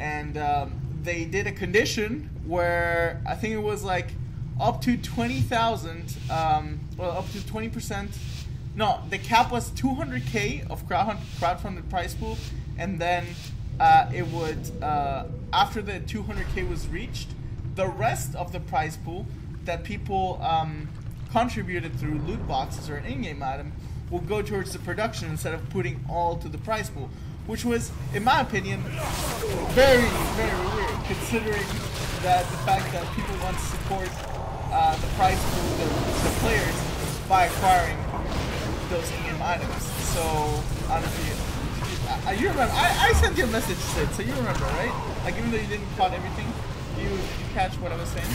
Speaker 3: And they did a condition where I think it was like up to 20,000, well, up to 20%. No, the cap was 200K of crowdfunded prize pool, and then it would, after the 200K was reached, the rest of the prize pool that people contributed through loot boxes or an in-game item will go towards the production instead of putting all to the prize pool, which was, in my opinion, very, very weird, considering that the fact that people want to support the prize pool, the players, by acquiring those in-game items. So, honestly, you remember, I sent you a message, Sid, so you remember, right? Like, even though you didn't caught everything, you catch what I was saying?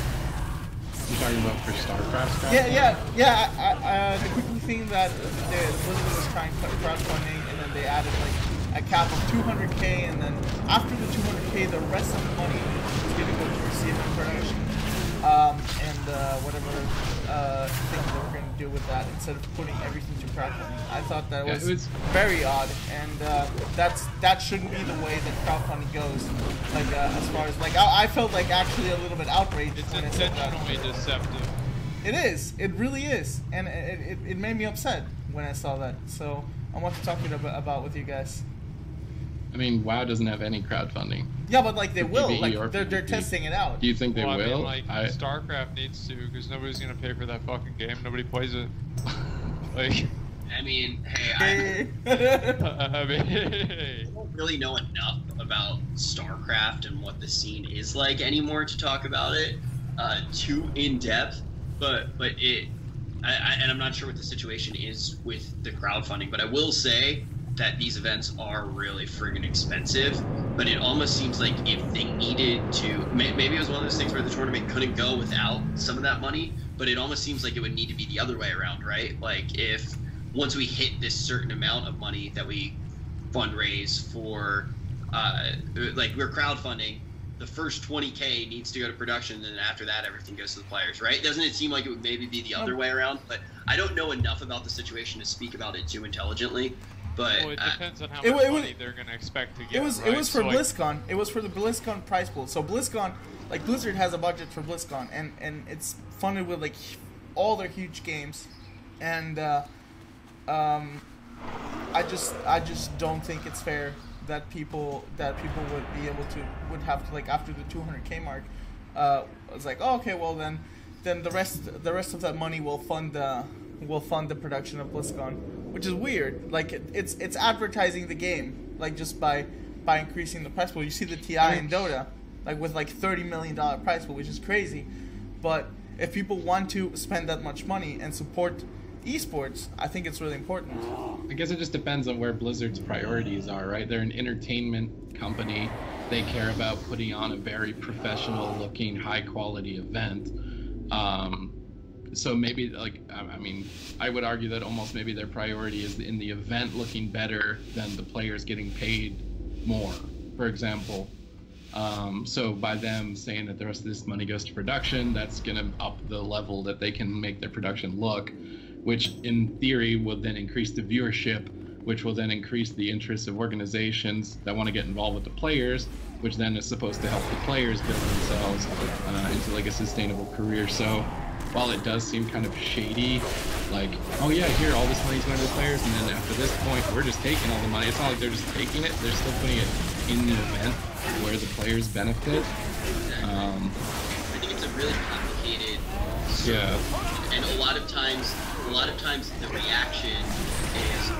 Speaker 4: You're talking about for StarCraft?
Speaker 3: Yeah. The quickly thing that Blizzard was trying crowdfunding, and then they added like a cap of 200K, and then after the 200K, the rest of the money is going to go to receive and production, and whatever things they were going to do with that instead of putting everything to crowdfunding. I thought that was very odd, and that shouldn't be the way that crowdfunding goes. Like as far as like I felt like actually a little bit outraged.
Speaker 6: It's
Speaker 3: when I said that.
Speaker 6: intentionally deceptive.
Speaker 3: It is. It really is, and it made me upset when I saw that. So I want to talk about with you guys.
Speaker 4: I mean, WoW doesn't have any crowdfunding.
Speaker 3: Yeah, but like they will.
Speaker 4: PvE
Speaker 3: Like
Speaker 4: or
Speaker 3: they're
Speaker 4: PvP.
Speaker 3: testing it out.
Speaker 4: Do you think they
Speaker 6: Well, I
Speaker 4: will?
Speaker 6: mean, like, StarCraft needs to, because nobody's gonna pay for that fucking game. Nobody plays it. Like,
Speaker 2: I mean, hey,
Speaker 6: I mean,
Speaker 2: I don't really know enough about StarCraft and what the scene is like anymore to talk about it too in depth. But and I'm not sure what the situation is with the crowdfunding. But I will say that these events are really friggin' expensive. But it almost seems like if they needed to, maybe it was one of those things where the tournament couldn't go without some of that money. But it almost seems like it would need to be the other way around, right? Like if once we hit this certain amount of money that we fundraise for, like we're crowdfunding, the first 20K needs to go to production, and then after that everything goes to the players, right? Doesn't it seem like it would maybe be the other way around? But I don't know enough about the situation to speak about it too intelligently. But
Speaker 6: well, it depends on how much money they're gonna expect to get.
Speaker 3: It was for
Speaker 6: So, like,
Speaker 3: BlizzCon. It was for the BlizzCon prize pool. So BlizzCon, like Blizzard has a budget for BlizzCon, and it's funded with like all their huge games, and I just don't think it's fair that people would have to, like, after the 200K mark, it's like, oh, okay, well then the rest of that money will fund the production of BlizzCon, which is weird. Like it's advertising the game, like just by increasing the price pool. You see the TI in Dota, like with like $30 million price pool, which is crazy. But if people want to spend that much money and support esports, I think it's really important.
Speaker 4: I guess it just depends on where Blizzard's priorities are, right? They're an entertainment company. They care about putting on a very professional-looking, high-quality event. So maybe, like, I mean, I would argue that almost maybe their priority is in the event looking better than the players getting paid more, for example. So by them saying that the rest of this money goes to production, that's going to up the level that they can make their production look, which in theory will then increase the viewership, which will then increase the interest of organizations that want to get involved with the players, which then is supposed to help the players build themselves into like a sustainable career. So while it does seem kind of shady, like, oh yeah, here, all this money's going to the players, and then after this point, we're just taking all the money. It's not like they're just taking it, they're still putting it in the event where the players benefit.
Speaker 2: I think it's a really complicated
Speaker 4: Yeah.
Speaker 2: and a lot of times the reaction is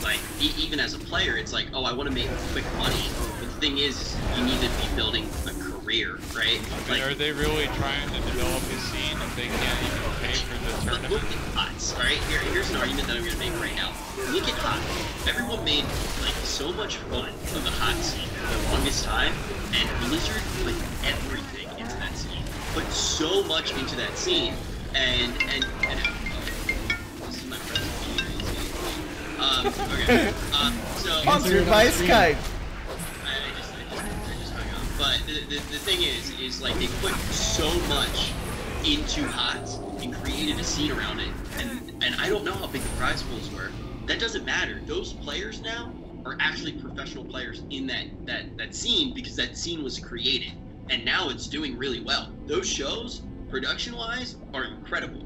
Speaker 2: like, even as a player, it's like, oh, I want to make quick money. But the thing is, you need to be building a career, right?
Speaker 6: I mean, are they really trying to develop a scene if they can't even pay for the tournament?
Speaker 2: Look at HOTS, right? Here's an argument that I'm going to make right now. Look at HOTS. Everyone made like so much fun of the HOT scene for the longest time, and Blizzard put everything into that scene, put so much into that scene, and this is my present. Okay. So
Speaker 3: Sponsored by Skype.
Speaker 2: I just hung up. But the thing is like they put so much into HOTS and created a scene around it, and I don't know how big the prize pools were. That doesn't matter. Those players now are actually professional players in that scene because that scene was created, and now it's doing really well. Those shows, production-wise, are incredible.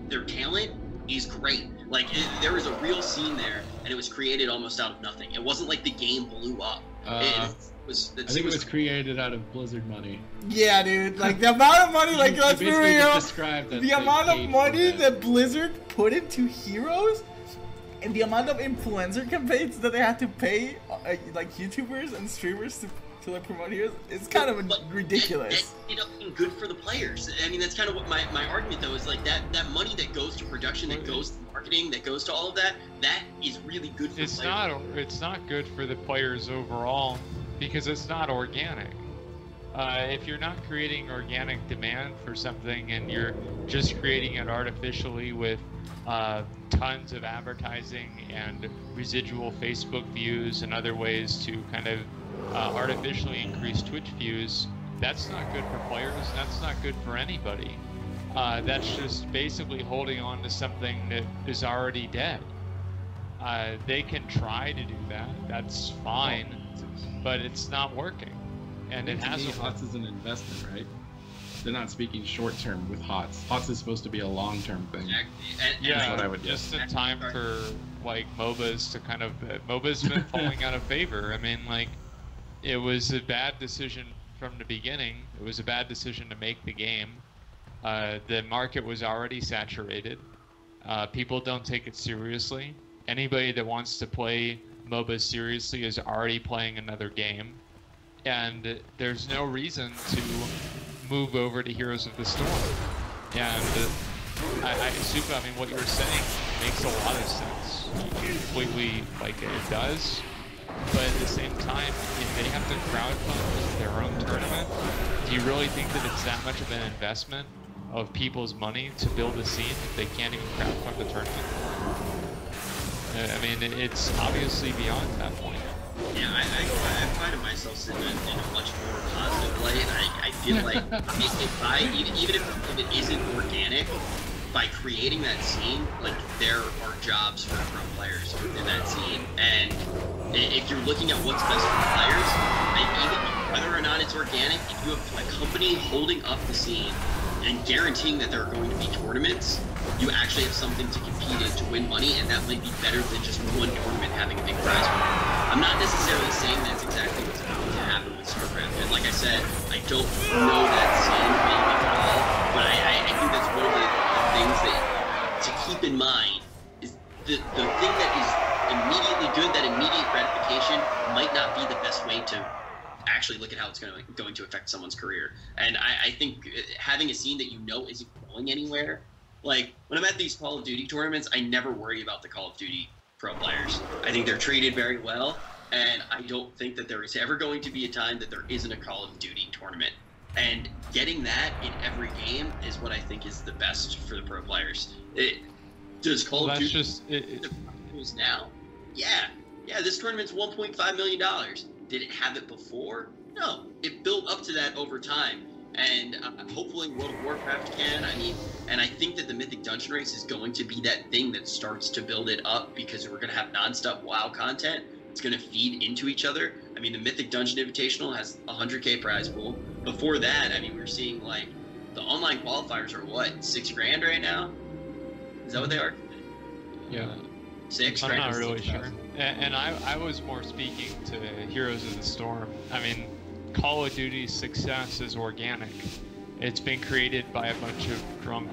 Speaker 2: Their talent is great. Like there was a real scene there, and it was created almost out of nothing. It wasn't like the game blew up. I think
Speaker 4: it was created out of Blizzard money.
Speaker 3: Yeah, dude. Like the amount of money, like let's be real. The amount of money that Blizzard put into Heroes, and the amount of influencer campaigns that they had to pay, like YouTubers and streamers to like promote Heroes, it's kind of ridiculous.
Speaker 2: That ended up being good for the players. I mean, that's kind of what my argument though is like that money that goes to production, that goes to marketing, that goes to all of that is really good for
Speaker 6: it's
Speaker 2: players.
Speaker 6: It's not good for the players overall because it's not organic. If you're not creating organic demand for something and you're just creating it artificially with tons of advertising and residual Facebook views and other ways to kind of artificially increase Twitch views, that's not good for players, and that's not good for anybody. That's just basically holding on to something that is already dead. They can try to do that, that's fine, but it's not working. And it hasn't.
Speaker 4: HOTS is an investment, right? They're not speaking short term with HOTS. HOTS is supposed to be a long term thing.
Speaker 2: Exactly.
Speaker 6: Yeah,
Speaker 4: what I would
Speaker 6: just in time for like MOBAs to kind of MOBAs been falling out of favor. I mean, like it was a bad decision from the beginning. It was a bad decision to make the game. The market was already saturated. People don't take it seriously. Anybody that wants to play MOBAs seriously is already playing another game. And there's no reason to move over to Heroes of the Storm. And I mean, what you're saying makes a lot of sense. Completely, like, it does. But at the same time, if they have to crowdfund their own tournament, do you really think that it's that much of an investment of people's money to build a scene if they can't even crowdfund the tournament? I mean, it's obviously beyond that point.
Speaker 2: Yeah, I find myself in a much more positive light. I feel like even if it isn't organic, by creating that scene, like there are jobs for pro players within that scene. And if you're looking at what's best for the players, even whether or not it's organic, if you have a company holding up the scene and guaranteeing that there are going to be tournaments, you actually have something to compete in to win money, and that might be better than just one tournament having a big prize pool. I'm not necessarily saying that's exactly what's going to happen with StarCraft, and like I said, I don't know that scene really at all, but I think that's one of the things that to keep in mind is the thing that is immediately good, that immediate gratification might not be the best way to actually look at how it's going to affect someone's career. And I think having a scene that you know isn't going anywhere, like when I'm at these Call of Duty tournaments, I never worry about the Call of Duty pro players. I think they're treated very well, and I don't think that there is ever going to be a time that there isn't a Call of Duty tournament. And getting that in every game is what I think is the best for the pro players. Does Call of Duty
Speaker 6: just
Speaker 2: now? Yeah, this tournament's $1.5 million. Did it have it before? No, it built up to that over time. And hopefully World of Warcraft can. I mean, and I think that the Mythic Dungeon Race is going to be that thing that starts to build it up because we're going to have nonstop WoW content. It's going to feed into each other. I mean, the Mythic Dungeon Invitational has a 100K prize pool. Before that, I mean, we're seeing like the online qualifiers are what, $6,000 right now? Is that what they are?
Speaker 4: Yeah.
Speaker 2: 6.
Speaker 6: I'm
Speaker 2: right?
Speaker 6: not really sure. And I was more speaking to Heroes of the Storm. I mean, Call of Duty's success is organic. It's been created by a bunch of drunk,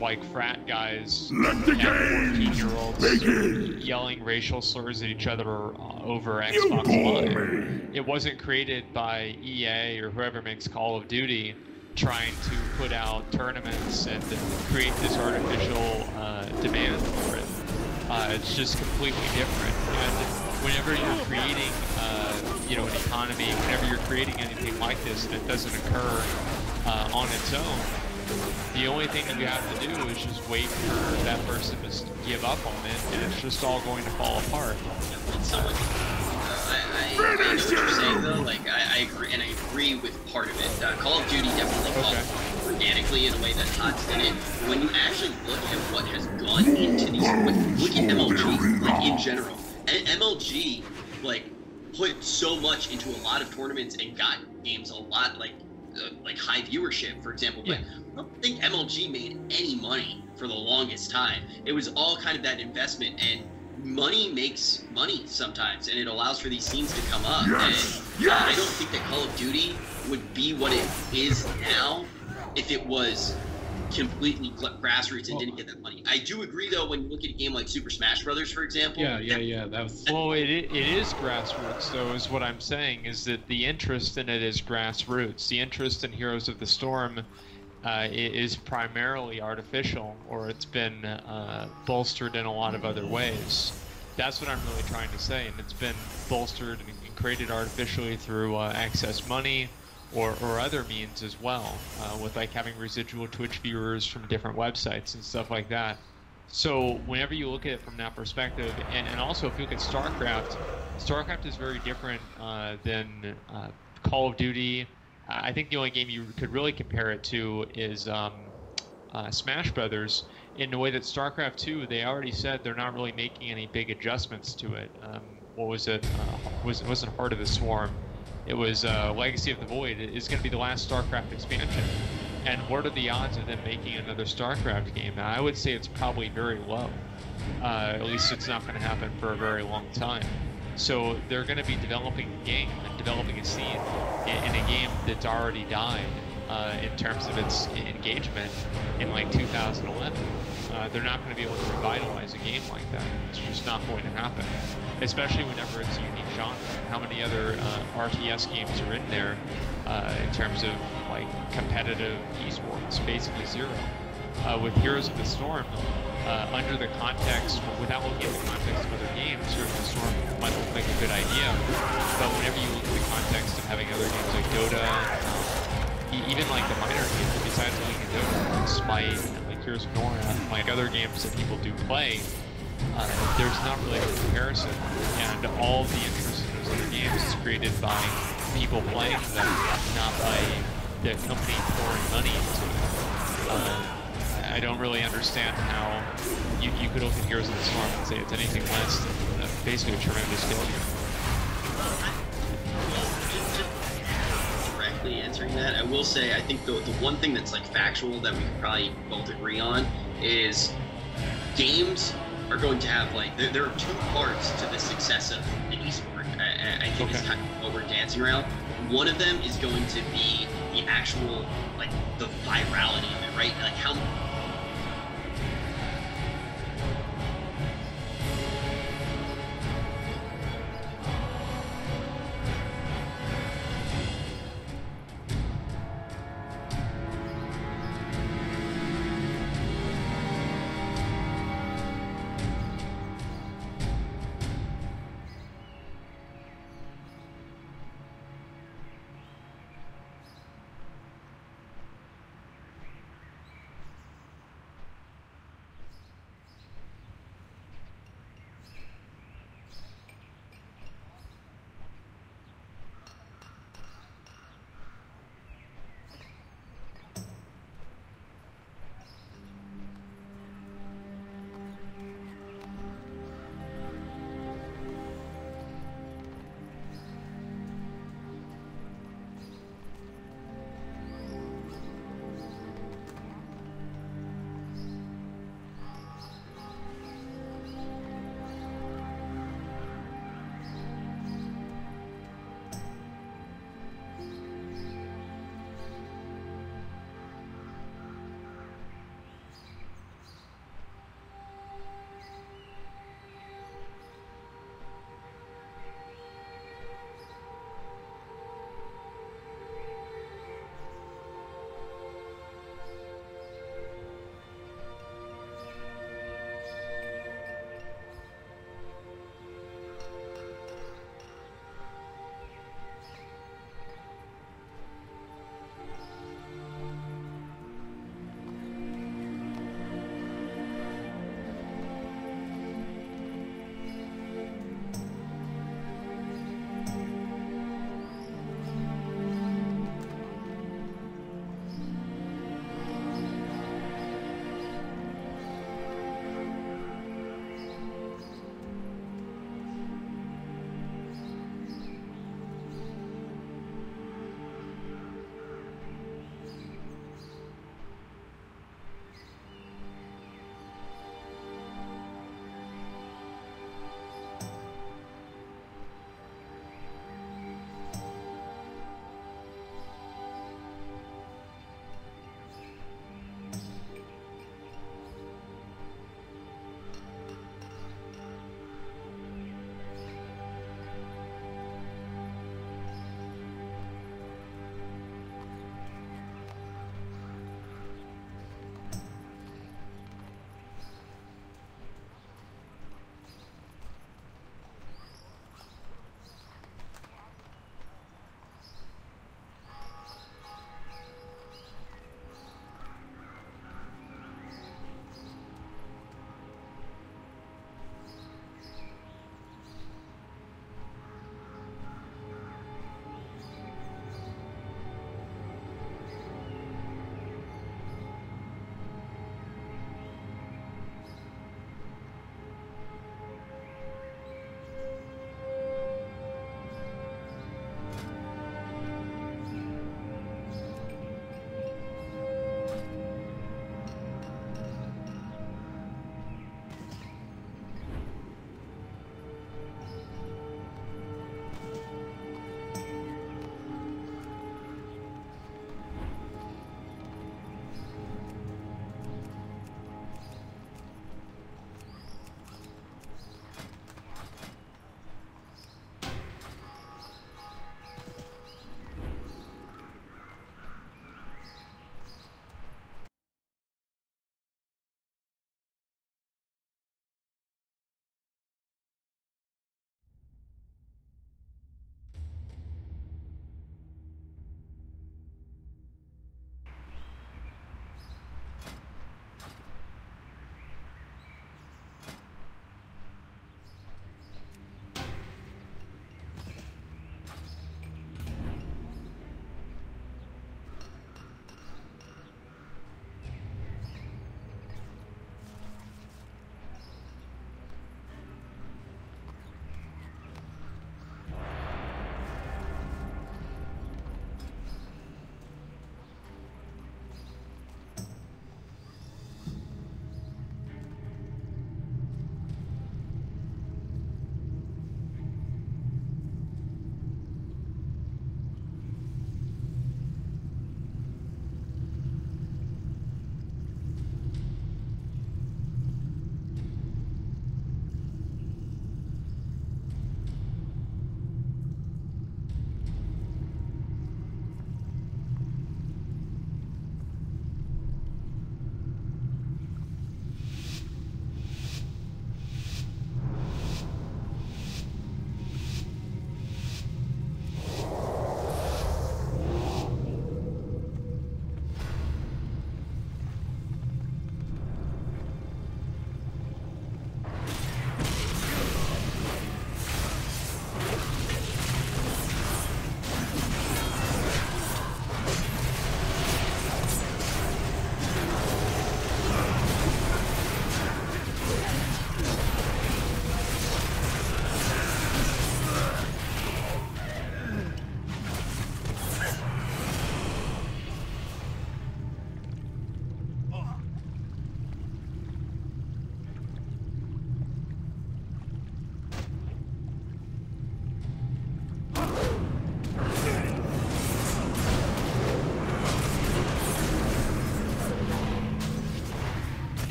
Speaker 6: like, frat guys and 14-year-olds yelling racial slurs at each other over Xbox Live. It wasn't created by EA or whoever makes Call of Duty trying to put out tournaments and create this artificial demand for it. It's just completely different. And whenever you're creating, an economy, whenever you're creating anything like this and it doesn't occur on its own, the only thing you have to do is just wait for that person to give up on it, and it's just all going to fall apart.
Speaker 2: I know what you're saying though. Like I agree, and I agree with part of it. Call of Duty definitely evolved organically in a way that HOTS didn't. When you actually look at what has gone into these, look at MLG like in general, and MLG like put so much into a lot of tournaments and got games a lot like high viewership, for example. But I don't think MLG made any money for the longest time. It was all kind of that investment, and money makes money sometimes, and it allows for these scenes to come up.
Speaker 5: Yes,
Speaker 2: and I don't think that Call of Duty would be what it is now if it was completely grassroots and didn't get that money. I do agree though, when you look at a game like Super Smash Brothers, for example.
Speaker 4: Yeah. That was.
Speaker 6: Well, it is grassroots, though, is what I'm saying, is that the interest in it is grassroots. The interest in Heroes of the Storm is primarily artificial, or it's been bolstered in a lot of other ways. That's what I'm really trying to say, and it's been bolstered and created artificially through access money or other means as well, with like having residual Twitch viewers from different websites and stuff like that. So whenever you look at it from that perspective, and also if you look at StarCraft is very different than Call of Duty. I think the only game you could really compare it to is Smash Brothers, in the way that StarCraft 2, they already said they're not really making any big adjustments to it. What was it? It wasn't Heart of the Swarm. It was Legacy of the Void. It is going to be the last StarCraft expansion. And what are the odds of them making another StarCraft game? Now, I would say it's probably very low. At least it's not going to happen for a very long time. So they're going to be developing a game and developing a scene in a game that's already died in terms of its engagement in like 2011. They're not going to be able to revitalize a game like that. It's just not going to happen, especially whenever it's a unique genre. How many other RTS games are in there in terms of like competitive esports? Basically zero. With Heroes of the Storm, under the context, without looking at the context of other games, Heroes of the Storm might look like a good idea, but whenever you look at the context of having other games like Dota, even like the minor games, besides League of Dota, like Smite, and like Heroes of Norrath, like other games that people do play, there's not really a comparison, and all the interest in those other games is created by people playing them, not by the company pouring money into it. I don't really understand how you could look at Heroes of the Storm and say it's anything less than basically a tremendous failure.
Speaker 2: Just directly answering that, I will say I think the one thing that's like factual that we could probably both agree on is games are going to have like there are two parts to the success of an esport. I think it's kind of what we're dancing around. One of them is going to be the actual like the virality of it, right? Like how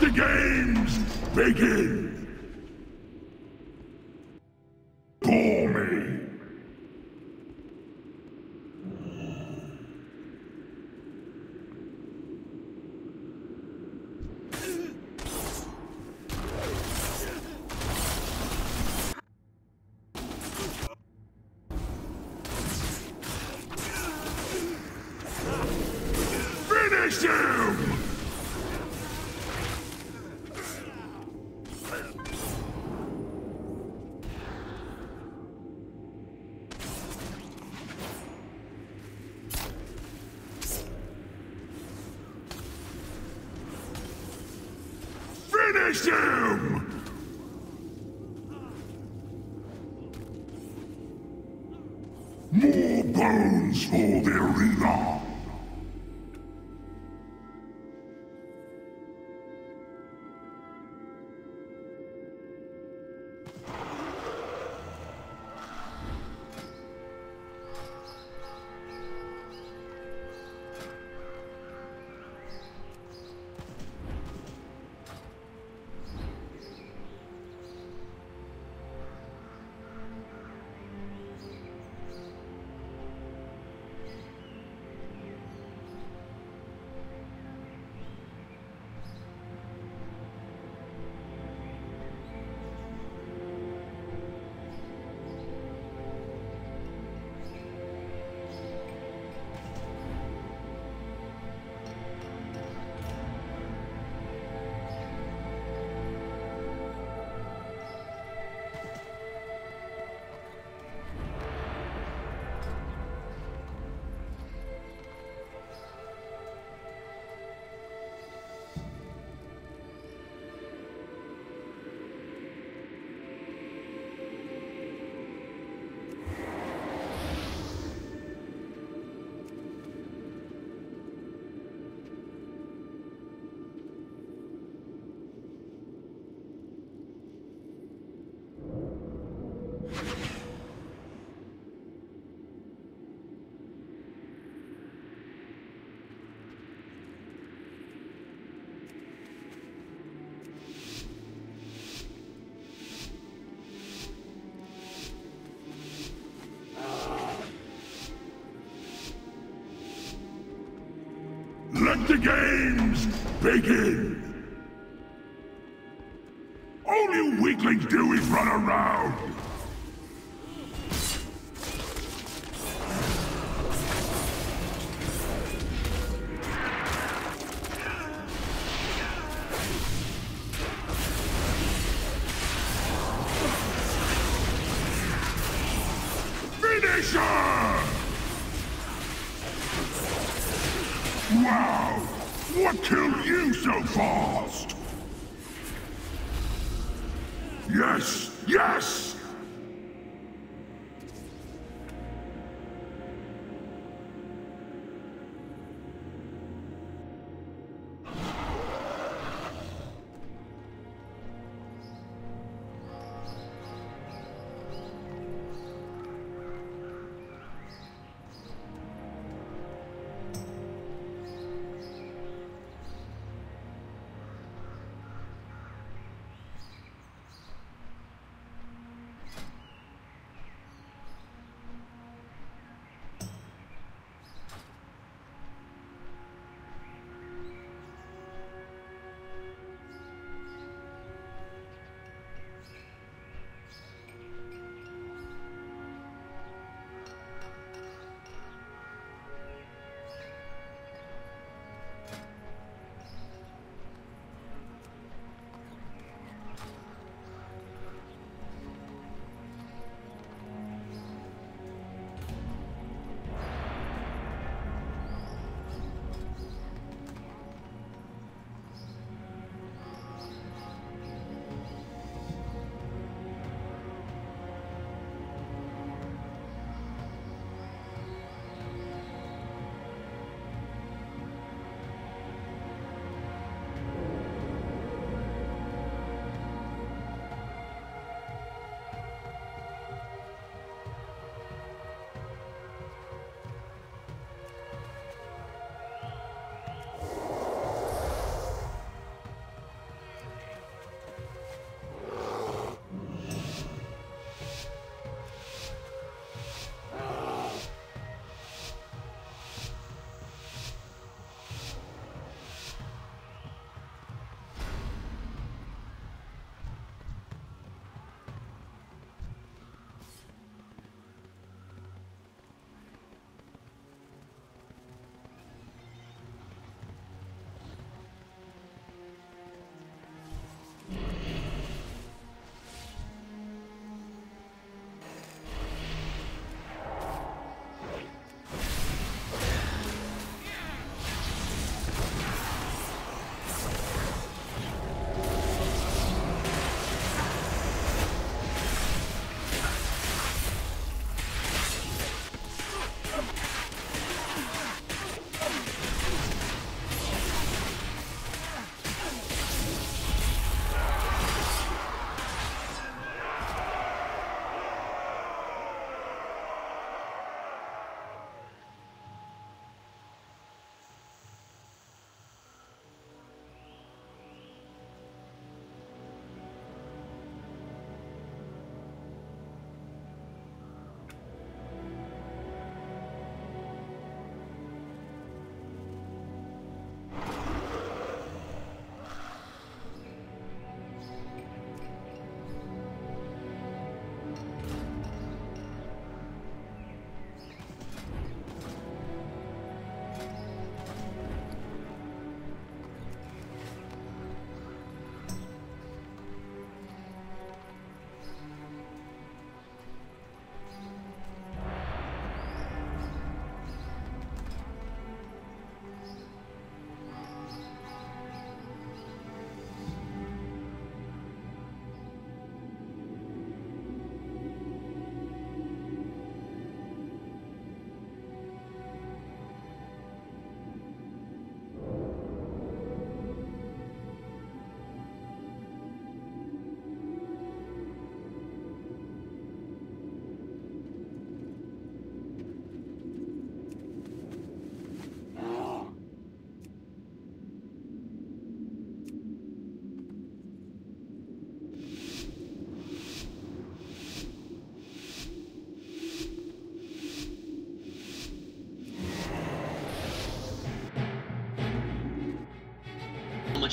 Speaker 5: the games begin! For me! Finish him! Finish him! More bones for the arena! Let the games begin! All you weaklings do is run around! Finisher! Wow! What killed you so fast? Yes! Yes!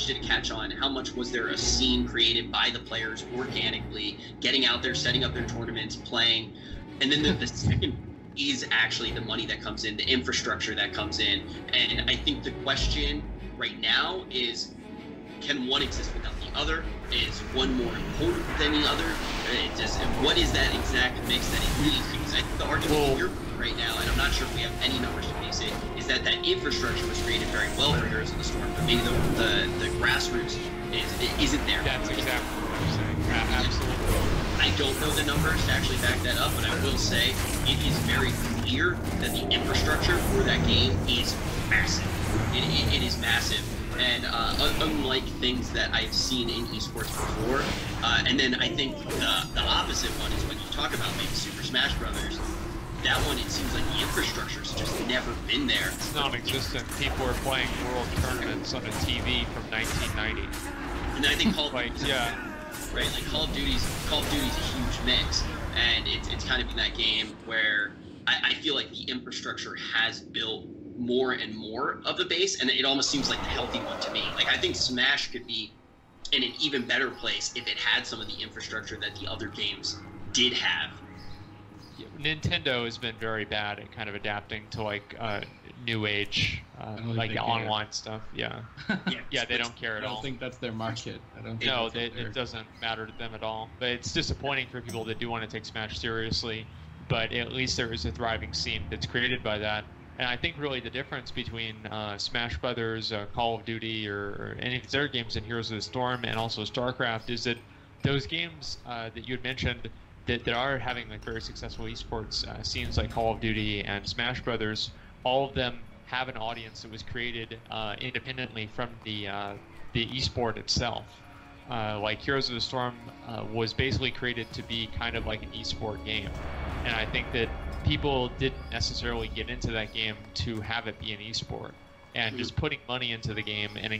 Speaker 2: much did it catch on? How much was there a scene created by the players organically, getting out there, setting up their tournaments, playing? And then the second is actually the money that comes in, the infrastructure that comes in. And I think the question right now is, can one exist without the other? Is one more important than the other? What is that exact mix that it needs? Because I think the argument that you're right now, and I'm not sure if we have any numbers to base it, is that infrastructure was created very well for Heroes of the Storm, but maybe the grassroots isn't there.
Speaker 6: That's exactly what I'm saying. Absolutely.
Speaker 2: I don't know the numbers to actually back that up, but I will say it is very clear that the infrastructure for that game is massive. It is massive. And unlike things that I've seen in esports before, and then I think the opposite one is when you talk about maybe Super Smash Brothers. That one, it seems like the infrastructure's just never been there.
Speaker 6: It's non-existent. People are playing world tournaments on a TV from 1990.
Speaker 2: And I think Call of
Speaker 6: like,
Speaker 2: Duty,
Speaker 6: yeah,
Speaker 2: right? Like Call of Duty's a huge mix, and it's kind of in that game where I feel like the infrastructure has built more and more of the base, and it almost seems like the healthy one to me. Like, I think Smash could be in an even better place if it had some of the infrastructure that the other games did have.
Speaker 6: Nintendo has been very bad at kind of adapting to like new age, like online stuff. Yeah, yeah, they don't care at all.
Speaker 4: I don't think that's their market. I don't think
Speaker 6: no, it doesn't matter to them at all. But it's disappointing for people that do want to take Smash seriously. But at least there is a thriving scene that's created by that. And I think really the difference between Smash Brothers, Call of Duty, or any of these other games in Heroes of the Storm and also StarCraft is that those games that you had mentioned that are having like very successful esports scenes like Call of Duty and Smash Brothers, all of them have an audience that was created independently from the esport itself. Like Heroes of the Storm was basically created to be kind of like an esport game, and I think that people didn't necessarily get into that game to have it be an esport, and just putting money into the game and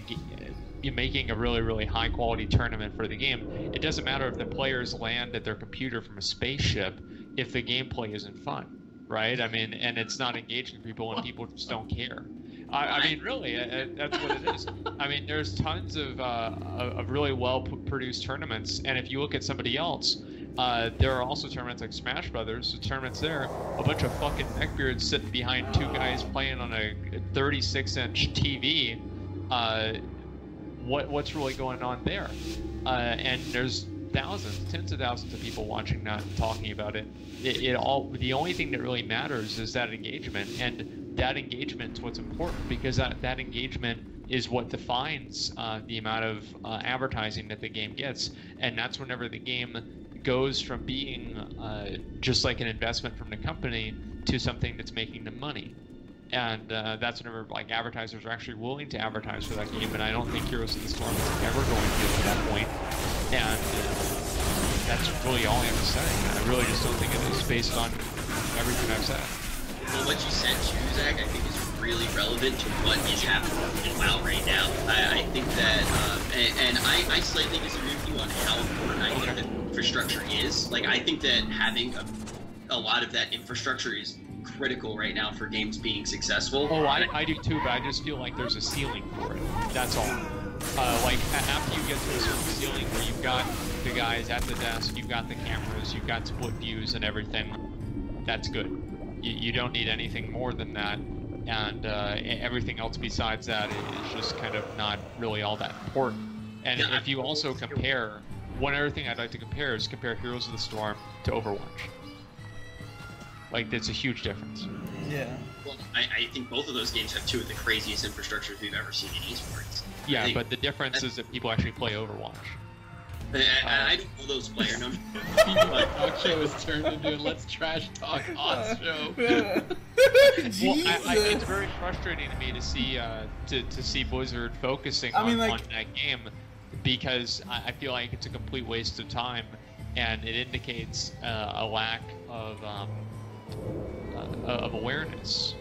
Speaker 6: making a really high quality tournament for the game. It doesn't matter if the players land at their computer from a spaceship if the gameplay isn't fun, right? I mean, and it's not engaging people, and people just don't care. I mean, really, that's what it is. I mean, there's tons of really well-produced tournaments, and if you look at somebody else, there are also tournaments like Smash Brothers. The tournaments there, a bunch of fucking neckbeards sitting behind two guys playing on a 36-inch TV. What's really going on there? And there's thousands, tens of thousands of people watching that and talking about it. The only thing that really matters is that engagement, and that engagement is what's important, because that engagement is what defines the amount of advertising that the game gets, and that's whenever the game goes from being just like an investment from the company to something that's making them money. And that's whenever like advertisers are actually willing to advertise for that game, and I don't think Heroes of the Storm is ever going to get to that point. And that's really all I have to say. I really just don't think it is based on everything I've said.
Speaker 2: Well, what you said too, Zach, I think is really relevant to what is happening in WoW right now. I think that, and I slightly disagree with you on how important I think that infrastructure is. Like, I think that having a lot of that infrastructure is critical right now for games being successful.
Speaker 6: Oh, I do too, but I just feel like there's a ceiling for it. That's all. Like, after you get to a certain ceiling where you've got the guys at the desk, you've got the cameras, you've got split views and everything, that's good. You don't need anything more than that, and everything else besides that is just kind of not really all that important. And if you also compare, one other thing I'd like to compare is compare Heroes of the Storm to Overwatch. Like, that's a huge difference.
Speaker 3: Yeah.
Speaker 2: Well, I think both of those games have two of the craziest infrastructures we've ever seen in esports.
Speaker 6: Yeah, but the difference is that people actually play Overwatch.
Speaker 2: I don't know those player numbers.
Speaker 4: The talk show has turned into a Let's Trash Talk Oz show.
Speaker 6: Well, it's very frustrating to me to see to see Blizzard focusing on that game, because I feel like it's a complete waste of time, and it indicates a lack of awareness.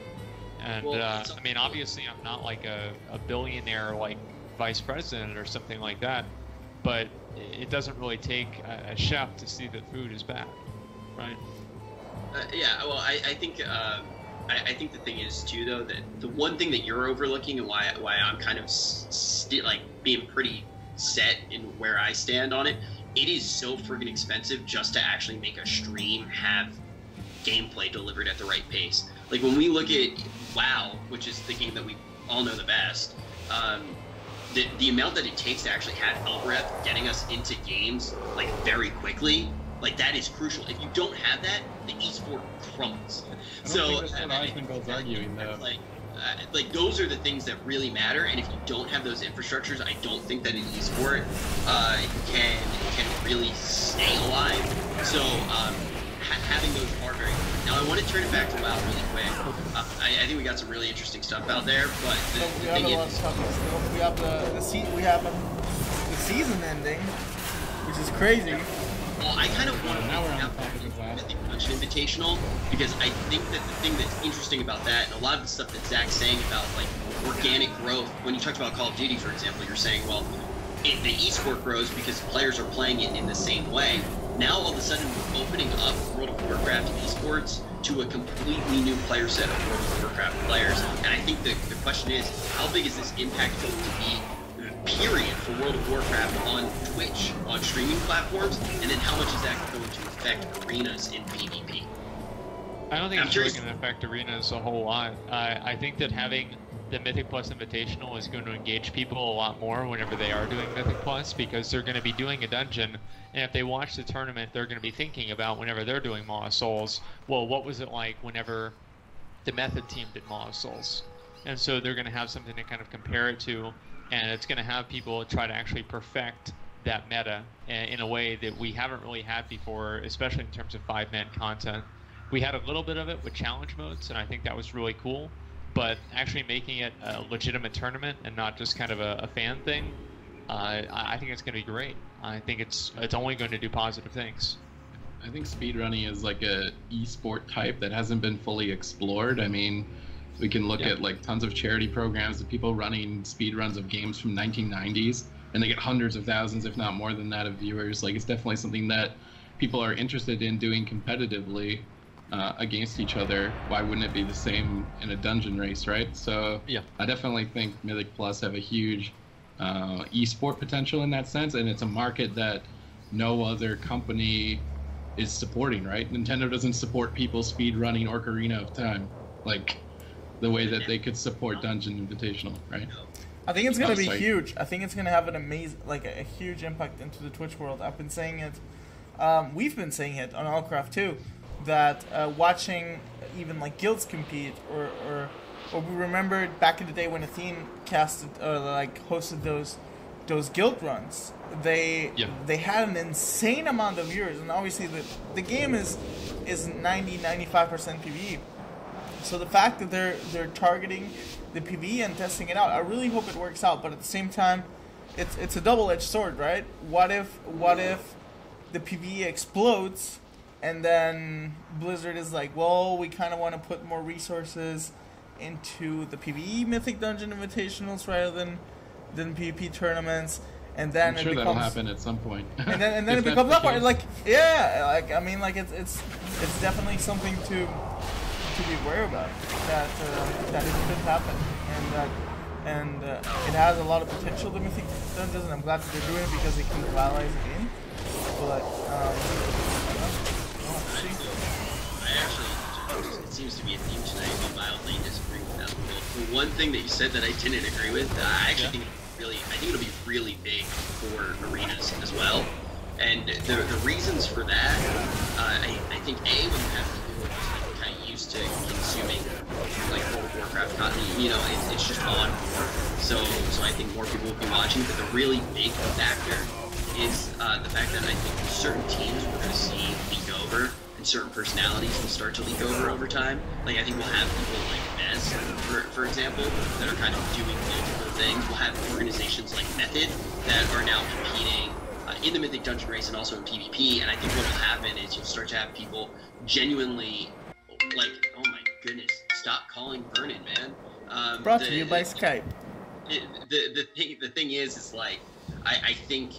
Speaker 6: And I mean, obviously, I'm not like a billionaire like vice president or something like that, but it doesn't really take a chef to see that food is bad, right?
Speaker 2: Yeah, well, I think I think the thing is too, though, that the one thing that you're overlooking and why I'm kind of like being pretty set in where I stand on it. It is so friggin' expensive just to actually make a stream have gameplay delivered at the right pace. Like when we look at WoW, which is the game that we all know the best, the amount that it takes to actually have Elbreth getting us into games like very quickly, like that is crucial. If you don't have that, the esport crumbles.
Speaker 4: So that's what Eisengold's arguing, though.
Speaker 2: Like those are the things that really matter, and if you don't have those infrastructures, I don't think that an esport can really stay alive. So having those are very good. Now I want to turn it back to WoW really quick. I think we got some really interesting stuff out there, but
Speaker 3: we have a lot of stuff. We have we have the season ending, which is crazy.
Speaker 2: Well, I kind of want to
Speaker 4: now we're on the topic of WoW.
Speaker 2: the Dungeon Invitational, because I think that the thing that's interesting about that, and a lot of the stuff that Zach's saying about like organic growth, when you talked about Call of Duty, for example, you're saying, well, the esport grows because players are playing it in the same way. Now all of a sudden we're opening up World of Warcraft esports to a completely new player set of World of Warcraft players, and I think the question is, how big is this impact going to be? Period for World of Warcraft on Twitch, on streaming platforms, and then how much is that going to affect arenas in PvP?
Speaker 6: I don't think it's really going to affect arenas a whole lot. I think that having the Mythic Plus Invitational is going to engage people a lot more whenever they are doing Mythic Plus, because they're going to be doing a dungeon, and if they watch the tournament, they're going to be thinking about whenever they're doing Maw of Souls, well, what was it like whenever the Method team did Maw of Souls? And so they're going to have something to kind of compare it to, and it's going to have people try to actually perfect that meta in a way that we haven't really had before, especially in terms of 5-man content. We had a little bit of it with challenge modes, and I think that was really cool, but actually making it a legitimate tournament and not just kind of a fan thing, I think it's going to be great. I think it's only going to do positive things.
Speaker 4: I think speedrunning is like a esport type that hasn't been fully explored. I mean, we can look at like tons of charity programs of people running speed runs of games from 1990s, and they get hundreds of thousands, if not more than that, of viewers. Like, it's definitely something that people are interested in doing competitively against each other. Why wouldn't it be the same in a dungeon race, right? So
Speaker 8: yeah,
Speaker 4: I definitely think Mythic Plus have a huge esport potential in that sense, and it's a market that no other company is supporting, right? Nintendo doesn't support people speed running Ocarina of Time like the way that they could support Dungeon Invitational, right?
Speaker 3: I think it's going to be huge. I think it's going to have an amazing, like a huge impact into the Twitch world. I've been saying it, we've been saying it on Allcraft too, that watching even like guilds compete, or we remembered back in the day when Athene casted, like hosted those guild runs. They had an insane amount of viewers, and obviously the game is 90-95% PvE. So the fact that they're targeting the PvE and testing it out, I really hope it works out. But at the same time, it's a double-edged sword, right? What if the PvE explodes, and then Blizzard is like, well, we kind of want to put more resources into the PvE Mythic Dungeon Invitationals rather than PvP tournaments, and then
Speaker 4: I'm sure that'll happen at some point.
Speaker 3: And then it becomes up, like, yeah, like, I mean, like, it's definitely something to be aware about, that it could happen, and it has a lot of potential, the Mythic Dungeons, and I'm glad that they're doing it because it can revitalize the game. But
Speaker 2: it seems to be a theme tonight. I mildly disagree with that. The one thing that you said that I didn't agree with, I actually think it'll be really big for arenas as well. And the reasons for that, I think when you have people who are just kind of used to consuming like World of Warcraft content, it's just on more. So I think more people will be watching. But the really big factor is the fact that I think certain teams we're going to see leak over, and certain personalities will start to leak over time. Like, I think we'll have people like Mez, for example, that are kind of doing multiple things. We'll have organizations like Method that are now competing in the Mythic Dungeon race and also in PvP, and I think what will happen is you'll start to have people genuinely like, oh my goodness, stop calling Vernon, man.
Speaker 3: Brought to you by Skype.
Speaker 2: The thing is like, I think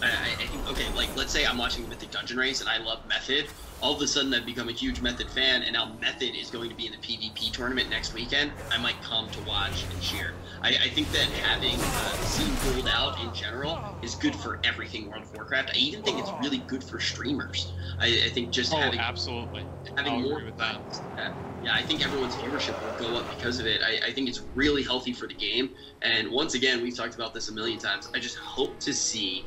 Speaker 2: I think, okay, like, let's say I'm watching the Mythic Dungeon Race and I love Method. All of a sudden, I've become a huge Method fan, and now Method is going to be in the PvP tournament next weekend. I might come to watch and cheer. I think that having the scene rolled out in general is good for everything World of Warcraft. I even think it's really good for streamers. I think just having
Speaker 6: absolutely.
Speaker 2: Having more
Speaker 6: agree with that.
Speaker 2: Yeah, I think everyone's viewership will go up because of it. I think it's really healthy for the game. And once again, we've talked about this a million times. I just hope to see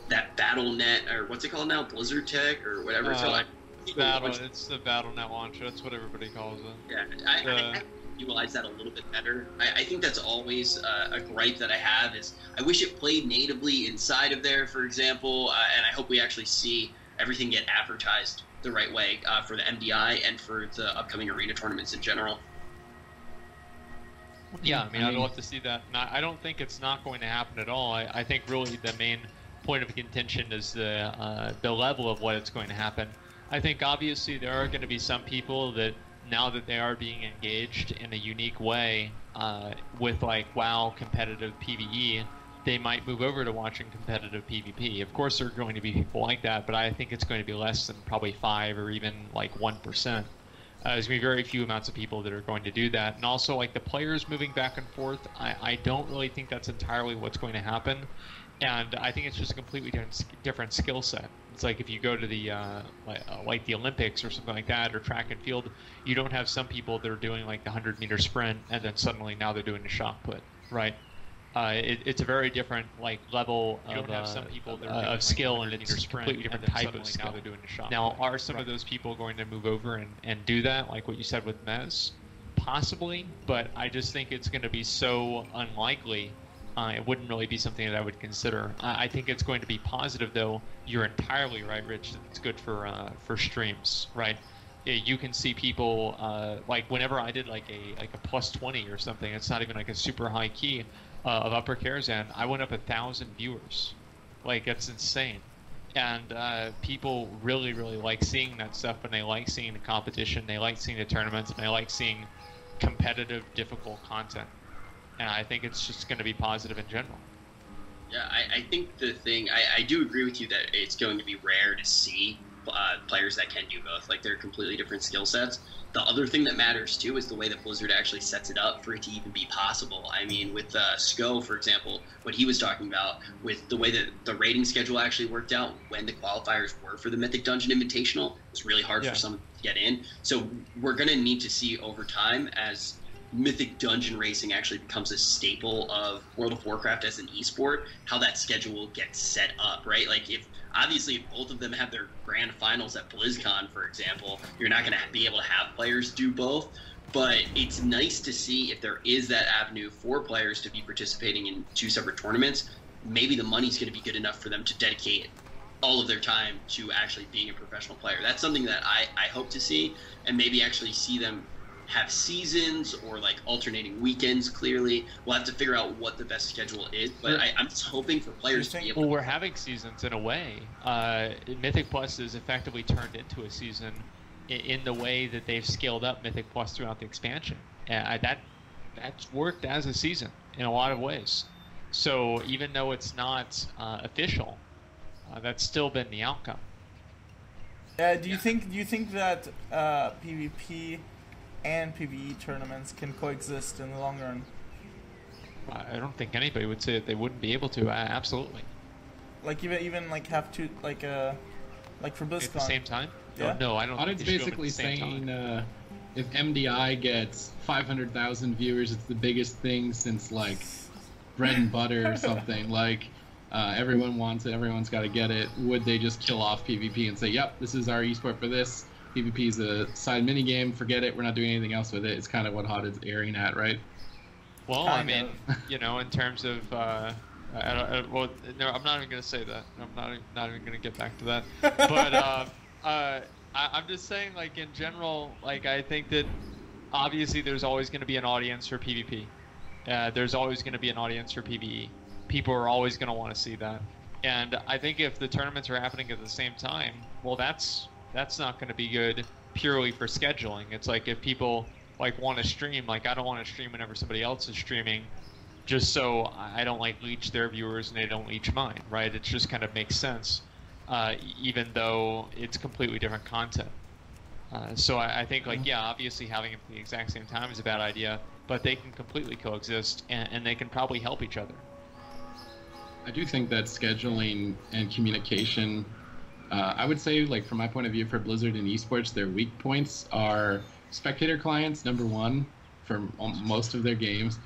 Speaker 2: that BattleNet, or what's it called now, Blizzard Tech, or whatever it's called.
Speaker 6: It's the BattleNet launcher. That's what everybody calls it.
Speaker 2: Yeah, I utilize that a little bit better. I think that's always a gripe that I have is I wish it played natively inside of there, for example, and I hope we actually see everything get advertised the right way for the MDI and for the upcoming arena tournaments in general.
Speaker 6: Yeah, I mean, I'd love to see that. I don't think it's not going to happen at all. I think really the main point of contention is the level of what it's going to happen. I think obviously there are going to be some people that now that they are being engaged in a unique way with like WoW competitive PvE, they might move over to watching competitive PvP. Of course there are going to be people like that, but I think it's going to be less than probably 5 or even like 1%. There's going to be very few amounts of people that are going to do that. And also like the players moving back and forth, I don't really think that's entirely what's going to happen. And I think it's just a completely different skill set. It's like if you go to the like the Olympics or something like that, or track and field, you don't have some people that are doing like the 100-meter sprint and then suddenly now they're doing the shot put, right? It's a very different like level of skill, and it's a completely different type of skill. Now they're doing the shot. Now, are some of those people going to move over and do that, like what you said with Mez? Possibly, but I just think it's going to be so unlikely. It wouldn't really be something that I would consider. I think it's going to be positive, though. You're entirely right, Rich. It's good for streams, right? You can see people like whenever I did like a plus 20 or something. It's not even like a super high key of Upper Karazhan. I went up 1,000 viewers. Like it's insane, and people really like seeing that stuff, and they like seeing the competition. They like seeing the tournaments, and they like seeing competitive, difficult content. And I think it's just going to be positive in general.
Speaker 2: Yeah, I think the thing, I do agree with you that it's going to be rare to see players that can do both. Like, they're completely different skill sets. The other thing that matters, too, is the way that Blizzard actually sets it up for it to even be possible. I mean, with Sko, for example, what he was talking about, with the way that the rating schedule actually worked out when the qualifiers were for the Mythic Dungeon Invitational, it was really hard for someone to get in. So we're going to need to see over time, as Mythic Dungeon racing actually becomes a staple of World of Warcraft as an esport, how that schedule gets set up, right? Like, if both of them have their grand finals at BlizzCon, for example, you're not going to be able to have players do both. But it's nice to see if there is that avenue for players to be participating in 2 separate tournaments. Maybe the money's going to be good enough for them to dedicate all of their time to actually being a professional player. That's something that I hope to see, and maybe actually see them have seasons or like alternating weekends. Clearly we'll have to figure out what the best schedule is, but I'm just hoping for players to be able
Speaker 6: we're having seasons in a way. Mythic Plus is effectively turned into a season in the way that they've scaled up Mythic Plus throughout the expansion, and that's worked as a season in a lot of ways. So even though it's not official, that's still been the outcome.
Speaker 3: Do you think that PvP and PvE tournaments can coexist in the long run?
Speaker 6: I don't think anybody would say that they wouldn't be able to. Absolutely.
Speaker 3: Like even like have to like for BlizzCon
Speaker 6: at the same time.
Speaker 3: Yeah.
Speaker 6: No, I don't.
Speaker 4: Audit's basically saying if MDI gets 500,000 viewers, it's the biggest thing since like bread and butter or something. Like everyone wants it, everyone's got to get it. Would they just kill off PvP and say, "Yep, this is our esport for this"? PvP is a side mini game. Forget it. We're not doing anything else with it. It's kind of what Hot is airing at, right?
Speaker 6: Well, I mean, in terms of, no, I'm not even going to say that. I'm not even going to get back to that. But I'm just saying, like in general, like I think that obviously there's always going to be an audience for PvP. There's always going to be an audience for PvE. People are always going to want to see that. And I think if the tournaments are happening at the same time, well, that's not going to be good purely for scheduling. It's like if people like want to stream, like I don't want to stream whenever somebody else is streaming, just so I don't like leech their viewers and they don't leech mine, right? It just kind of makes sense, even though it's completely different content. So I think, like, yeah, obviously having it at the exact same time is a bad idea, but they can completely coexist, and they can probably help each other.
Speaker 4: I do think that scheduling and communication, I would say, like, from my point of view, for Blizzard and esports, their weak points are spectator clients, number one, for most of their games,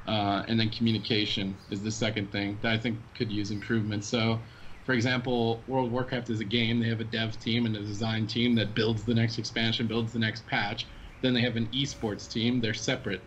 Speaker 4: and then communication is the second thing that I think could use improvement. So, for example, World of Warcraft is a game. They have a dev team and a design team that builds the next expansion, builds the next patch. Then they have an esports team. They're separate,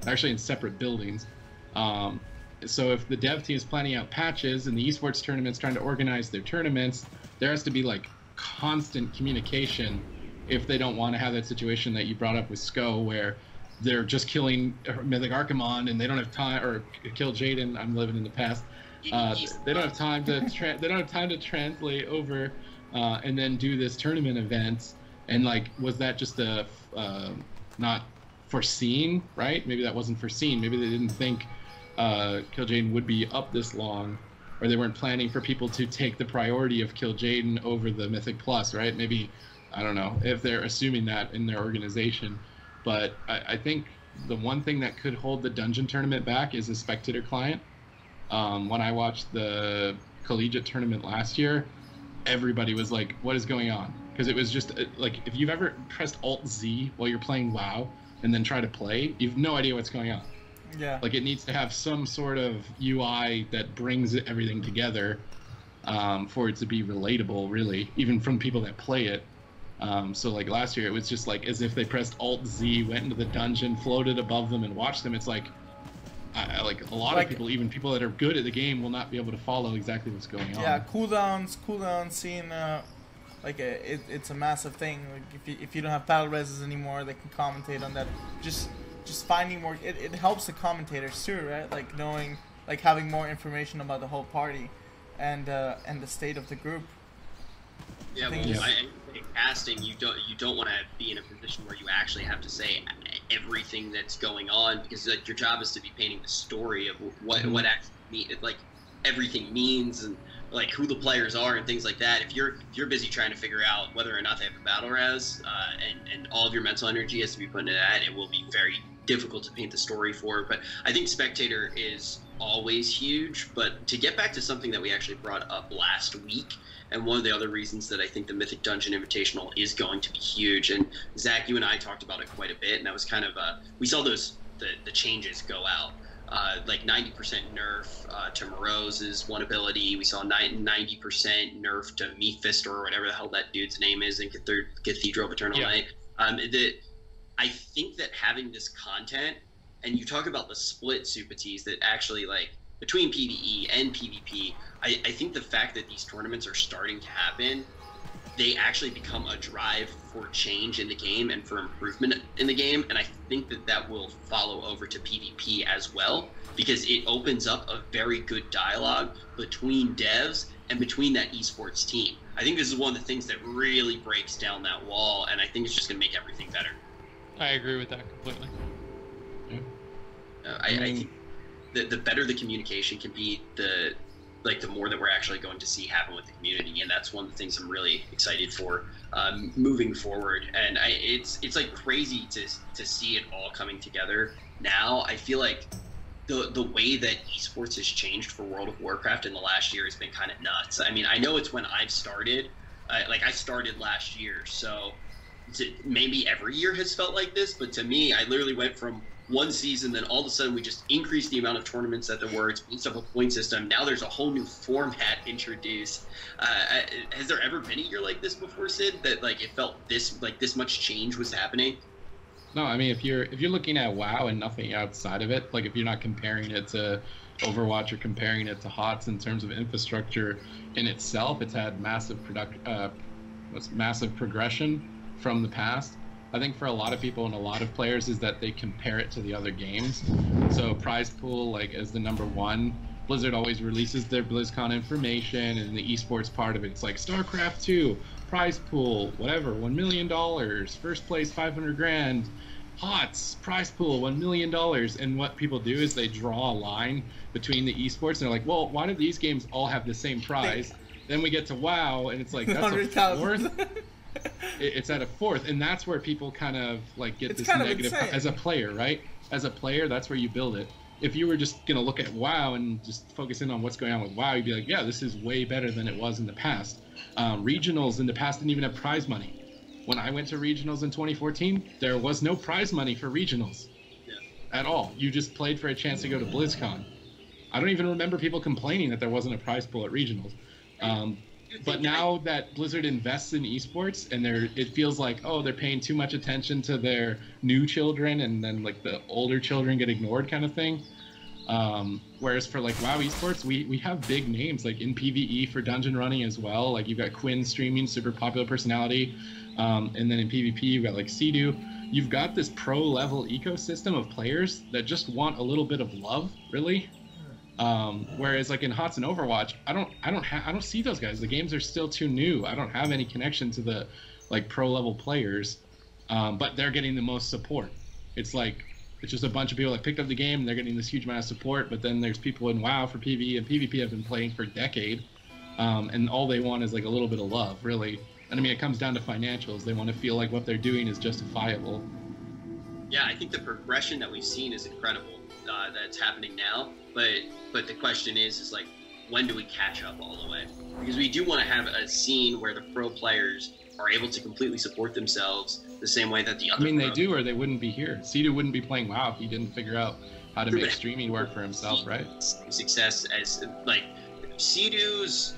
Speaker 4: actually in separate buildings. So if the dev team is planning out patches and the esports tournament's trying to organize their tournaments, there has to be like constant communication if they don't want to have that situation that you brought up with SCO where they're just killing Mythic Archimon and they don't have time, or kill Jaden. I'm living in the past. They don't have time to translate over and then do this tournament event. And like, was that just a not foreseen, right? Maybe that wasn't foreseen. Maybe they didn't think Kill Jaden would be up this long, or they weren't planning for people to take the priority of Kill Jaden over the Mythic Plus, right? Maybe, I don't know if they're assuming that in their organization. But I think the one thing that could hold the dungeon tournament back is a spectator client. When I watched the collegiate tournament last year, everybody was like, what is going on? Because it was just like, if you've ever pressed Alt-Z while you're playing WoW and then try to play, you have no idea what's going on.
Speaker 3: Yeah.
Speaker 4: Like, it needs to have some sort of UI that brings everything together for it to be relatable, really, even from people that play it. So like last year, it was just like as if they pressed Alt-Z, went into the dungeon, floated above them, and watched them. It's like, like a lot of people, even people that are good at the game, will not be able to follow exactly what's going on.
Speaker 3: Yeah, cooldowns, seeing it's a massive thing. Like if you don't have battle reses anymore, they can commentate on that. Just finding more. It helps the commentators too, right? Like knowing, like having more information about the whole party, and the state of the group.
Speaker 2: Yeah, well, in casting, you don't want to be in a position where you actually have to say everything that's going on, because like your job is to be painting the story of what actually like everything means, and like who the players are and things like that. If you're busy trying to figure out whether or not they have a battle res, and all of your mental energy has to be put into that, it will be very difficult to paint the story for. But I think spectator is always huge. But to get back to something that we actually brought up last week, and one of the other reasons that I think the Mythic Dungeon Invitational is going to be huge, and Zach, you and I talked about it quite a bit, and that was kind of we saw the changes go out, like 90% nerf to Moroz's one ability. We saw 90% nerf to Mephisto, or whatever the hell that dude's name is in Cathedral of Eternal Night. I think that having this content, and you talk about the split Supatis that actually, like, between PvE and PvP, I think the fact that these tournaments are starting to happen, they actually become a drive for change in the game and for improvement in the game, and I think that will follow over to PvP as well, because it opens up a very good dialogue between devs and between that esports team. I think this is one of the things that really breaks down that wall, and I think it's just going to make everything better.
Speaker 6: I agree with that completely.
Speaker 2: I think the better the communication can be, the more that we're actually going to see happen with the community, and that's one of the things I'm really excited for moving forward. And it's like crazy to see it all coming together now. I feel like the way that esports has changed for World of Warcraft in the last year has been kind of nuts. I mean, I know it's when I've started, I started last year, so maybe every year has felt like this, but to me, I literally went from one season, then all of a sudden we just increased the amount of tournaments that there were. It's based off a point system. Now there's a whole new format introduced. Has there ever been a year like this before, Sid? That like it felt this much change was happening?
Speaker 4: No, I mean, if you're looking at WoW and nothing outside of it, like if you're not comparing it to Overwatch or comparing it to HOTS in terms of infrastructure in itself, it's had massive progression from the past. I think for a lot of people and a lot of players is that they compare it to the other games. So prize pool, like as the number one, Blizzard always releases their BlizzCon information, and the esports part of it, it's like StarCraft 2, prize pool, whatever, $1 million, first place 500 grand, HOTS, prize pool, $1 million. And what people do is they draw a line between the esports, and they're like, well, why do these games all have the same prize? Then we get to WoW, and it's like, that's a fourth. It's at a fourth, and that's where people kind of like get this negative as a player, right? As a player, that's where you build it. If you were just gonna look at WoW and just focus in on what's going on with WoW, you'd be like, yeah, this is way better than it was in the past. Regionals in the past didn't even have prize money. When I went to regionals in 2014, there was no prize money for regionals at all. You just played for a chance to go to BlizzCon. I don't even remember people complaining that there wasn't a prize pool at regionals. But now that Blizzard invests in esports, and it feels like, oh, they're paying too much attention to their new children, and then like the older children get ignored kind of thing. Whereas for like WoW esports, we have big names like in PvE for dungeon running as well. Like you've got Quinn streaming, super popular personality. And then in PvP, you've got like Sea-Doo. You've got this pro level ecosystem of players that just want a little bit of love, really. Whereas like in HOTS and Overwatch, I don't see those guys. The games are still too new. I don't have any connection to the like pro level players, but they're getting the most support. It's just a bunch of people that picked up the game and they're getting this huge amount of support. But then there's people in WoW for PvE and PvP have been playing for a decade, and all they want is like a little bit of love, really. And I mean, it comes down to financials. They want to feel like what they're doing is justifiable.
Speaker 2: Yeah, I think the progression that we've seen is incredible. That's happening now, but the question is like, when do we catch up all the way? Because we do want to have a scene where the pro players are able to completely support themselves the same way that the other.
Speaker 4: I mean, they do, or they wouldn't be here. Sea-Doo wouldn't be playing WoW if he didn't figure out how to make streaming work for himself, right?
Speaker 2: Success as like Sea-Doo's.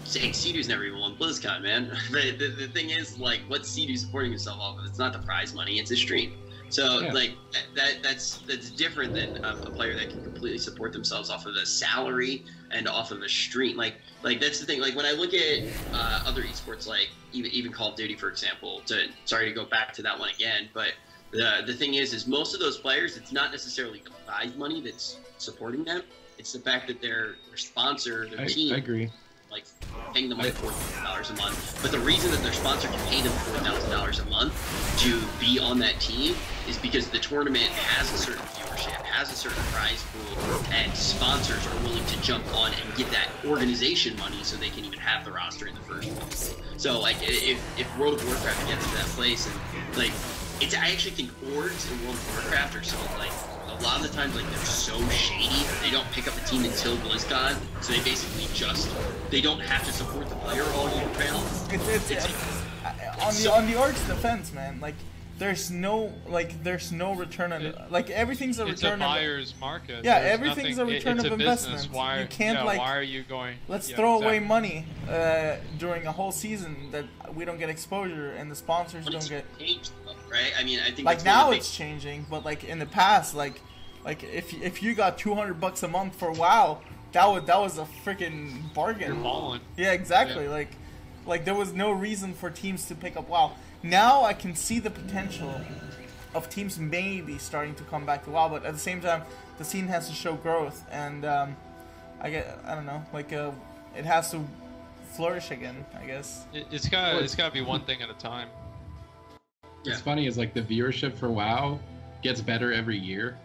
Speaker 2: Sea-Doo's never even won BlizzCon, man. The thing is, like, what's Sea-Doo supporting himself off of? It's not the prize money; it's a stream. So, like, that's different than a player that can completely support themselves off of a salary and off of a stream. Like that's the thing. Like when I look at other esports, like even Call of Duty, for example. Sorry to go back to that one again, but the thing is most of those players, it's not necessarily the prize money that's supporting them. It's the fact that their sponsor, their team.
Speaker 4: I agree.
Speaker 2: Like paying them like $4,000 a month, but the reason that their sponsor can pay them $4,000 a month to be on that team is because the tournament has a certain viewership, has a certain prize pool, and sponsors are willing to jump on and get that organization money so they can even have the roster in the first place. So like if World of Warcraft gets to that place, and like I actually think orgs in World of Warcraft are so like. A lot of the times, like, they're so shady, they don't pick up a team until BlizzCon, so they basically they don't have to support the player all year round.
Speaker 3: On the org's defense, man, like, there's no return on like everything's a return.
Speaker 6: It's a buyer's market.
Speaker 3: Yeah, everything's a return of investment.
Speaker 6: Why,
Speaker 3: you can't
Speaker 6: why are you going?
Speaker 3: Let's throw away money during a whole season that we don't get exposure and the sponsors don't get.
Speaker 2: Changed, right? I mean, I think
Speaker 3: like now it's changing, but like in the past, like if you got $200 a month for WoW, that was a freaking bargain.
Speaker 6: You're balling.
Speaker 3: Yeah, exactly. Yeah. Like there was no reason for teams to pick up WoW. Now I can see the potential of teams maybe starting to come back to WoW, but at the same time, the scene has to show growth, and I don't know, like it has to flourish again, I guess.
Speaker 6: It's got to be one thing at a time.
Speaker 4: What's funny is like the viewership for WoW gets better every year.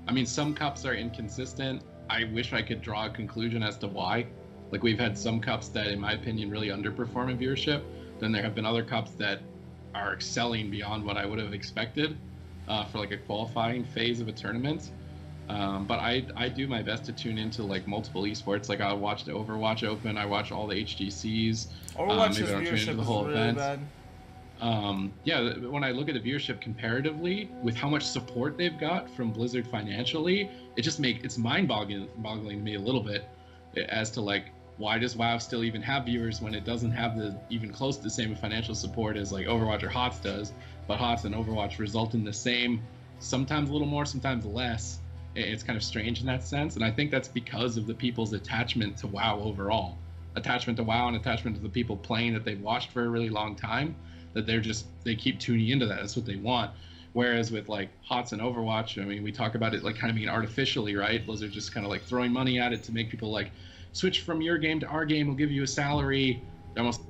Speaker 4: I mean, some cups are inconsistent. I wish I could draw a conclusion as to why. Like we've had some cups that, in my opinion, really underperform in viewership. Then there have been other cups that are excelling beyond what I would have expected for like a qualifying phase of a tournament. But I do my best to tune into like multiple esports. Like I watch the Overwatch Open, I watch all the HGCs.
Speaker 3: Overwatch's viewership is really bad.
Speaker 4: Yeah, when I look at the viewership comparatively with how much support they've got from Blizzard financially, it's mind-boggling to me a little bit as to like, why does WoW still even have viewers when it doesn't have the even close to the same financial support as like Overwatch or HOTS does? But HOTS and Overwatch result in the same, sometimes a little more, sometimes less. It's kind of strange in that sense, and I think that's because of the people's attachment to WoW overall. Attachment to WoW and attachment to the people playing that they've watched for a really long time, that they keep tuning into that. That's what they want. Whereas with like HOTS and Overwatch, I mean, we talk about it like kind of being artificially, right? Blizzard just kind of like throwing money at it to make people like switch from your game to our game, we'll give you a salary. They're almost